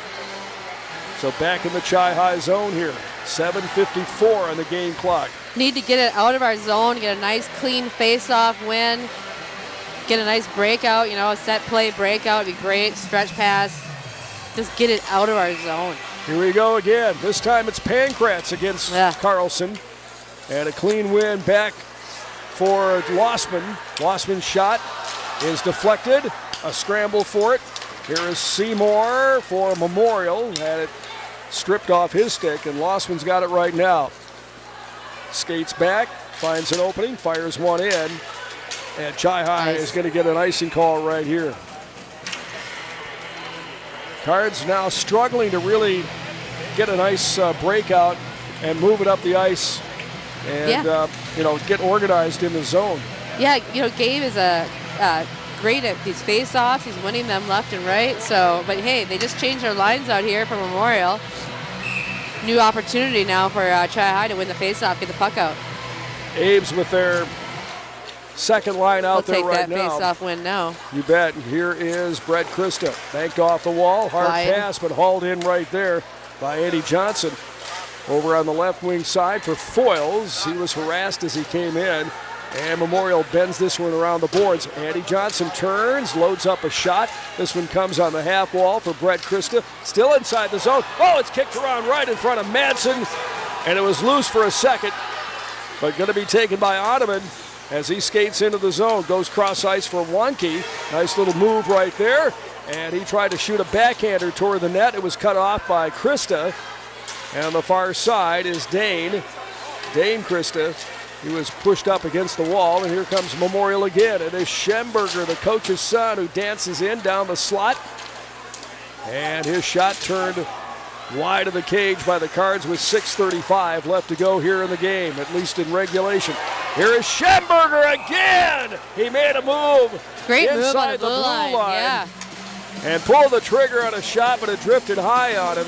So back in the Chi High zone here. 7:54 on the game clock. Need to get it out of our zone, get a nice clean face-off win, get a nice breakout, a set play breakout would be great, stretch pass. Just get it out of our zone. Here we go again. This time it's Pankratz against Carlson. And a clean win back for Lossman. Lossman's shot is deflected. A scramble for it. Here is Seymour for Memorial. Had it stripped off his stick, and Lossman's got it right now. Skates back, finds an opening, fires one in. And Chi High is going to get an icing call right here. Cards now struggling to really get a nice breakout and move it up the ice and, get organized in the zone. Yeah, Gabe is great at these face-offs. He's winning them left and right. So, but hey, they just changed their lines out here for Memorial. New opportunity now for Chi High to win the face-off, get the puck out. Abes with their second line out there right now. We'll take that face-off win now. You bet. Here is Brett Christa. Banked off the wall. Hard pass, but hauled in right there by Eddie Johnson. Over on the left wing side for Foyles. He was harassed as he came in. And Memorial bends this one around the boards. Eddie Johnson turns, loads up a shot. This one comes on the half wall for Brett Christa. Still inside the zone. Oh, it's kicked around right in front of Madsen. And it was loose for a second, but going to be taken by Ottoman as he skates into the zone. Goes cross ice for Wonke. Nice little move right there. And he tried to shoot a backhander toward the net. It was cut off by Christa. And on the far side is Dane Christa. He was pushed up against the wall, and here comes Memorial again. It is Schemberger, the coach's son, who dances in down the slot. And his shot turned wide of the cage by the Cards with 6:35 left to go here in the game, at least in regulation. Here is Schemberger again. He made a move. Great inside move on the the blue line. Yeah. And pulled the trigger on a shot, but it drifted high on him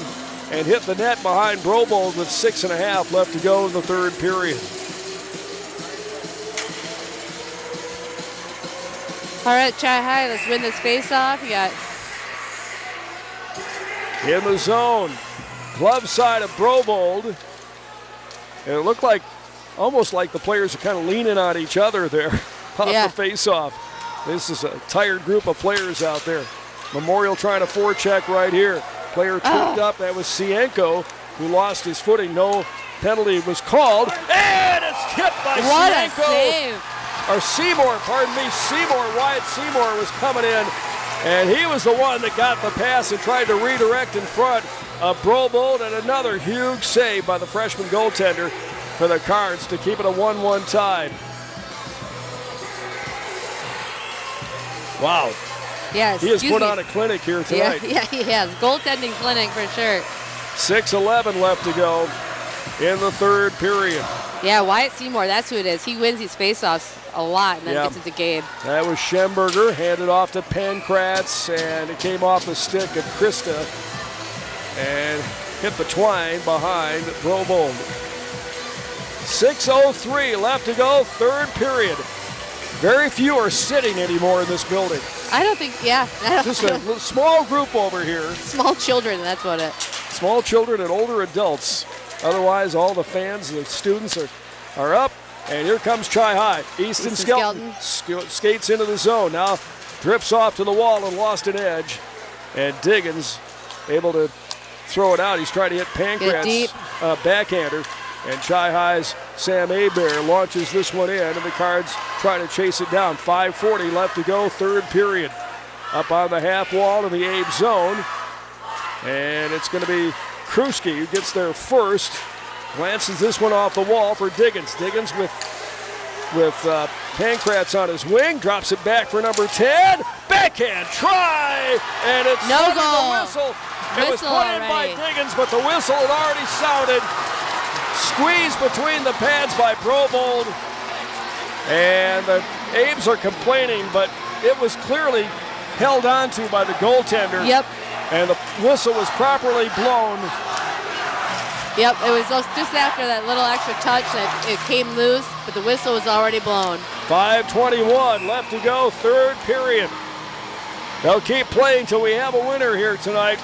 and hit the net behind Brobold with 6.5 left to go in the third period. All right, Chi High, let's win this face-off. You got in the zone, glove side of Brobold. And it looked like, almost like the players are kind of leaning on each other there off the face-off. This is a tired group of players out there. Memorial trying to forecheck right here. Player tripped up. That was Cienko, who lost his footing. No penalty was called. And it's tipped by Cienko. What a save. Or Seymour, pardon me. Wyatt Seymour was coming in. And he was the one that got the pass and tried to redirect in front of Brobold. And another huge save by the freshman goaltender for the Cards to keep it a 1-1 tie. Wow. Yes, he has put on a clinic here tonight. Yeah, he has. Goaltending clinic for sure. 6:11 left to go in the third period. Yeah, Wyatt Seymour, that's who it is. He wins these faceoffs a lot and then gets it to Gabe. That was Schemberger, handed off to Pankratz, and it came off the stick of Krista and hit the twine behind Brobold. 6:03 left to go, third period. Very few are sitting anymore in this building. I don't think, Just a small group over here. Small children, that's what it. Small children and older adults. Otherwise, all the fans and the students are up. And here comes Chi High. Easton Skelton skates into the zone. Now drifts off to the wall and lost an edge. And Diggins able to throw it out. He's trying to hit Pankratz backhander. And Chi High's Sam Hebert launches this one in, and the Cards try to chase it down. 5:40 left to go, third period. Up on the half wall in the Abe zone. And it's going to be Kruski who gets there first. Glances this one off the wall for Diggins. Diggins with Pankratz on his wing. Drops it back for number 10. Backhand try! And it's no goal. The whistle. It was put in by Diggins, but the whistle had already sounded. Squeezed between the pads by Brobold. And the Abes are complaining, but it was clearly held onto by the goaltender. Yep. And the whistle was properly blown. Yep, it was just after that little extra touch that it came loose, but the whistle was already blown. 5:21 left to go, third period. They'll keep playing till we have a winner here tonight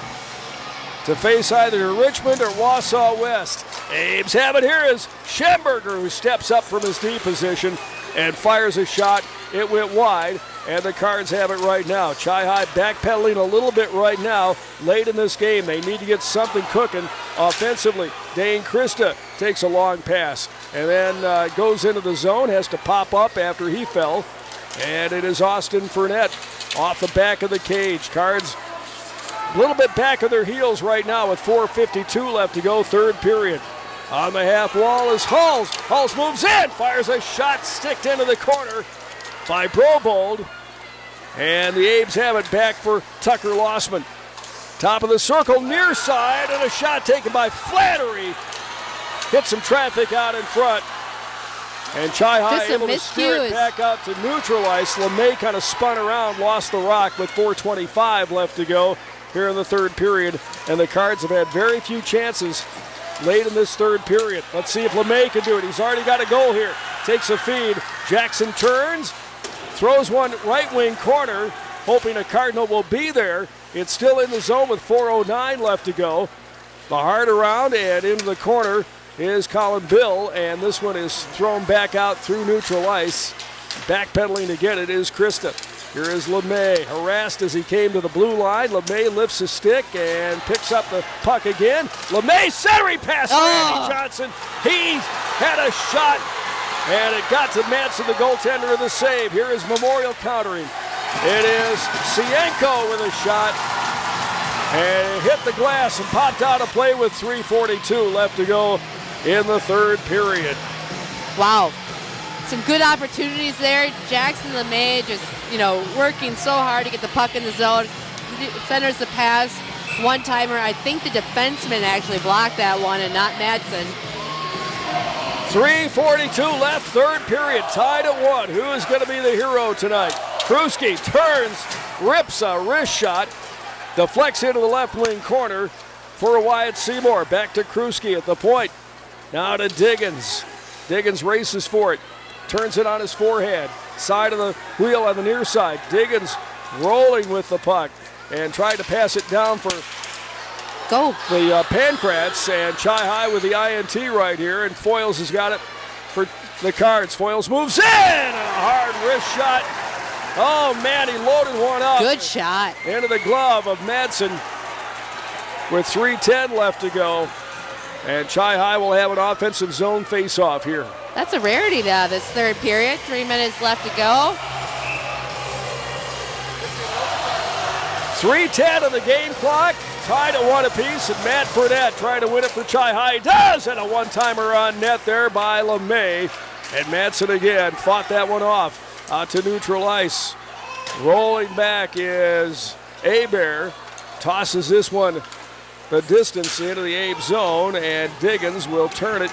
to face either Richmond or Wausau West. Abe's have it here is Schemberger, who steps up from his D position and fires a shot. It went wide, and the Cards have it right now. Chi High backpedaling a little bit right now. Late in this game, they need to get something cooking offensively. Dane Krista takes a long pass and then goes into the zone, has to pop up after he fell. And it is Austin Fournette off the back of the cage. Cards a little bit back of their heels right now with 4:52 left to go, third period. On the half wall is Hulls. Hulls moves in, fires a shot, sticked into the corner by Brobold. And the Abes have it back for Tucker Lossman. Top of the circle, near side, and a shot taken by Flattery. Hit some traffic out in front. And Chi High able to steer it back out to neutral ice. LeMay kind of spun around, lost the rock with 4:25 left to go here in the third period. And the Cards have had very few chances late in this third period. Let's see if LeMay can do it. He's already got a goal here. Takes a feed. Jackson turns, throws one right wing corner, hoping a Cardinal will be there. It's still in the zone with 4:09 left to go. The hard around and into the corner is Colin Bill, and this one is thrown back out through neutral ice. Backpedaling to get it is Krista. Here is LeMay, harassed as he came to the blue line. LeMay lifts his stick and picks up the puck again. LeMay centering pass to Randy Johnson. He had a shot, and it got to Manson, the goaltender, of the save. Here is Memorial countering. It is Cienko with a shot, and it hit the glass and popped out of play with 3:42 left to go in the third period. Wow. Some good opportunities there. Jackson LeMay just, working so hard to get the puck in the zone. Centers the pass. One-timer. I think the defenseman actually blocked that one and not Madsen. 3:42 left, third period. Tied at 1. Who is going to be the hero tonight? Kruski turns, rips a wrist shot, deflects into the left wing corner for Wyatt Seymour. Back to Kruski at the point. Now to Diggins. Diggins races for it. Turns it on his forehand. side of the wheel on the near side. Diggins rolling with the puck and trying to pass it down for the Pancrats, and Chi High with the INT right here, and Foyles has got it for the Cards. Foyles moves in, and a hard wrist shot. Oh man, he loaded one up. Good shot. Into the glove of Madsen with 3:10 left to go. And Chi High will have an offensive zone face-off here. That's a rarity now, this third period. 3 minutes left to go. 3:10 on the game clock. Tied at 1 apiece, and Matt Burnett trying to win it for Chi High. Does, and a one-timer on net there by LeMay. And Madsen again fought that one off to neutral ice. Rolling back is Hebert. Tosses this one the distance into the Abe zone, and Diggins will turn it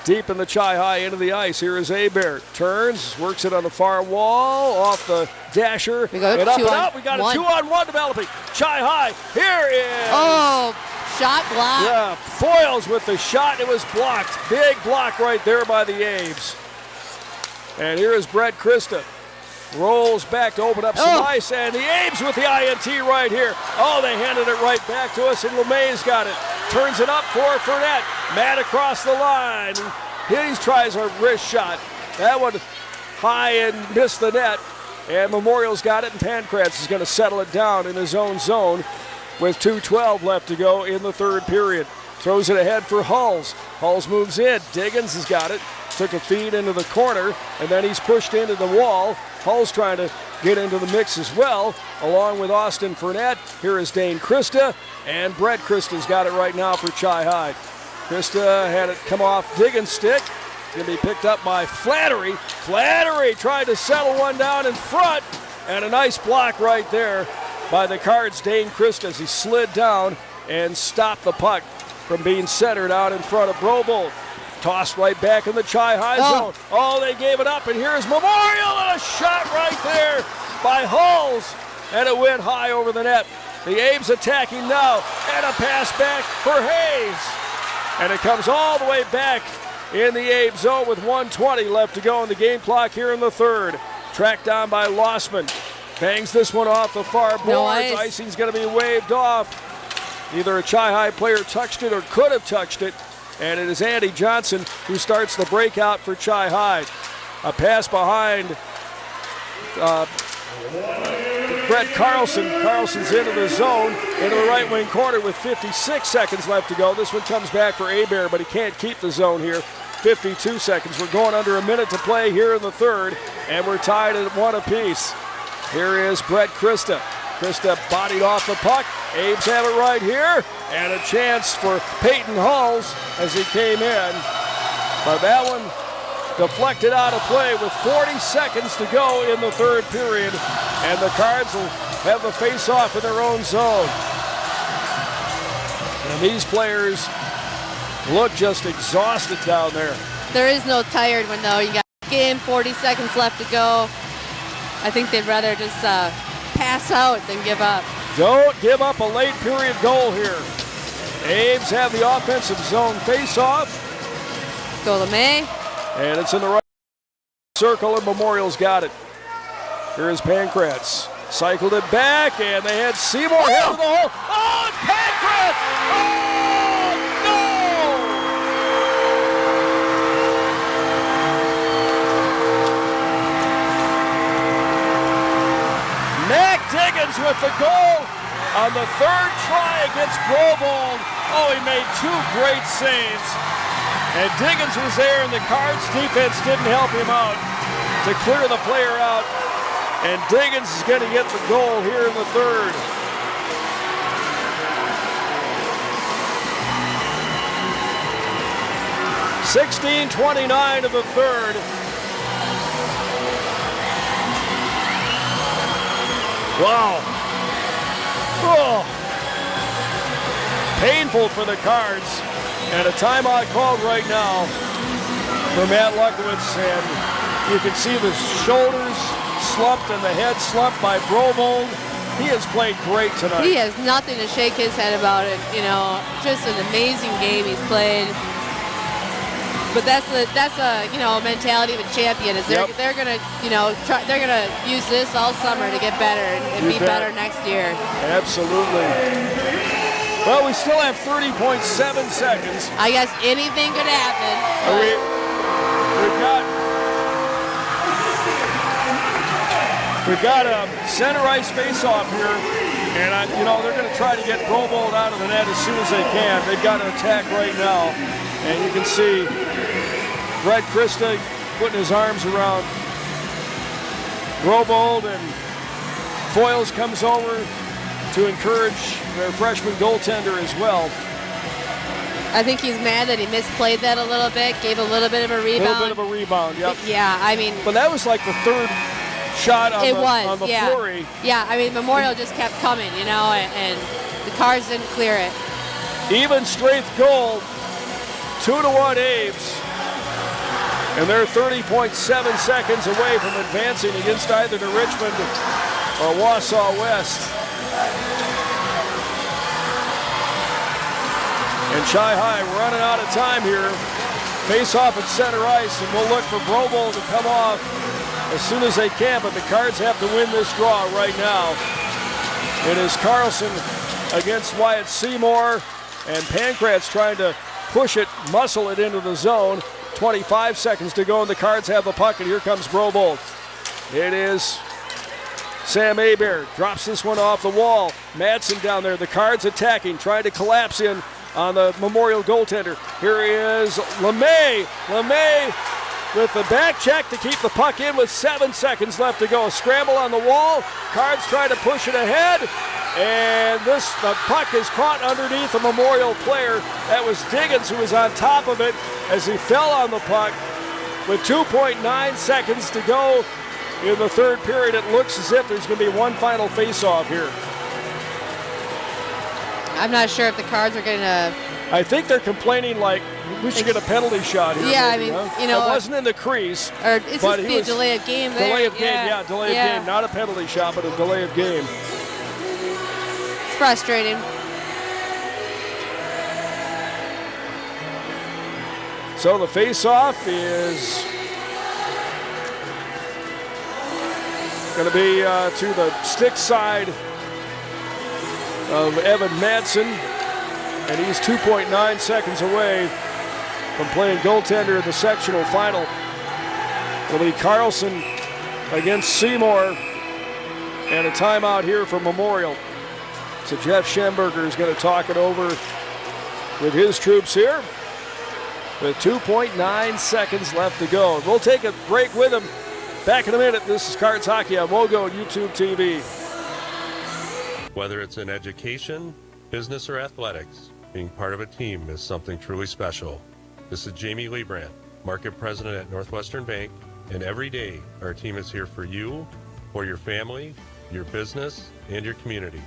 deep in the Chi High into the ice. Here is Hebert. Turns, works it on the far wall, off the dasher, we go and up and on up. We got one. a 2-on-1 developing. Chi High, here is... Oh, shot blocked. Yeah, Foyles with the shot. It was blocked. Big block right there by the Abe's. And here is Brett Christa. Rolls back to open up some ice, and the Abe's with the INT right here. Oh, they handed it right back to us, and LeMay's got it. Turns it up for Fournette. Matt across the line. He tries a wrist shot. That one high and missed the net. And Memorial's got it, and Pancrats is going to settle it down in his own zone with 2:12 left to go in the third period. Throws it ahead for Hulls. Hulls moves in. Diggins has got it. Took a feed into the corner, and then he's pushed into the wall. Hull's trying to get into the mix as well, along with Austin Fournette. Here is Dane Christa, and Brett Christa's got it right now for Chi High. Christa had it come off Diggins' stick. It's going to be picked up by Flattery. Flattery tried to settle one down in front, and a nice block right there by the Cards' Dane Christa as he slid down and stopped the puck from being centered out in front of Brobold. Tossed right back in the Chi High zone. Oh, they gave it up, and here's Memorial, and a shot right there by Hulls, and it went high over the net. The Abe's attacking now, and a pass back for Hayes. And it comes all the way back in the Abe zone with 1:20 left to go on the game clock here in the third. Tracked down by Lossman. Bangs this one off the far boards. No ice. Icing's going to be waved off. Either a Chi High player touched it or could have touched it. And it is Andy Johnson who starts the breakout for Chi High. A pass behind Brett Carlson. Carlson's into the zone, into the right wing corner with 56 seconds left to go. This one comes back for Hebert, but he can't keep the zone here. 52 seconds. We're going under a minute to play here in the third, and we're tied at 1 apiece. Here is Brett Christa. Christa bodied off the puck. Abe's have it right here, and a chance for Peyton Hulls as he came in. But that one deflected out of play with 40 seconds to go in the third period, and the Cards will have the face-off in their own zone. And these players look just exhausted down there. There is no tired one, though. You got game, 40 seconds left to go. I think they'd rather just pass out than give up. Don't give up a late period goal here. Abe's have the offensive zone face-off. Go LeMay. And it's in the right circle, and Memorial's got it. Here is Pancrats. Cycled it back, and they had Seymour hit to the hole. Oh, it's Pancrats! Oh, no! Mac Diggins with the goal on the third try against Brobold. Oh, he made 2 great saves. And Diggins was there, and the Cards defense didn't help him out to clear the player out. And Diggins is going to get the goal here in the third. .16:29 of the third. Wow. Oh. Painful for the Cards. And a timeout called right now for Matt Luckwitz. And you can see the shoulders slumped and the head slumped by Brobold. He has played great tonight. He has nothing to shake his head about it. You know, just an amazing game he's played. But that's a mentality of a champion. Is they're gonna they're gonna use this all summer to get better and be better next year. Absolutely. Well, we still have 30.7 seconds. I guess anything could happen. We've got a center ice face-off here, and they're going to try to get Brobold out of the net as soon as they can. They've got an attack right now, and you can see Brett Christa putting his arms around Brobold, and Foyles comes over to encourage their freshman goaltender as well. I think he's mad that he misplayed that a little bit, gave a little bit of a rebound. A little bit of a rebound, yep. Yeah, I mean. But that was like the third shot on the flurry. Yeah, I mean, Memorial just kept coming, and the Cards didn't clear it. Even strength goal, 2-1 Aves. And they're 30.7 seconds away from advancing against either the Richmond or Wausau West. And Chi High running out of time here. Face off at center ice, and we'll look for Brobold to come off as soon as they can, but the Cards have to win this draw right now. It is Carlson against Wyatt Seymour, and Pankratz trying to push it, muscle it into the zone. 25 seconds to go, and the Cards have the puck, and here comes Brobold. It is Sam Hebert, drops this one off the wall. Madsen down there, the Cards attacking, trying to collapse in on the Memorial goaltender. Here he is, LeMay. LeMay with the back check to keep the puck in with 7 seconds left to go. Scramble on the wall. Cards try to push it ahead. And the puck is caught underneath a Memorial player. That was Diggins who was on top of it as he fell on the puck. With 2.9 seconds to go in the third period, it looks as if there's going to be one final face-off here. I'm not sure if the Cards are going to... I think they're complaining like we should get a penalty shot here. Yeah, maybe, I mean, it wasn't in the crease. Or it's just be a delay of game there. Delay of game, delay of game. Not a penalty shot, but a delay of game. It's frustrating. So the face-off is going to be to the stick side of Evan Madsen, and he's 2.9 seconds away from playing goaltender in the sectional final. It'll be Carlson against Seymour, and a timeout here for Memorial. So Jeff Schemberger is going to talk it over with his troops here with 2.9 seconds left to go. We'll take a break with him. Back in a minute. This is Cards Hockey on WOGO YouTube TV. Whether it's in education, business, or athletics, being part of a team is something truly special. This is Jamie Leibrandt, Market President at Northwestern Bank, and every day our team is here for you, for your family, your business, and your community.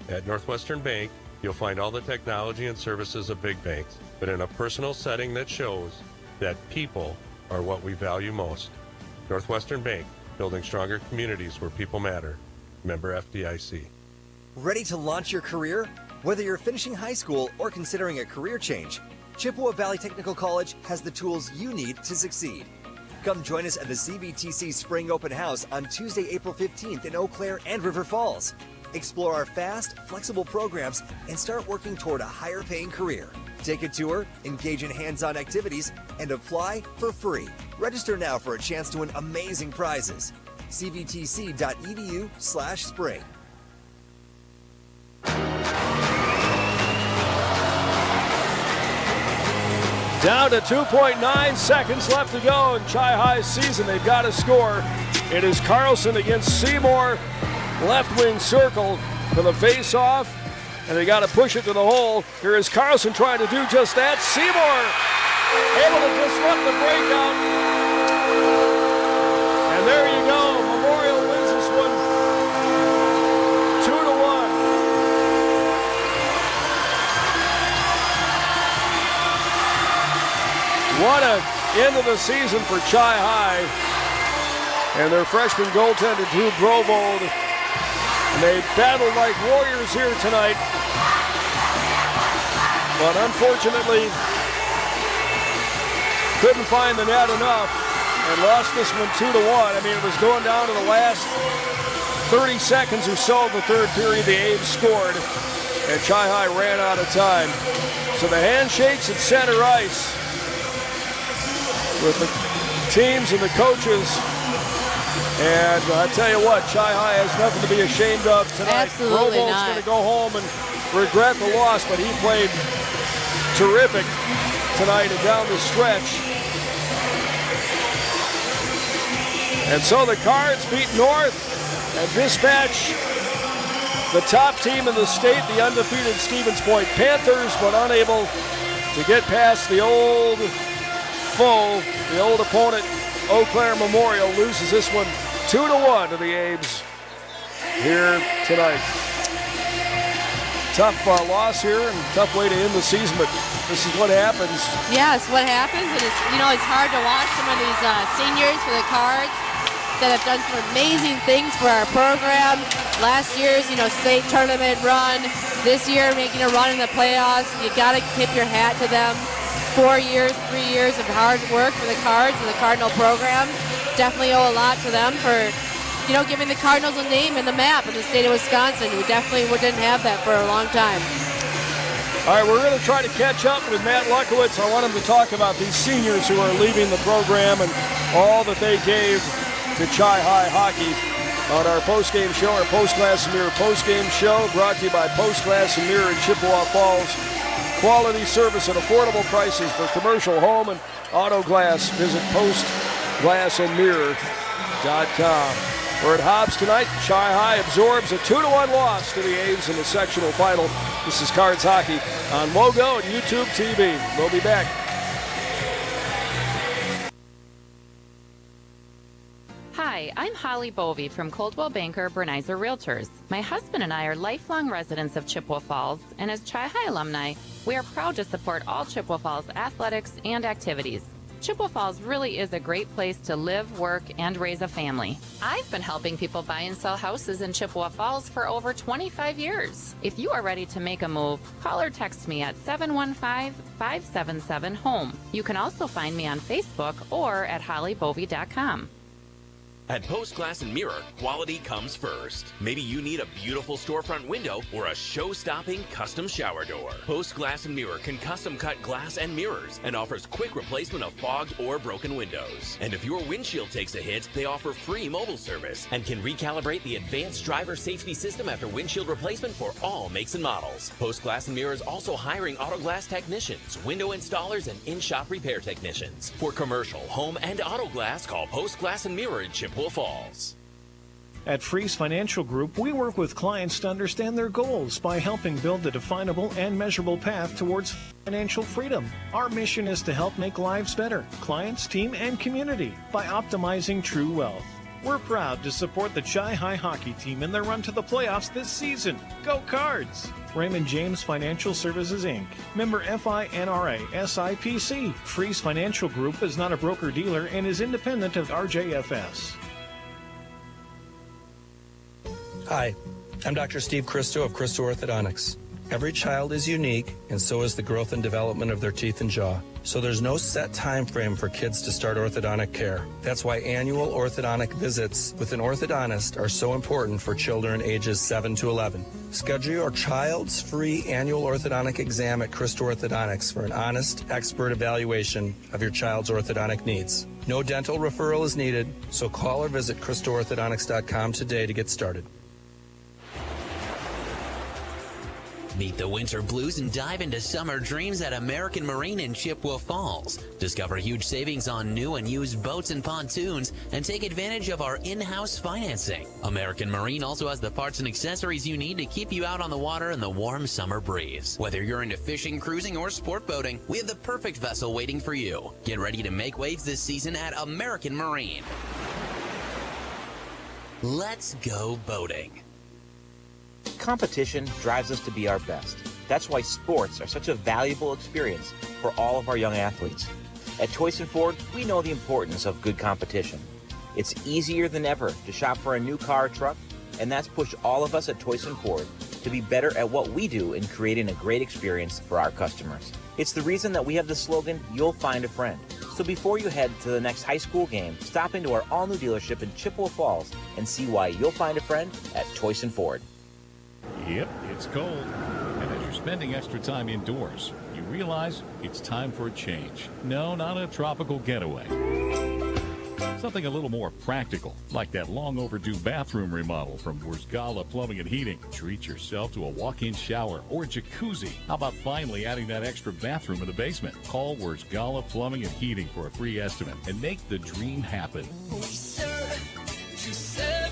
At Northwestern Bank, you'll find all the technology and services of big banks, but in a personal setting that shows that people are what we value most. Northwestern Bank, building stronger communities where people matter. Member FDIC. Ready to launch your career? Whether you're finishing high school or considering a career change, Chippewa Valley Technical College has the tools you need to succeed. Come join us at the CVTC Spring Open House on Tuesday, April 15th in Eau Claire and River Falls. Explore our fast, flexible programs and start working toward a higher paying career. Take a tour, engage in hands-on activities, and apply for free. Register now for a chance to win amazing prizes. cvtc.edu/spring. Down to 2.9 seconds left to go in Chi High's season. They've got to score. It is Carlson against Seymour. Left wing circle for the face-off. And they got to push it to the hole. Here is Carlson trying to do just that. Seymour able to disrupt the breakout. And there you go. Memorial wins this one 2-1. What an end of the season for Chi High. And their freshman goaltender, Drew Brobold. And they battled like warriors here tonight. But unfortunately, couldn't find the net enough and lost this one 2-1. I mean, it was going down to the last 30 seconds or so of the third period. The A's scored, and Chi-Hi ran out of time. So the handshakes at center ice with the teams and the coaches. And I tell you what, Chi-Hi has nothing to be ashamed of tonight. Absolutely Robolt's not. going to go home and regret the loss, but he played terrific tonight and down the stretch. And so the Cards beat North and dispatch the top team in the state, the undefeated Stevens Point Panthers, but unable to get past the old foe, the old opponent. Eau Claire Memorial loses this one 2-1 to the A's here tonight. Tough loss here and tough way to end the season, but this is what happens. Yes, what happens, and it's hard to watch some of these seniors for the Cards that have done some amazing things for our program. Last year's, state tournament run. This year, making a run in the playoffs. You got to tip your hat to them. 4 years, 3 years of hard work for the Cards and the Cardinal program. Definitely owe a lot to them for, giving the Cardinals a name in the map in the state of Wisconsin. We definitely didn't have that for a long time. All right, we're going to try to catch up with Matt Luckwitz. I want him to talk about these seniors who are leaving the program and all that they gave to Chi-Hi hockey on our postgame show, our Post Glass and Mirror postgame show, brought to you by Post Glass and Mirror in Chippewa Falls. Quality service at affordable prices for commercial, home, and auto glass. Visit postglassandmirror.com. We're at Hobbs tonight. Chi-Hi absorbs a 2-1 loss to the A's in the sectional final. This is Cards Hockey on WOGO and YouTube TV. We'll be back. Hi, I'm Holly Bovey from Coldwell Banker Bernizer Realtors. My husband and I are lifelong residents of Chippewa Falls, and as Chi-Hi alumni, we are proud to support all Chippewa Falls athletics and activities. Chippewa Falls really is a great place to live, work, and raise a family. I've been helping people buy and sell houses in Chippewa Falls for over 25 years. If you are ready to make a move, call or text me at 715-577-HOME. You can also find me on Facebook or at hollybovey.com. At Post Glass and Mirror, quality comes first. Maybe you need a beautiful storefront window or a show-stopping custom shower door. Post Glass and Mirror can custom cut glass and mirrors and offers quick replacement of fogged or broken windows. And if your windshield takes a hit, they offer free mobile service and can recalibrate the advanced driver safety system after windshield replacement for all makes and models. Post Glass and Mirror is also hiring auto glass technicians, window installers, and in-shop repair technicians. For commercial, home, and auto glass, call Post Glass and Mirror in Chippewa Falls. At Freeze Financial Group, we work with clients to understand their goals by helping build a definable and measurable path towards financial freedom. Our mission is to help make lives better, clients, team, and community, by optimizing true wealth. We're proud to support the Chi-Hi hockey team in their run to the playoffs this season. Go Cards! Raymond James Financial Services, Inc. Member FINRA SIPC. Freeze Financial Group is not a broker-dealer and is independent of RJFS. Hi, I'm Dr. Steve Christo of Christo Orthodontics. Every child is unique, and so is the growth and development of their teeth and jaw. So there's no set time frame for kids to start orthodontic care. That's why annual orthodontic visits with an orthodontist are so important for children ages 7 to 11. Schedule your child's free annual orthodontic exam at Christo Orthodontics for an honest, expert evaluation of your child's orthodontic needs. No dental referral is needed, so call or visit ChristoOrthodontics.com today to get started. Beat the winter blues and dive into summer dreams at American Marine in Chippewa Falls. Discover huge savings on new and used boats and pontoons and take advantage of our in-house financing. American Marine also has the parts and accessories you need to keep you out on the water in the warm summer breeze. Whether you're into fishing, cruising, or sport boating, we have the perfect vessel waiting for you. Get ready to make waves this season at American Marine. Let's go boating. Competition drives us to be our best. That's why sports are such a valuable experience for all of our young athletes. At Toyson Ford, we know the importance of good competition. It's easier than ever to shop for a new car or truck, and that's pushed all of us at Toyson Ford to be better at what we do in creating a great experience for our customers. It's the reason that we have the slogan, "You'll find a friend." So before you head to the next high school game, stop into our all-new dealership in Chippewa Falls and see why you'll find a friend at Toyson Ford. Yep, it's cold. And as you're spending extra time indoors, you realize it's time for a change. No, not a tropical getaway. Something a little more practical, like that long overdue bathroom remodel from WOGO Plumbing and Heating. Treat yourself to a walk-in shower or jacuzzi. How about finally adding that extra bathroom in the basement? Call WOGO Plumbing and Heating for a free estimate and make the dream happen. We serve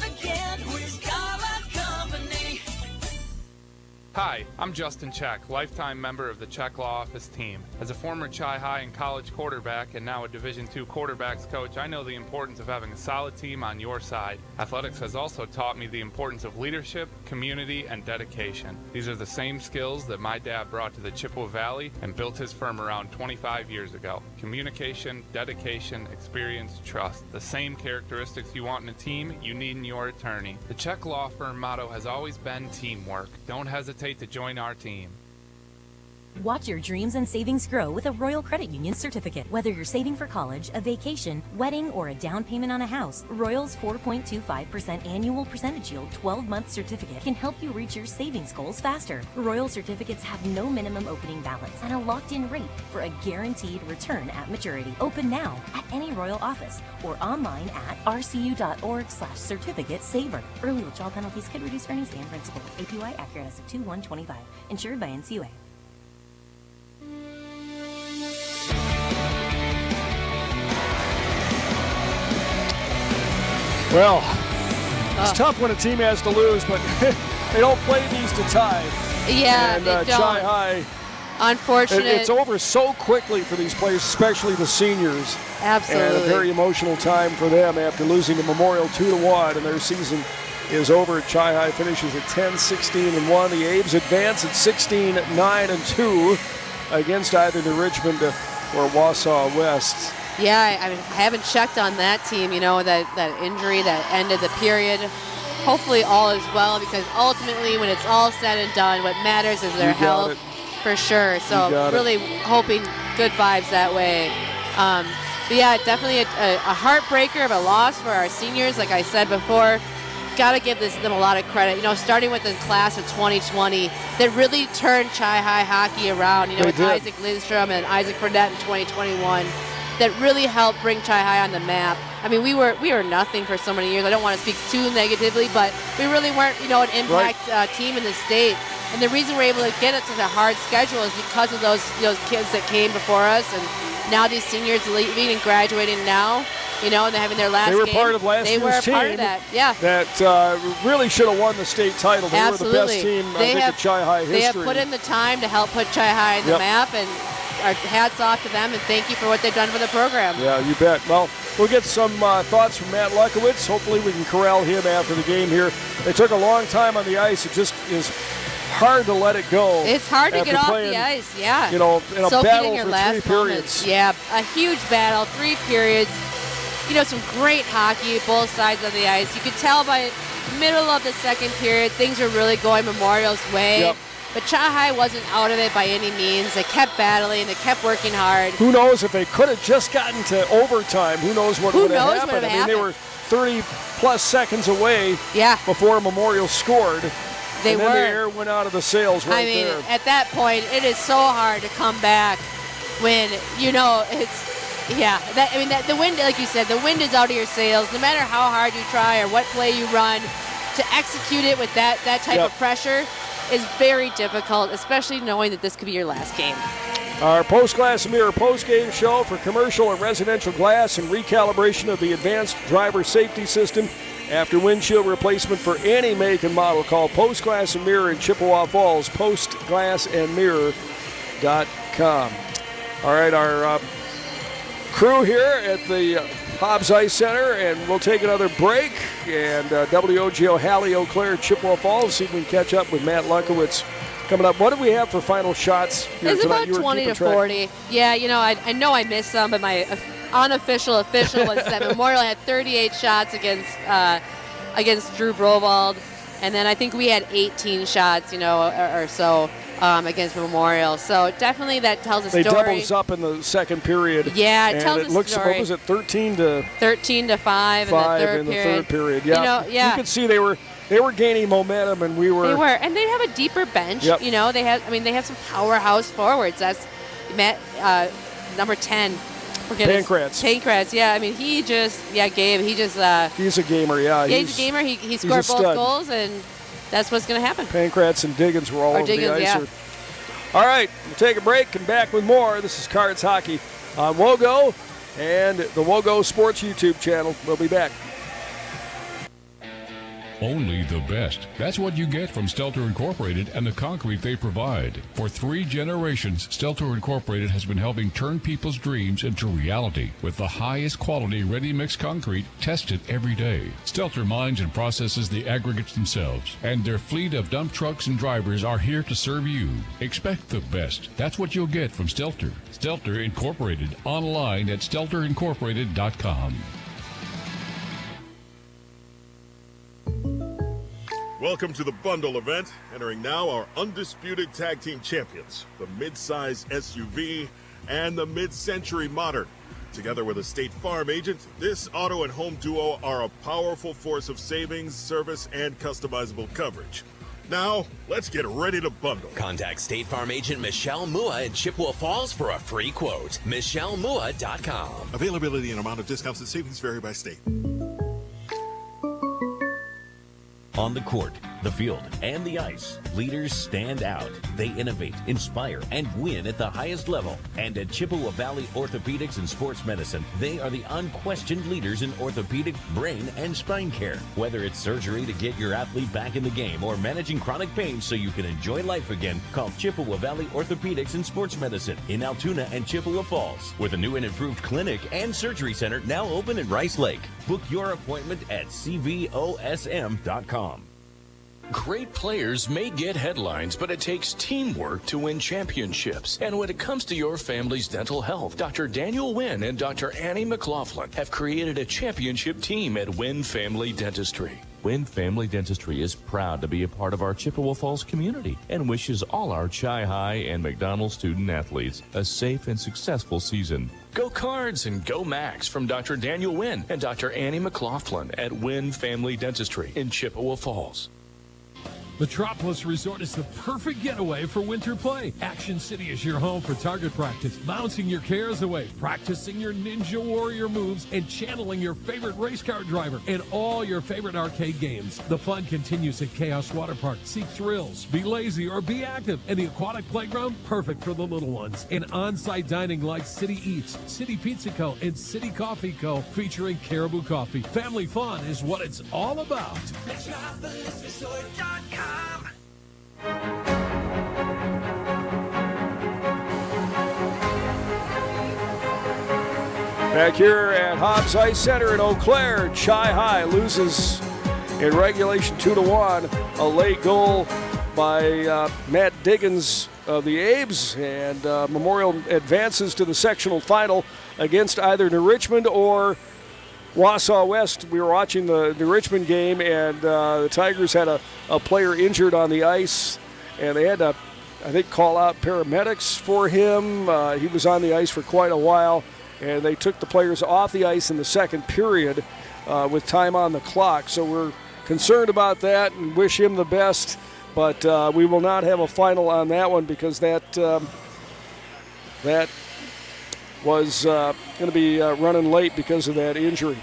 again. Who's got a company? Hi, I'm Justin Check, lifetime member of the Check Law Office team. As a former Chi-High and college quarterback and now a Division II quarterbacks coach, I know the importance of having a solid team on your side. Athletics has also taught me the importance of leadership, community, and dedication. These are the same skills that my dad brought to the Chippewa Valley and built his firm around 25 years ago. Communication, dedication, experience, trust. The same characteristics you want in a team, you need in your attorney. The Check Law Firm motto has always been teamwork. Don't hesitate to join our team. Watch your dreams and savings grow with a Royal Credit Union certificate. Whether you're saving for college, a vacation, wedding, or a down payment on a house, Royal's 4.25% annual percentage yield 12-month certificate can help you reach your savings goals faster. Royal certificates have no minimum opening balance and a locked-in rate for a guaranteed return at maturity. Open now at any Royal office or online at rcu.org/certificate saver. Early withdrawal penalties could reduce earnings and principal. APY accurate as of 2/1/25. Insured by NCUA. Well, it's tough when a team has to lose, but they don't play these to tie. Yeah, and, they don't. Chi-High, unfortunate. It's over so quickly for these players, especially the seniors. Absolutely. And a very emotional time for them after losing to Memorial 2-1, and their season is over. Chi-High finishes at 10-16-1. The Abe's advance at 16-9-2 against either the Richmond or Wausau West. Yeah, I mean, I haven't checked on that team, you know, that injury that ended the period. Hopefully all is well, because ultimately when it's all said and done, what matters is their health for sure. So really hoping good vibes that way. But yeah, definitely a heartbreaker of a loss for our seniors. Like I said before, got to give them a lot of credit. You know, starting with the class of 2020 that really turned Chi-High hockey around, you know, with Isaac Lindstrom and Isaac Burnett in 2021. That really helped bring Chi-High on the map. I mean, we were nothing for so many years. I don't want to speak too negatively, but we really weren't, you know, an impact team in the state. And the reason we're able to get it such a hard schedule is because of those kids that came before us, and now these seniors leaving and graduating now, you know, and they're having their last game. They were part of last year's team. They were part of that, yeah. That really should have won the state title. They were the best team, I think, in Chi-High history. They have put in the time to help put Chi-High on the map, and our hats off to them, and thank you for what they've done for the program. Yeah, you bet. Well, we'll get some thoughts from Matt Luckwitz. Hopefully we can corral him after the game here. They took a long time on the ice. It just is hard to let it go. It's hard to get off the ice, yeah. You know, in a battle your for last 3 periods. Yeah, a huge battle, 3 periods. You know, some great hockey, both sides of the ice. You could tell by middle of the second period, things are really going Memorial's way. Yep. But Chi-High wasn't out of it by any means. They kept battling. They kept working hard. Who knows if they could have just gotten to overtime? Who knows what would have happened? I mean, they were 30-plus seconds away before Memorial scored. They and then the air went out of the sails right there. I mean, at that point, it is so hard to come back when, you know, it's, the wind, like you said, the wind is out of your sails. No matter how hard you try or what play you run, to execute it with that type of pressure is very difficult, especially knowing that this could be your last game. Our Post-Glass Mirror post-game show for commercial and residential glass and recalibration of the advanced driver safety system after windshield replacement for any make and model. Call Post-Glass and Mirror in Chippewa Falls, postglassandmirror.com. All right, our crew here at the Hobbs Ice Center, and we'll take another break. And WOGO Halley, Eau Claire, Chippewa Falls, see if we can catch up with Matt Luckwitz coming up. What do we have for final shots here it's tonight? About 20 to 40. Yeah, you know, I know I missed some, but my unofficial official was that Memorial had 38 shots against Drew Browald, and then I think we had 18 shots, you know, or so. against Memorial. So definitely that tells a They story. doubled us up in the second period. Yeah, it and tells it a looks, story. What was it, 13 to 5 in the third period. Yeah, Yeah. You could see they were gaining momentum, and we were. They were, and they have a deeper bench. Yep. They have some powerhouse forwards. That's Matt, number 10. Pancratz. Yeah, Gabe. He's a gamer. Yeah, he's a gamer. He scored both goals, and that's what's going to happen. Pancratz and Diggins were all over the ice. Yeah. All right, we'll take a break and back with more. This is Cards Hockey on WOGO and the WOGO Sports YouTube channel. We'll be back. Only the best. That's what you get from Stelter Incorporated and the concrete they provide. For 3 generations, Stelter Incorporated has been helping turn people's dreams into reality with the highest quality ready-mix concrete tested every day. Stelter mines and processes the aggregates themselves, and their fleet of dump trucks and drivers are here to serve you. Expect the best. That's what you'll get from Stelter. Stelter Incorporated, online at stelterincorporated.com. Welcome to the bundle event. Entering now our undisputed tag team champions, the mid-size SUV and the mid-century modern. Together with a State Farm agent, this auto and home duo are a powerful force of savings, service, and customizable coverage. Now, let's get ready to bundle. Contact State Farm agent Michelle Mua in Chippewa Falls for a free quote. MichelleMua.com. Availability and amount of discounts and savings vary by state. On the court, the field, and the ice, leaders stand out. They innovate, inspire, and win at the highest level. And at Chippewa Valley Orthopedics and Sports Medicine, they are the unquestioned leaders in orthopedic, brain, and spine care. Whether it's surgery to get your athlete back in the game or managing chronic pain so you can enjoy life again, call Chippewa Valley Orthopedics and Sports Medicine in Altoona and Chippewa Falls, with a new and improved clinic and surgery center now open in Rice Lake. Book your appointment at cvosm.com. Great players may get headlines, but it takes teamwork to win championships. And when it comes to your family's dental health, Dr. Daniel Wynn and Dr. Annie McLaughlin have created a championship team at Wynn Family Dentistry. Wynn Family Dentistry is proud to be a part of our Chippewa Falls community and wishes all our Chi High and McDonald student athletes a safe and successful season. Go Cards and Go Max from Dr. Daniel Wynn and Dr. Annie McLaughlin at Wynn Family Dentistry in Chippewa Falls. Metropolis Resort is the perfect getaway for winter play. Action City is your home for target practice, bouncing your cares away, practicing your Ninja Warrior moves, and channeling your favorite race car driver, and all your favorite arcade games. The fun continues at Chaos Water Park. Seek thrills, be lazy, or be active. And the aquatic playground, perfect for the little ones. And on-site dining like City Eats, City Pizza Co., and City Coffee Co., featuring Caribou Coffee. Family fun is what it's all about. MetropolisResort.com. Back here at Hobbs Ice Center in Eau Claire, Chi High loses in regulation 2-1. A late goal by Matt Diggins of the Abes, and Memorial advances to the sectional final against either New Richmond or Wausau West. We were watching the New Richmond game, and the Tigers had a player injured on the ice, and they had to, I think, call out paramedics for him. He was on the ice for quite a while, and they took the players off the ice in the second period with time on the clock. So we're concerned about that and wish him the best, but we will not have a final on that one because that was going to be running late because of that injury.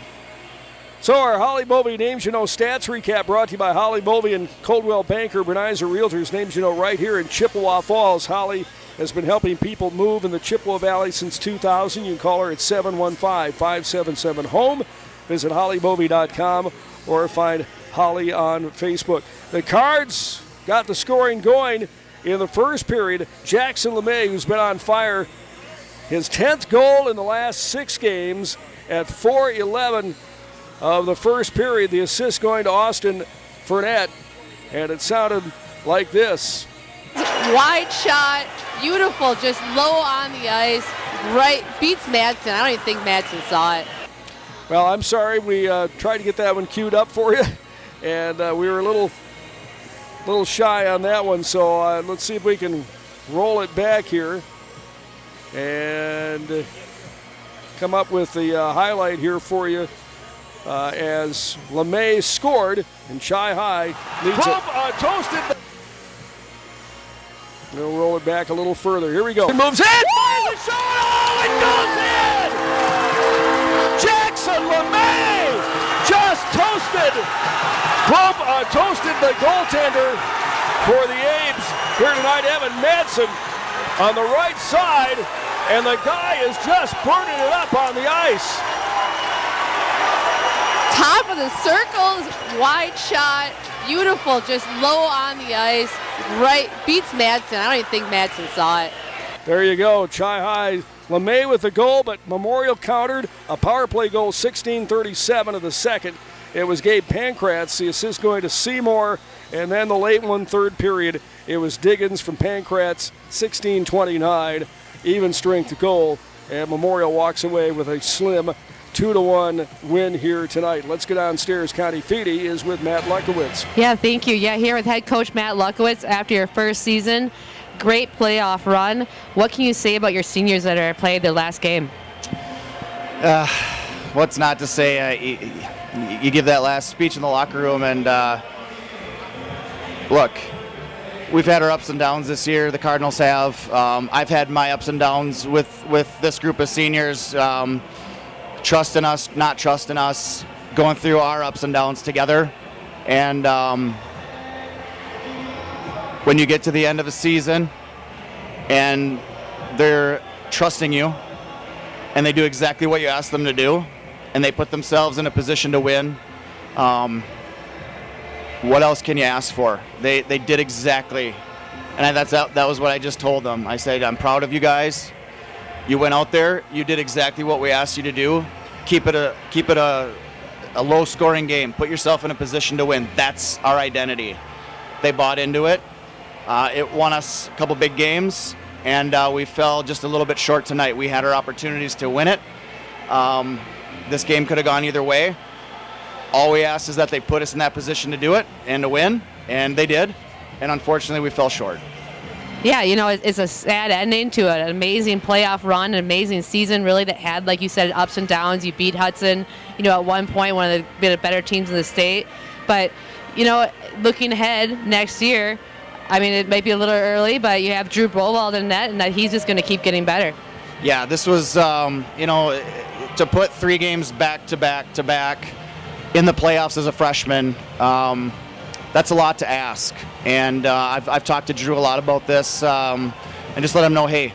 So our Holly Bovey Names You Know Stats Recap brought to you by Holly Bovey and Coldwell Banker Bernizer Realtors. Names You Know right here in Chippewa Falls. Holly has been helping people move in the Chippewa Valley since 2000. You can call her at 715-577-HOME. Visit hollybovey.com or find Holly on Facebook. The Cards got the scoring going in the first period. Jackson LeMay, who's been on fire, his 10th goal in the last 6 games at 4:11 of the first period. The assist going to Austin Fournette, and it sounded like this. Wide shot, beautiful, just low on the ice, right, beats Madsen. I don't even think Madsen saw it. Well, I'm sorry, we tried to get that one queued up for you, and we were a little little shy on that one, so let's see if we can roll it back here and come up with the highlight here for you as LeMay scored and Chi High leads it. Toasted. We'll roll it back a little further. Here we go. It moves in. Fires a shot. Oh, it goes in. Jackson LeMay just toasted. Toasted the goaltender for the Abes here tonight. Evan Madsen on the right side, and the guy is just burning it up on the ice. Top of the circles, wide shot, beautiful, just low on the ice, right, beats Madsen. I don't even think Madsen saw it. There you go, Chi High. LeMay with the goal, but Memorial countered a power play goal, 16:37 of the second. It was Gabe Pankratz, the assist going to Seymour, and then the late one, third period, it was Diggins from Pankratz, 16:29, even strength goal, and Memorial walks away with a slim 2-1 win here tonight. Let's get downstairs. Connie Feedy is with Matt Luckowitz. Yeah, thank you. Yeah, here with head coach Matt Luckowitz after your first season. Great playoff run. What can you say about your seniors that are played their last game? What's not to say? You give that last speech in the locker room, and look, we've had our ups and downs this year. The Cardinals have. I've had my ups and downs with this group of seniors. Trusting us, not trusting us, going through our ups and downs together. And when you get to the end of a season and they're trusting you and they do exactly what you ask them to do and they put themselves in a position to win, what else can you ask for? They did exactly, and that was what I just told them. I said, I'm proud of you guys. You went out there, you did exactly what we asked you to do. Keep it a low-scoring game. Put yourself in a position to win. That's our identity. They bought into it. It won us a couple big games, and we fell just a little bit short tonight. We had our opportunities to win it. This game could have gone either way. All we asked is that they put us in that position to do it and to win, and they did. And unfortunately, we fell short. Yeah, it's a sad ending to an amazing playoff run, an amazing season, really, that had, like you said, ups and downs. You beat Hudson, at one point, one of the better teams in the state. But, looking ahead next year, it might be a little early, but you have Drew Browald in net, and that he's just going to keep getting better. Yeah, this was, to put 3 games back to back in the playoffs as a freshman, that's a lot to ask. And I've talked to Drew a lot about this and just let him know, hey,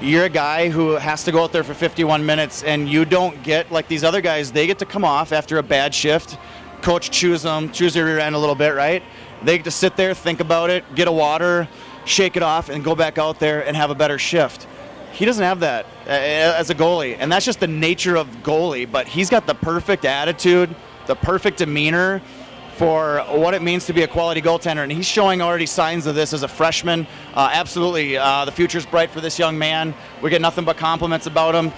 you're a guy who has to go out there for 51 minutes and you don't get, like these other guys, they get to come off after a bad shift. Coach chews their rear end a little bit, right? They get to sit there, think about it, get a water, shake it off, and go back out there and have a better shift. He doesn't have that as a goalie, and that's just the nature of goalie, but he's got the perfect attitude, the perfect demeanor for what it means to be a quality goaltender, and he's showing already signs of this as a freshman. Absolutely, the future's bright for this young man. We get nothing but compliments about him.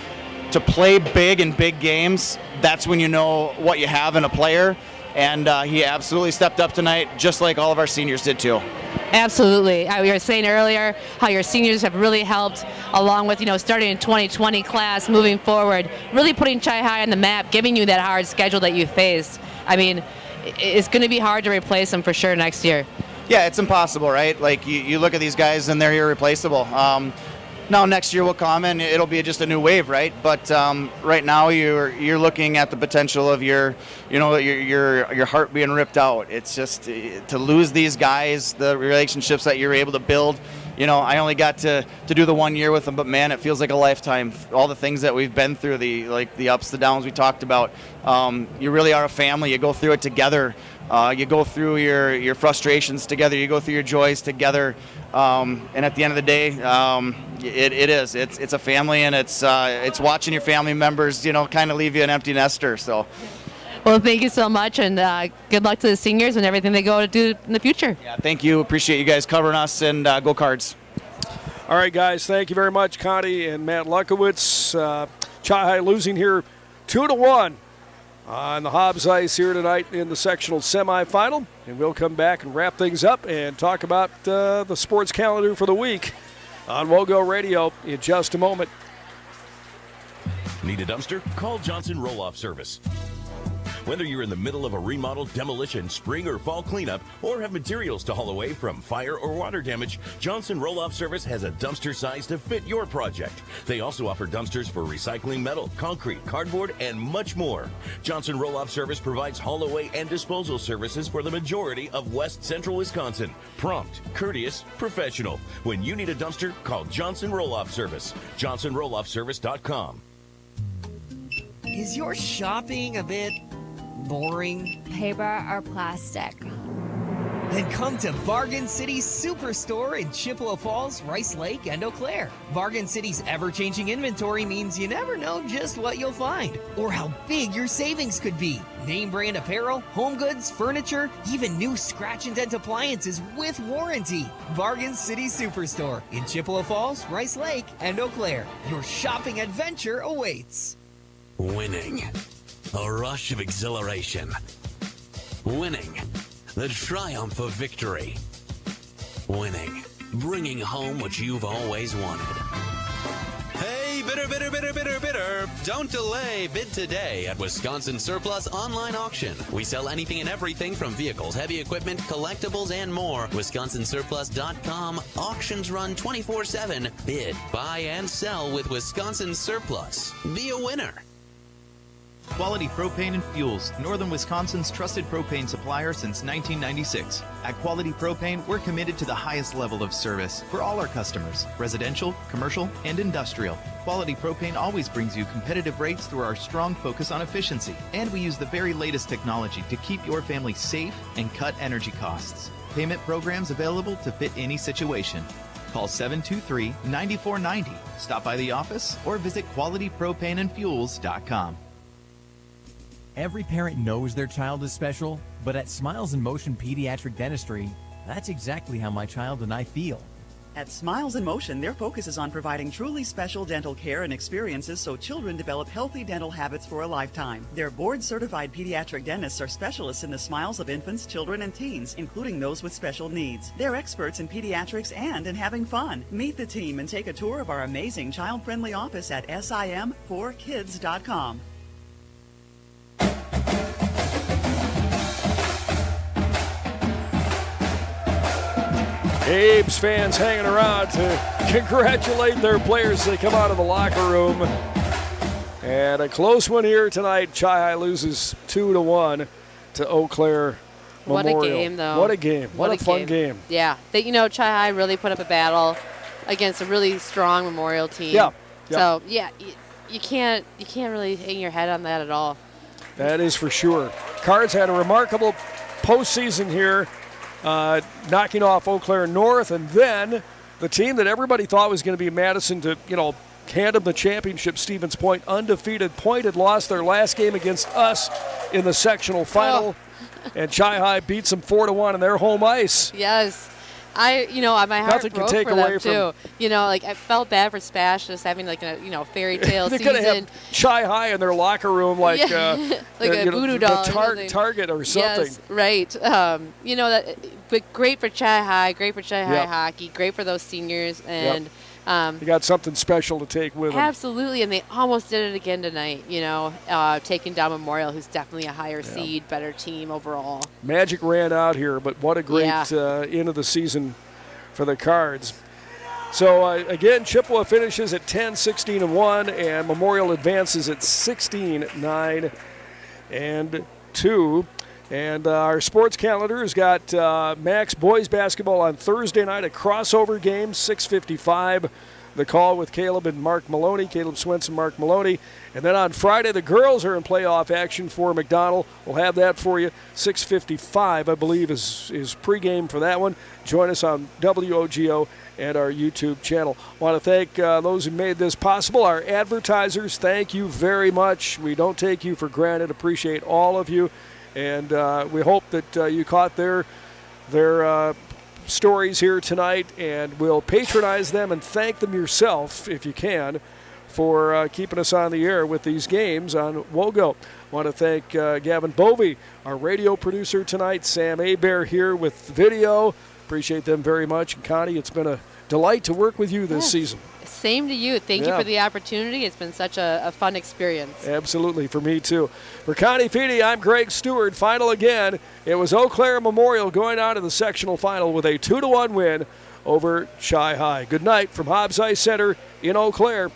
To play big in big games, that's when you know what you have in a player, and he absolutely stepped up tonight, just like all of our seniors did too. Absolutely. We were saying earlier how your seniors have really helped, along with, starting in 2020 class, moving forward, really putting Chi High on the map, giving you that hard schedule that you faced. It's going to be hard to replace them for sure next year. Yeah, it's impossible, right? Like, you look at these guys and they're irreplaceable. Now next year will come and it'll be just a new wave, right? But right now you're looking at the potential of your heart being ripped out. It's just to lose these guys, the relationships that you're able to build. I only got to do the 1 year with them, but man, it feels like a lifetime. All the things that we've been through, the ups, the downs we talked about. You really are a family. You go through it together. You go through your frustrations together. You go through your joys together. And at the end of the day, it's a family, and it's watching your family members, kind of leave you an empty nester. So. Well, thank you so much, and good luck to the seniors and everything they go to do in the future. Yeah, thank you. Appreciate you guys covering us, and go Cards. All right, guys, thank you very much, Connie and Matt Luckowitz. Chi High losing here 2-1 on the Hobbs Ice here tonight in the sectional semifinal. And we'll come back and wrap things up and talk about the sports calendar for the week on WOGO Radio in just a moment. Need a dumpster? Call Johnson Roll-Off Service. Whether you're in the middle of a remodel, demolition, spring or fall cleanup, or have materials to haul away from fire or water damage, Johnson Roll-Off Service has a dumpster size to fit your project. They also offer dumpsters for recycling metal, concrete, cardboard, and much more. Johnson Roll-Off Service provides haul away and disposal services for the majority of West Central Wisconsin. Prompt, courteous, professional. When you need a dumpster, call Johnson Roll-Off Service. JohnsonRollOffService.com. Is your shopping a bit boring? Paper or plastic? Then come to Bargain City Superstore in Chippewa Falls, Rice Lake, and Eau Claire. Bargain City's ever-changing inventory means you never know just what you'll find or how big your savings could be. Name brand apparel, home goods, furniture, even new scratch and dent appliances with warranty. Bargain City Superstore in Chippewa Falls, Rice Lake, and Eau Claire. Your shopping adventure awaits. Winning. A rush of exhilaration. Winning. The triumph of victory. Winning. Bringing home what you've always wanted. Hey, bidder, bidder, bidder, bidder, bidder. Don't delay. Bid today at Wisconsin Surplus Online Auction. We sell anything and everything from vehicles, heavy equipment, collectibles, and more. WisconsinSurplus.com. Auctions run 24/7. Bid, buy, and sell with Wisconsin Surplus. Be a winner. Quality Propane and Fuels, Northern Wisconsin's trusted propane supplier since 1996. At Quality Propane, we're committed to the highest level of service for all our customers, residential, commercial, and industrial. Quality Propane always brings you competitive rates through our strong focus on efficiency, and we use the very latest technology to keep your family safe and cut energy costs. Payment programs available to fit any situation. Call 723-9490, stop by the office, or visit qualitypropaneandfuels.com. Every parent knows their child is special, but at Smiles in Motion Pediatric Dentistry, that's exactly how my child and I feel. At Smiles in Motion, their focus is on providing truly special dental care and experiences so children develop healthy dental habits for a lifetime. Their board-certified pediatric dentists are specialists in the smiles of infants, children, and teens, including those with special needs. They're experts in pediatrics and in having fun. Meet the team and take a tour of our amazing child-friendly office at sim4kids.com. Abe's fans hanging around to congratulate their players as they come out of the locker room. And a close one here tonight. Chi-Hi loses 2-1 to Eau Claire Memorial. What a game, though. What a game. What a fun game. Yeah. Chi-Hi really put up a battle against a really strong Memorial team. Yeah. So, yeah, you can't really hang your head on that at all. That is for sure. Cards had a remarkable postseason here. Knocking off Eau Claire North, and then the team that everybody thought was going to be Madison to, hand them the championship, Stevens Point, undefeated. Point had lost their last game against us in the sectional final, and Chi-Hi beats them 4-1 in their home ice. Yes. My heart Nothing broke can take for away them, too. I felt bad for Spash just having, a fairy tale They're season. going to have Chi-Hi in their locker room like a voodoo doll Target or something. Yes, right. But great for Chi-Hi, great for Chi-Hi hockey, great for those seniors. And you got something special to take with them. Absolutely, and they almost did it again tonight, taking down Memorial, who's definitely a higher seed, better team overall. Magic ran out here, but what a great end of the season for the Cards. So, again, Chippewa finishes at 10-16-1, and Memorial advances at 16-9-2. And our sports calendar has got Max boys basketball on Thursday night, a crossover game, 6:55. The call with Caleb and Mark Maloney, Caleb Swenson, Mark Maloney. And then on Friday, the girls are in playoff action for McDonald. We'll have that for you. 6:55, I believe, is pregame for that one. Join us on WOGO and our YouTube channel. I want to thank those who made this possible. Our advertisers, thank you very much. We don't take you for granted. Appreciate all of you. And we hope that you caught their stories here tonight, and will patronize them and thank them yourself, if you can, for keeping us on the air with these games on WOGO. Want to thank Gavin Bovey, our radio producer tonight, Sam Abear here with video. Appreciate them very much. And Connie, it's been a delight to work with you this season. Same to you. Thank you for the opportunity. It's been such a fun experience. Absolutely, for me too. For Connie Feedy, I'm Greg Stewart. Final again. It was Eau Claire Memorial going on to the sectional final with a 2-1 win over Chi High. Good night from Hobbs Ice Center in Eau Claire.